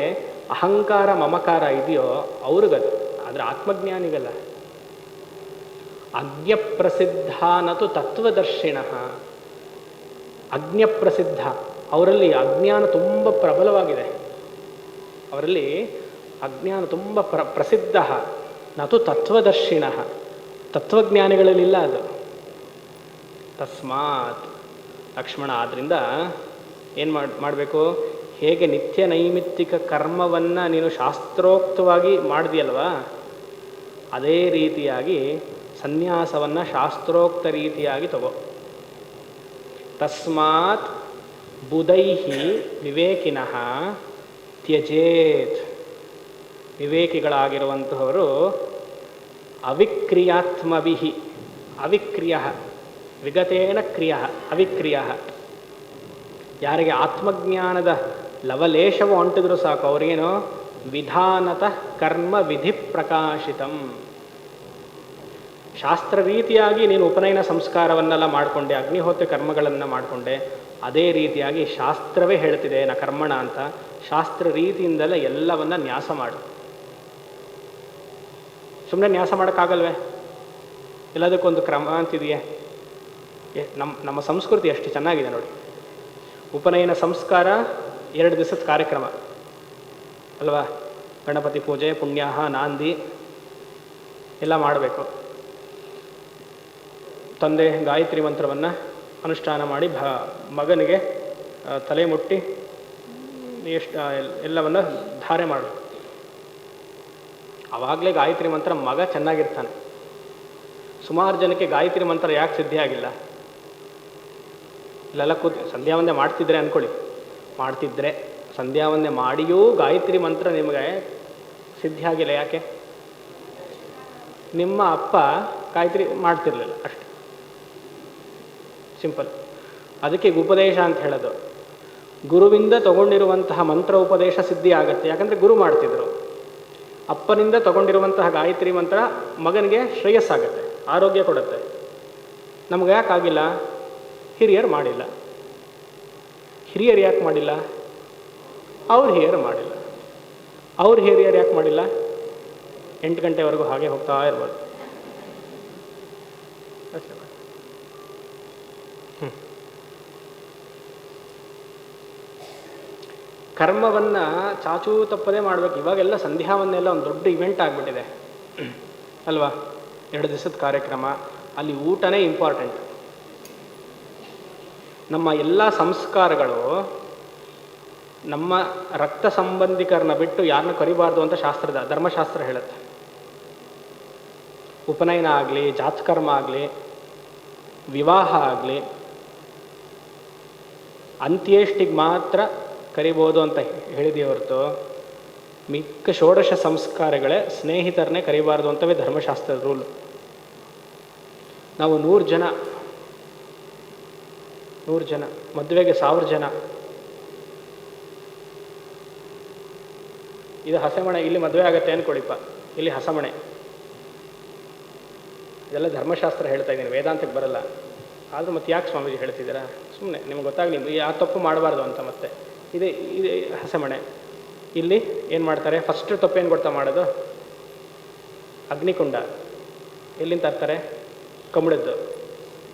ಅಹಂಕಾರ ಮಮಕಾರ ಇದೆಯೋ ಅವ್ರಿಗದು. ಆದರೆ ಆತ್ಮಜ್ಞಾನಿಗಲ್ಲ. ಅಜ್ಞಪ್ರಸಿದ್ಧ ನತು ತತ್ವದರ್ಶಿಣ. ಅಜ್ಞಪ್ರಸಿದ್ಧ, ಅವರಲ್ಲಿ ಅಜ್ಞಾನ ತುಂಬ ಪ್ರಬಲವಾಗಿದೆ. ಅವರಲ್ಲಿ ಅಜ್ಞಾನ ತುಂಬ ಪ್ರಸಿದ್ಧ. ನತು ತತ್ವದರ್ಶಿಣ, ತತ್ವಜ್ಞಾನಿಗಳಲ್ಲಿಲ್ಲ ಅದು. ತಸ್ಮಾತ್ ಲಕ್ಷ್ಮಣ, ಆದ್ದರಿಂದ ಏನು ಮಾಡಬೇಕು? ಹೇಗೆ ನಿತ್ಯ ನೈಮಿತ್ತಿಕ ಕರ್ಮವನ್ನು ನೀನು ಶಾಸ್ತ್ರೋಕ್ತವಾಗಿ ಮಾಡಿದೆಯಲ್ವಾ, ಅದೇ ರೀತಿಯಾಗಿ ಸನ್ಯಾಸವನ್ನು ಶಾಸ್ತ್ರೋಕ್ತ ರೀತಿಯಾಗಿ ತಗೋ. ತಸ್ಮಾತ್ ಬುಧೈಹಿ ವಿವೇಕಿನಃ ತ್ಯಜೇತ್. ವಿವೇಕಿಗಳಾಗಿರುವಂತಹವರು ಅವಿಕ್ರಿಯಾತ್ಮವಿಹಿ. ಅವಿಕ್ರಿಯ, ವಿಗತೇನ ಕ್ರಿಯ, ಅವಿಕ್ರಿಯ. ಯಾರಿಗೆ ಆತ್ಮಜ್ಞಾನದ ಲವಲೇಶವು ಅಂಟಿದ್ರು ಸಾಕು, ಅವ್ರಿಗೇನು ವಿಧಾನತಃ ಕರ್ಮ ವಿಧಿ ಪ್ರಕಾಶಿತಂ. ಶಾಸ್ತ್ರ ರೀತಿಯಾಗಿ ನೀನು ಉಪನಯನ ಸಂಸ್ಕಾರವನ್ನೆಲ್ಲ ಮಾಡಿಕೊಂಡೆ, ಅಗ್ನಿಹೋತ್ರ ಕರ್ಮಗಳನ್ನು ಮಾಡಿಕೊಂಡೆ, ಅದೇ ರೀತಿಯಾಗಿ ಶಾಸ್ತ್ರವೇ ಹೇಳ್ತಿದೆ ನ ಕರ್ಮಣ ಅಂತ. ಶಾಸ್ತ್ರ ರೀತಿಯಿಂದಲೇ ಎಲ್ಲವನ್ನ ನ್ಯಾಸ ಮಾಡು. ಸುಮ್ಮನೆ ನ್ಯಾಸ ಮಾಡೋಕ್ಕಾಗಲ್ವೇ? ಎಲ್ಲದಕ್ಕೊಂದು ಕ್ರಮ ಅಂತಿದೆಯೇ? ನಮ್ಮ ಸಂಸ್ಕೃತಿ ಎಷ್ಟು ಚೆನ್ನಾಗಿದೆ ನೋಡಿ. ಉಪನಯನ ಸಂಸ್ಕಾರ 2 ದಿವಸದ ಕಾರ್ಯಕ್ರಮ ಅಲ್ವಾ? ಗಣಪತಿ ಪೂಜೆ, ಪುಣ್ಯಾಹ, ನಾಂದಿ ಎಲ್ಲ ಮಾಡಬೇಕು. ತಂದೆ ಗಾಯತ್ರಿ ಮಂತ್ರವನ್ನು ಅನುಷ್ಠಾನ ಮಾಡಿ ಮಗನಿಗೆ ತಲೆ ಮುಟ್ಟಿ ಎಲ್ಲವನ್ನು ಧಾರೆ ಮಾಡು. ಆವಾಗಲೇ ಗಾಯತ್ರಿ ಮಂತ್ರ ಮಗ ಚೆನ್ನಾಗಿರ್ತಾನೆ. ಸುಮಾರು ಜನಕ್ಕೆ ಗಾಯತ್ರಿ ಮಂತ್ರ ಯಾಕೆ ಸಿದ್ಧಿ ಆಗಿಲ್ಲ? ಇಲ್ಲೆಲ್ಲ ಸಂಧ್ಯಾವಂದನೆ ಮಾಡ್ತಿದ್ರೆ ಅಂದ್ಕೊಳ್ಳಿ, ಮಾಡ್ತಿದ್ರೆ ಸಂಧ್ಯಾವಂದನೆ ಮಾಡಿಯೂ ಗಾಯತ್ರಿ ಮಂತ್ರ ನಿಮಗೆ ಸಿದ್ಧಿ ಆಗಿಲ್ಲ. ಯಾಕೆ? ನಿಮ್ಮ ಅಪ್ಪ ಗಾಯತ್ರಿ ಮಾಡ್ತಿರ್ಲಿಲ್ಲ, ಅಷ್ಟೆ. ಸಿಂಪಲ್. ಅದಕ್ಕೆ ಉಪದೇಶ ಅಂತ ಹೇಳೋದು. ಗುರುವಿಂದ ತಗೊಂಡಿರುವಂತಹ ಮಂತ್ರ ಉಪದೇಶ ಸಿದ್ಧಿ ಆಗುತ್ತೆ. ಯಾಕಂದರೆ ಗುರು ಮಾಡ್ತಿದ್ರು. ಅಪ್ಪನಿಂದ ತಗೊಂಡಿರುವಂತಹ ಗಾಯತ್ರಿ ಮಂತ್ರ ಮಗನಿಗೆ ಶ್ರೇಯಸ್ಸಾಗುತ್ತೆ, ಆರೋಗ್ಯ ಕೊಡುತ್ತೆ. ನಮ್ಗೆ ಯಾಕಾಗಿಲ್ಲ? ಹಿರಿಯರು ಮಾಡಿಲ್ಲ. ಹಿರಿಯರು ಯಾಕೆ ಮಾಡಿಲ್ಲ? ಅವ್ರ ಹಿರಿಯರು ಮಾಡಿಲ್ಲ. ಅವ್ರ ಹಿರಿಯರು ಯಾಕೆ ಮಾಡಿಲ್ಲ? 8 ಗಂಟೆವರೆಗೂ ಹಾಗೆ ಹೋಗ್ತಾ ಇರ್ಬೋದು. ಕರ್ಮವನ್ನು ಚಾಚೂ ತಪ್ಪದೇ ಮಾಡಬೇಕು. ಇವಾಗೆಲ್ಲ ಸಂಧ್ಯಾವನ್ನೆಲ್ಲ ಒಂದು ದೊಡ್ಡ ಇವೆಂಟ್ ಆಗಿಬಿಟ್ಟಿದೆ ಅಲ್ವಾ? 2 ದಿವಸದ ಕಾರ್ಯಕ್ರಮ, ಅಲ್ಲಿ ಊಟನೇ ಇಂಪಾರ್ಟೆಂಟ್. ನಮ್ಮ ಎಲ್ಲ ಸಂಸ್ಕಾರಗಳು ನಮ್ಮ ರಕ್ತ ಸಂಬಂಧಿಕರನ್ನ ಬಿಟ್ಟು ಯಾರನ್ನ ಕರಿಬಾರ್ದು ಅಂತ ಧರ್ಮಶಾಸ್ತ್ರ ಹೇಳುತ್ತೆ. ಉಪನಯನ ಆಗಲಿ, ಜಾತಕರ್ಮ ಆಗಲಿ, ವಿವಾಹ ಆಗಲಿ, ಅಂತ್ಯೇಷ್ಟಿಗೆ ಮಾತ್ರ ಕರಿಬೋದು ಅಂತ ಹೇಳಿದೆಯೇ ಹೊರತು ಮಿಕ್ಕ ಷೋಡಶ ಸಂಸ್ಕಾರಗಳೇ ಸ್ನೇಹಿತರನ್ನೇ ಕರಿಬಾರ್ದು ಅಂತವೇ ಧರ್ಮಶಾಸ್ತ್ರದ ರೂಲ್. ನಾವು 100 ಜನ ಮದುವೆಗೆ 1000 ಜನ. ಇದು ಹಸೆಮಣೆ. ಇಲ್ಲಿ ಮದುವೆ ಆಗತ್ತೆ ಅಂದ್ಕೊಳಿಪ್ಪ, ಇಲ್ಲಿ ಹಸಮಣೆ. ಇದೆಲ್ಲ ಧರ್ಮಶಾಸ್ತ್ರ ಹೇಳ್ತಾ ಇದ್ದೀನಿ, ವೇದಾಂತಕ್ಕೆ ಬರಲ್ಲ. ಆದರೂ ಮತ್ತೆ ಯಾಕೆ ಸ್ವಾಮೀಜಿ ಹೇಳ್ತಿದ್ದೀರಾ? ಸುಮ್ಮನೆ ನಿಮ್ಗೆ ಗೊತ್ತಾಗಲಿ, ಯಾವ ತಪ್ಪು ಮಾಡಬಾರ್ದು ಅಂತ. ಮತ್ತೆ ಇದು ಹಸೆಮಣೆ. ಇಲ್ಲಿ ಏನು ಮಾಡ್ತಾರೆ? ಫಸ್ಟ್ ತಪ್ಪೇನು ಗೊತ್ತಾ ಮಾಡೋದು? ಅಗ್ನಿಕುಂಡ. ಎಲ್ಲಿಂದ ತರ್ತಾರೆ? ಕಬ್ಬಣದ್ದು.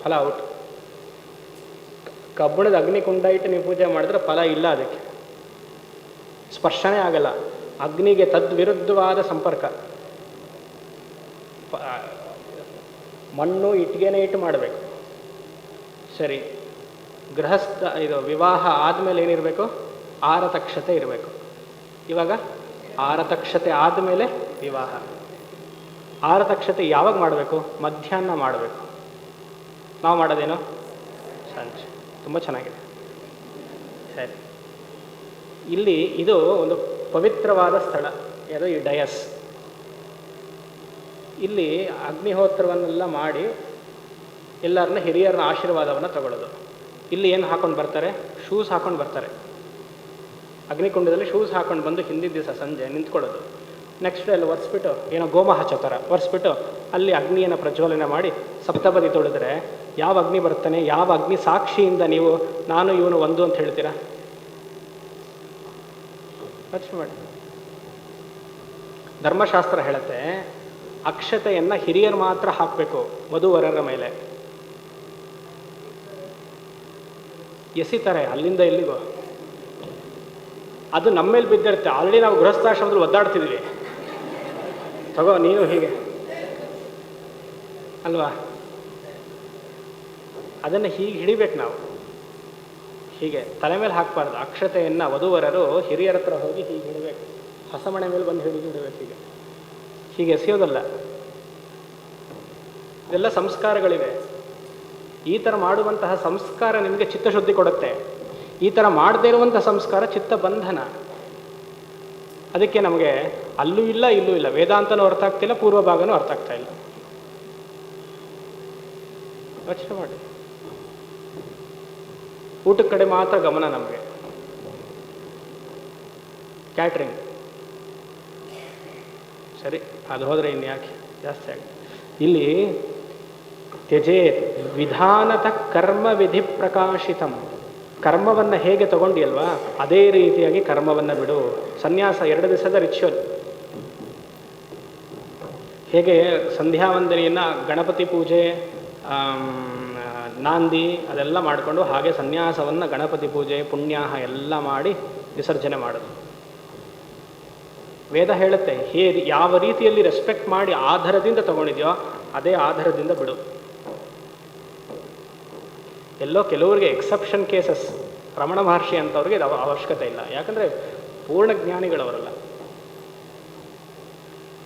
ಫಲ ಔಟ್. ಕಬ್ಬಣದ ಅಗ್ನಿಕುಂಡ ಇಟ್ಟು ನೀವು ಪೂಜೆ ಮಾಡಿದ್ರೆ ಫಲ ಇಲ್ಲ, ಅದಕ್ಕೆ ಸ್ಪರ್ಶನೇ ಆಗಲ್ಲ. ಅಗ್ನಿಗೆ ತದ್ವಿರುದ್ಧವಾದ ಸಂಪರ್ಕ. ಮಣ್ಣು ಇಟ್ಟಿಗೆನೇ ಇಟ್ಟು ಮಾಡಬೇಕು. ಸರಿ, ಗೃಹಸ್ಥ ಇದು ವಿವಾಹ ಆದಮೇಲೆ ಏನಿರಬೇಕು? ಆರತಕ್ಷತೆ ಇರಬೇಕು. ಇವಾಗ ಆರತಕ್ಷತೆ ಆದಮೇಲೆ ವಿವಾಹ. ಆರತಕ್ಷತೆ ಯಾವಾಗ ಮಾಡಬೇಕು? ಮಧ್ಯಾಹ್ನ ಮಾಡಬೇಕು. ನಾವು ಮಾಡೋದೇನು? ಸಂಜೆ. ತುಂಬ ಚೆನ್ನಾಗಿದೆ. ಸರಿ, ಇಲ್ಲಿ ಇದು ಒಂದು ಪವಿತ್ರವಾದ ಸ್ಥಳ. ಯಾವುದೋ ಈ ಡಯಸ್. ಇಲ್ಲಿ ಅಗ್ನಿಹೋತ್ರವನ್ನೆಲ್ಲ ಮಾಡಿ ಎಲ್ಲರನ್ನ ಹಿರಿಯರನ್ನ ಆಶೀರ್ವಾದವನ್ನು ತಗೊಳ್ಳೋದು. ಇಲ್ಲಿ ಏನು ಹಾಕೊಂಡು ಬರ್ತಾರೆ? ಶೂಸ್ ಹಾಕೊಂಡು ಬರ್ತಾರೆ. ಅಗ್ನಿಕುಂಡದಲ್ಲಿ ಶೂಸ್ ಹಾಕೊಂಡು ಬಂದು ಹಿಂದಿನ ದಿವಸ ಸಂಜೆ ನಿಂತ್ಕೊಳ್ಳೋದು. ನೆಕ್ಸ್ಟ್ ಅಲ್ಲಿ ಒರೆಸ್ಬಿಟ್ಟು ಏನೋ ಗೋಮಹ ಚತರ ಒರೆಸ್ಬಿಟ್ಟು ಅಲ್ಲಿ ಅಗ್ನಿಯನ್ನು ಪ್ರಜ್ವಲನೆ ಮಾಡಿ ಸಪ್ತಪದಿ ತೊಳೆದ್ರೆ ಯಾವ ಅಗ್ನಿ ಬರ್ತಾನೆ? ಯಾವ ಅಗ್ನಿ ಸಾಕ್ಷಿಯಿಂದ ನೀವು ನಾನು ಇವನು ಒಂದು ಅಂತ ಹೇಳ್ತೀರಾ? ಯೋಚನೆ ಮಾಡಿ. ಧರ್ಮಶಾಸ್ತ್ರ ಹೇಳುತ್ತೆ ಅಕ್ಷತೆಯನ್ನು ಹಿರಿಯರು ಮಾತ್ರ ಹಾಕಬೇಕು ವಧುವರರ ಮೇಲೆ. ಎಸಿತಾರೆ ಅಲ್ಲಿಂದ ಇಲ್ಲಿಗೋ. ಅದು ನಮ್ಮ ಮೇಲೆ ಬಿದ್ದಿರುತ್ತೆ. ಆಲ್ರೆಡಿ ನಾವು ಗೃಹಸ್ಥಾಶ್ರಮದಲ್ಲಿ ಒದ್ದಾಡ್ತಿದ್ವಿ. ತಗೋ ನೀನು ಹೀಗೆ ಅಲ್ವಾ? ಅದನ್ನು ಹೀಗೆ ಹಿಡಿಬೇಕು ನಾವು. ಹೀಗೆ ತಲೆ ಮೇಲೆ ಹಾಕಬಾರ್ದು. ಅಕ್ಷತೆಯನ್ನು ವಧುವರರು ಹಿರಿಯರ ಹತ್ರ ಹೋಗಿ ಹೀಗೆ ಹಿಡಬೇಕು. ಹೊಸಮಣೆ ಮೇಲೆ ಬಂದು ಹಿಡಿಬೇಕು. ಹೀಗೆ ಹೀಗೆ ಎಸೆಯೋದಲ್ಲ. ಇದೆಲ್ಲ ಸಂಸ್ಕಾರಗಳಿವೆ. ಈ ಥರ ಮಾಡುವಂತಹ ಸಂಸ್ಕಾರ ನಿಮಗೆ ಚಿತ್ತಶುದ್ಧಿ ಕೊಡುತ್ತೆ. ಈ ಥರ ಮಾಡದೇ ಇರುವಂಥ ಸಂಸ್ಕಾರ ಚಿತ್ತ ಬಂಧನ. ಅದಕ್ಕೆ ನಮಗೆ ಅಲ್ಲೂ ಇಲ್ಲ ಇಲ್ಲೂ ಇಲ್ಲ. ವೇದಾಂತನೂ ಅರ್ಥ ಆಗ್ತಿಲ್ಲ, ಪೂರ್ವ ಭಾಗನೂ ಅರ್ಥ ಆಗ್ತಾ ಇಲ್ಲ. ಯೋಚನೆ ಮಾಡಿ. ಊಟದ ಕಡೆ ಮಾತ್ರ ಗಮನ ನಮಗೆ. ಕ್ಯಾಟ್ರಿಂಗ್ ಸರಿ, ಅದು ಹೋದರೆ ಇನ್ಯಾಕೆ ಜಾಸ್ತಿ ಆಗಿದೆ. ಇಲ್ಲಿ ತ್ಯಜೇತ್ ವಿಧಾನತ ಕರ್ಮ ವಿಧಿ ಪ್ರಕಾಶಿತಂ. ಕರ್ಮವನ್ನು ಹೇಗೆ ತಗೊಂಡಿಯಲ್ವಾ ಅದೇ ರೀತಿಯಾಗಿ ಕರ್ಮವನ್ನು ಬಿಡು. ಸನ್ಯಾಸ 2 ದಿವಸದ ರಿಚುವಲ್. ಹೇಗೆ ಸಂಧ್ಯಾ ವಂದನೆಯನ್ನು ಗಣಪತಿ ಪೂಜೆ ನಾಂದಿ ಅದೆಲ್ಲ ಮಾಡಿಕೊಂಡು ಹಾಗೆ ಸನ್ಯಾಸವನ್ನು ಗಣಪತಿ ಪೂಜೆ ಪುಣ್ಯಾಹ ಎಲ್ಲ ಮಾಡಿ ವಿಸರ್ಜನೆ ಮಾಡೋದು. ವೇದ ಹೇಳುತ್ತೆ ಯಾವ ರೀತಿಯಲ್ಲಿ ರೆಸ್ಪೆಕ್ಟ್ ಮಾಡಿ ಆಧಾರದಿಂದ ತಗೊಂಡಿದ್ಯೋ ಅದೇ ಆಧಾರದಿಂದ ಬಿಡು. ಎಲ್ಲೋ ಕೆಲವರಿಗೆ ಎಕ್ಸೆಪ್ಷನ್ ಕೇಸಸ್, ರಮಣ ಮಹರ್ಷಿ ಅಂತವ್ರಿಗೆ ಇದು ಅವಶ್ಯಕತೆ ಇಲ್ಲ. ಯಾಕಂದರೆ ಪೂರ್ಣ ಜ್ಞಾನಿಗಳವರಲ್ಲ.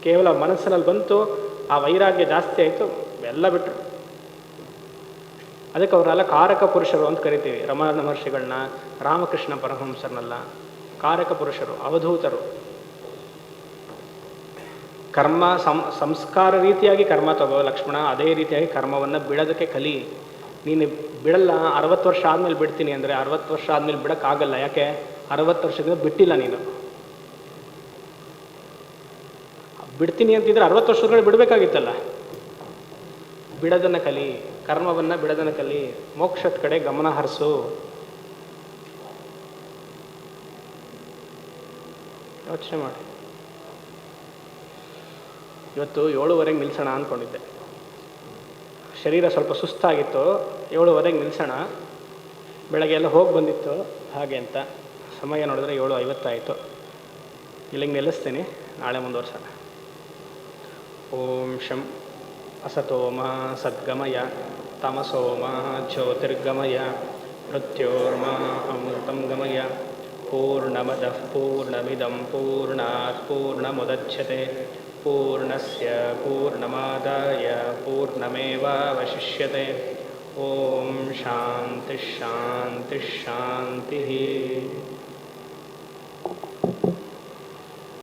ಕೇವಲ ಮನಸ್ಸಿನಲ್ಲಿ ಬಂತು, ಆ ವೈರಾಗ್ಯ ಜಾಸ್ತಿ ಆಯಿತು, ಎಲ್ಲ ಬಿಟ್ಟರು. ಅದಕ್ಕೆ ಅವರೆಲ್ಲ ಕಾರಕ ಪುರುಷರು ಅಂತ ಕರಿತೀವಿ. ರಮಣ ಮಹರ್ಷಿಗಳನ್ನ, ರಾಮಕೃಷ್ಣ ಪರಮಹಂಸರನ್ನೆಲ್ಲ ಕಾರಕ ಪುರುಷರು, ಅವಧೂತರು. ಕರ್ಮ ಸಂಸ್ಕಾರ ರೀತಿಯಾಗಿ ಕರ್ಮ ತಗೋ ಲಕ್ಷ್ಮಣ. ಅದೇ ರೀತಿಯಾಗಿ ಕರ್ಮವನ್ನು ಬಿಡೋದಕ್ಕೆ ಕಲಿ. ನೀನು ಬಿಡಲ್ಲ. 60 ವರ್ಷ ಆದಮೇಲೆ ಬಿಡ್ತೀನಿ ಅಂದರೆ 60 ವರ್ಷ ಆದಮೇಲೆ ಬಿಡೋಕ್ಕಾಗಲ್ಲ. ಯಾಕೆ? 60 ವರ್ಷದಿಂದ ಬಿಟ್ಟಿಲ್ಲ ನೀನು. ಬಿಡ್ತೀನಿ ಅಂತಿದ್ರೆ 60 ವರ್ಷಗಳು ಬಿಡಬೇಕಾಗಿತ್ತಲ್ಲ. ಬಿಡೋದನ್ನು ಕಲಿ, ಕರ್ಮವನ್ನು ಬಿಡೋದನ್ನು ಕಲಿ, ಮೋಕ್ಷದ ಕಡೆ ಗಮನ ಹರಿಸು. ಯೋಚನೆ ಮಾಡಿ. ಇವತ್ತು 7:30 ನಿಲ್ಲಿಸೋಣ ಅಂದ್ಕೊಂಡಿದ್ದೆ. ಶರೀರ ಸ್ವಲ್ಪ ಸುಸ್ತಾಗಿತ್ತು. 7:30 ನಿಲ್ಲಿಸೋಣ, ಬೆಳಗ್ಗೆ ಎಲ್ಲ ಹೋಗಿ ಬಂದಿತ್ತು ಹಾಗೆ ಅಂತ. ಸಮಯ ನೋಡಿದ್ರೆ 7:50 ಆಯಿತು. ಇಲ್ಲಿಗೆ ನಿಲ್ಲಿಸ್ತೀನಿ, ನಾಳೆ ಮುಂದುವರ್ಸೋಣ. ಓಂ ಶಂ ಅಸತೋಮ ಸದ್ಗಮಯ ತಮಸೋಮ ಜ್ಯೋತಿರ್ಗಮಯ ಮೃತ್ಯೋರ್ಮ ಅಮೃತಂ ಗಮಯ. ಪೂರ್ಣಮದಃ ಪೂರ್ಣಮಿದಂ ಪೂರ್ಣಾತ್ ಪೂರ್ಣಮುದಚ್ಯತೆ ಪೂರ್ಣಸ್ಯ ಪೂರ್ಣಮಾದಾಯ ಪೂರ್ಣಮೇವಾವಶಿಷ್ಯತೆ. ಓಂ ಶಾಂತಿ ಶಾಂತಿ ಶಾಂತಿ.